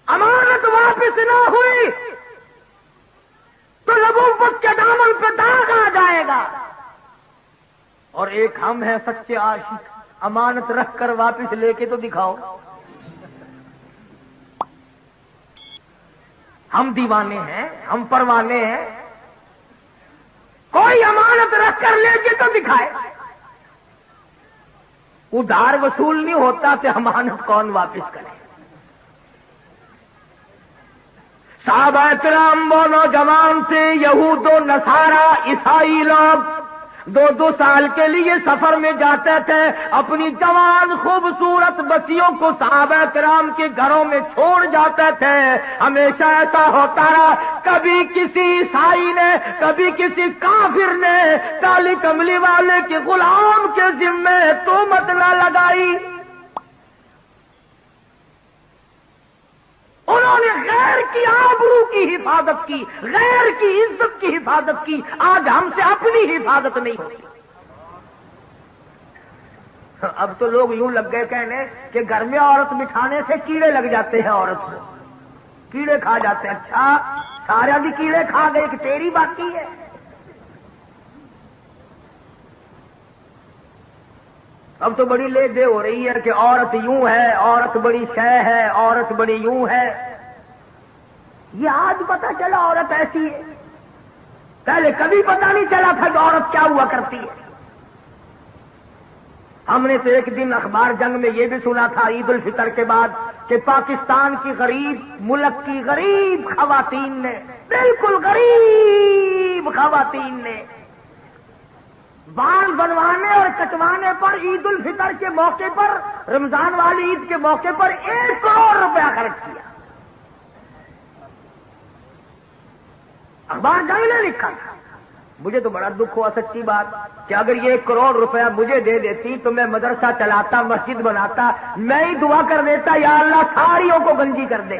امانت واپس نہ ہوئی تو نبوت کے دامن پہ داغ آ جائے گا۔ اور ایک ہم ہیں سچے عاشق، امانت رکھ کر واپس لے کے تو دکھاؤ۔ ہم دیوانے ہیں، ہم پروانے ہیں، کوئی امانت رکھ کر لے کے تو دکھائے۔ ادھار وصول نہیں ہوتا تو امانت کون واپس کرے؟ صحابہ کرام وہ نوجوان سے یہود و نصارا عیسائی لوگ 2-2 سال کے لیے سفر میں جاتے تھے، اپنی جوان خوبصورت بچیوں کو صحابہ کرام کے گھروں میں چھوڑ جاتے تھے۔ ہمیشہ ایسا ہوتا رہا، کبھی کسی عیسائی نے، کبھی کسی کافر نے کالی کملی والے کے غلام کے ذمے تہمت نہ لگائی۔ انہوں نے غیر کی آبرو کی حفاظت کی، غیر کی عزت کی حفاظت کی۔ آج ہم سے اپنی حفاظت نہیں ہوتی۔ اب تو لوگ یوں لگ گئے کہنے کہ گھر میں عورت بٹھانے سے کیڑے لگ جاتے ہیں، عورت کو کیڑے کھا جاتے ہیں۔ اچھا سارا بھی کیڑے کھا گئے کہ تیری باقی ہے؟ اب تو بڑی لے دے ہو رہی ہے کہ عورت یوں ہے، عورت بڑی شے ہے، عورت بڑی یوں ہے۔ یہ آج پتہ چلا عورت ایسی ہے، پہلے کبھی پتہ نہیں چلا تھا کہ عورت کیا ہوا کرتی ہے۔ ہم نے تو ایک دن اخبار جنگ میں یہ بھی سنا تھا عید الفطر کے بعد کہ پاکستان کی غریب ملک کی غریب خواتین نے، بالکل غریب خواتین نے بال بنوانے اور کٹوانے پر عید الفطر کے موقع پر، رمضان والی عید کے موقع پر 1 کروڑ روپیہ خرچ کیا. اخبار جنگ نے لکھا تھا. مجھے تو بڑا دکھ ہوا سچی بات کہ اگر یہ 1 کروڑ روپیہ مجھے دے دیتی تو میں مدرسہ چلاتا، مسجد بناتا، میں ہی دعا کر دیتا یا اللہ ساریوں کو گنجی کر دے.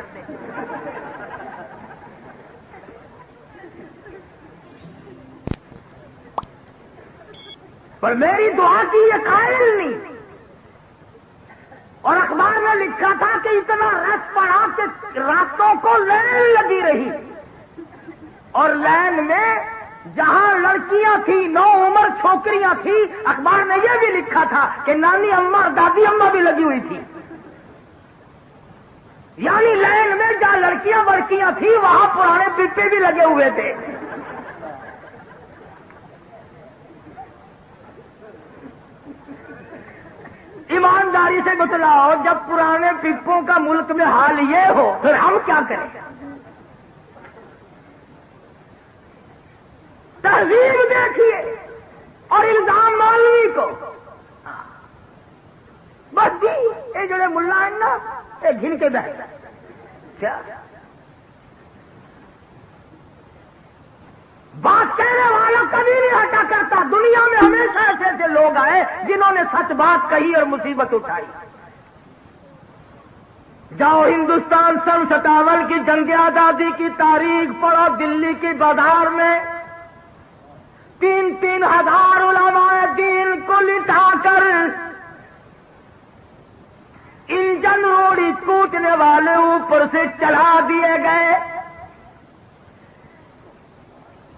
پر میری دعا کی یہ قائل نہیں. اور اخبار میں لکھا تھا کہ اتنا رش پڑا کہ راستوں کو لائن لگی رہی، اور لائن میں جہاں لڑکیاں تھیں، نو عمر چھوکریاں تھیں، اخبار میں یہ بھی لکھا تھا کہ نانی اماں اور دادی اماں بھی لگی ہوئی تھی. یعنی لائن میں جہاں لڑکیاں وڑکیاں تھیں وہاں پرانے پپے بھی لگے ہوئے تھے. ایمانداری سے بتلاؤ، جب پرانے پپوں کا ملک میں حال یہ ہو پھر ہم کیا کریں؟ تہذیب دیکھیے اور الزام مولوی کو. بس جی یہ جڑے ملا ہیں نا یہ گھن کے بیٹھتا کیا بات کہنے والا کبھی نہیں ہٹا کرتا. دنیا میں ہمیشہ ایسے ایسے لوگ آئے جنہوں نے سچ بات کہی اور مصیبت اٹھائی. جاؤ ہندوستان سن 57 کی جنگ آزادی کی تاریخ پڑھو. دلی کی بازار میں 3-3 ہزار علماء دین کو لٹا کر انجن روڑی کوٹنے والے اوپر سے چلا دیے گئے.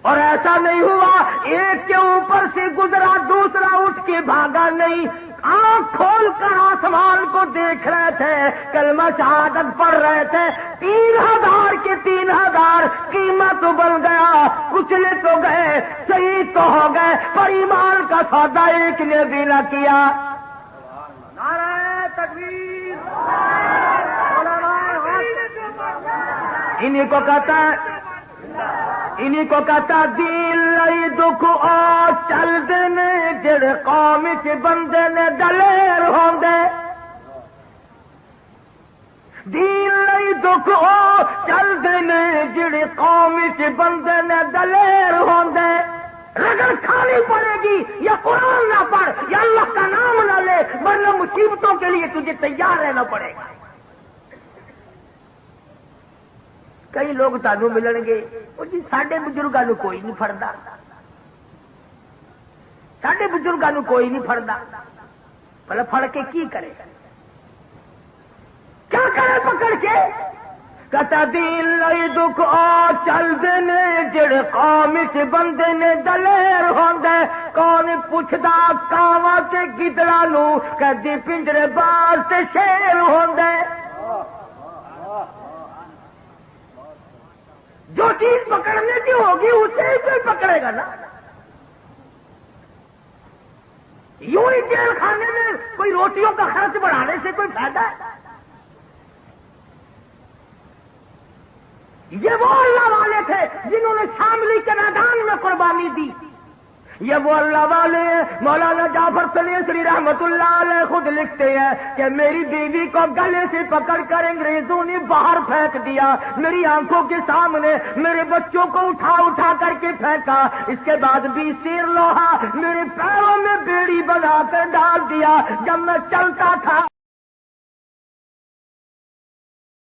اور ایسا نہیں ہوا ایک کے اوپر سے گزرا دوسرا اٹھ کے بھاگا نہیں. آنکھ کھول کر آسمان کو دیکھ رہے تھے، کلمہ شہادت پڑھ رہے تھے. 3000 کے 3000 قیمت بن گیا. کچلے تو گئے، شہید تو ہو گئے، پر ایمان کا سودا ایک نے بھی نہ کیا. نعرہ تکبیر. انہیں کو کہتا دین لئی دکھ او چل دینے جڑے قوم چ بندے نے دلیر ہوندے. دین لئی دکھ او چل دینے جڑے قوم چ بندے نے دلیر ہوندے. رگڑ کھانی پڑے گی یا قرآن نہ پڑھ یا اللہ کا نام نہ لے، ورنہ مصیبتوں کے لیے تجھے تیار رہنا پڑے گا. کئی لوگ تانوں ملن گے وہ جی ساڈے بزرگاں نوں کوئی نہیں پھڑدا، ساڈے بزرگاں نوں کوئی نہیں پھڑدا. بھلا پھڑ کے کی کرے، کیا کرے پکڑ کے؟ کہتا دین لئی دکھ آ چل دینے جڑے قوم چ بندے نے دلیر ہوندے. کون پوچھدا کاواں تے گدڑاں نوں کدی پنجرے باز تے شیر ہوندے. جو چیز پکڑنے کی ہوگی اسے ہی کوئی پکڑے گا نا. یوں ہی جیل خانے میں کوئی روٹیوں کا خرچ بڑھانے سے کوئی فائدہ ہے؟ یہ وہ اللہ والے تھے جنہوں نے شاملی کے میدان میں قربانی دی. یہ وہ اللہ والے ہیں. مولانا جعفر سلیسری رحمت اللہ علیہ خود لکھتے ہیں کہ میری بیوی کو گلے سے پکڑ کر انگریزوں نے باہر پھینک دیا. میری آنکھوں کے سامنے میرے بچوں کو اٹھا اٹھا کر کے پھینکا. اس کے بعد بھی سیر لوہا میرے پیروں میں بیڑی بنا کر ڈال دیا. جب میں چلتا تھا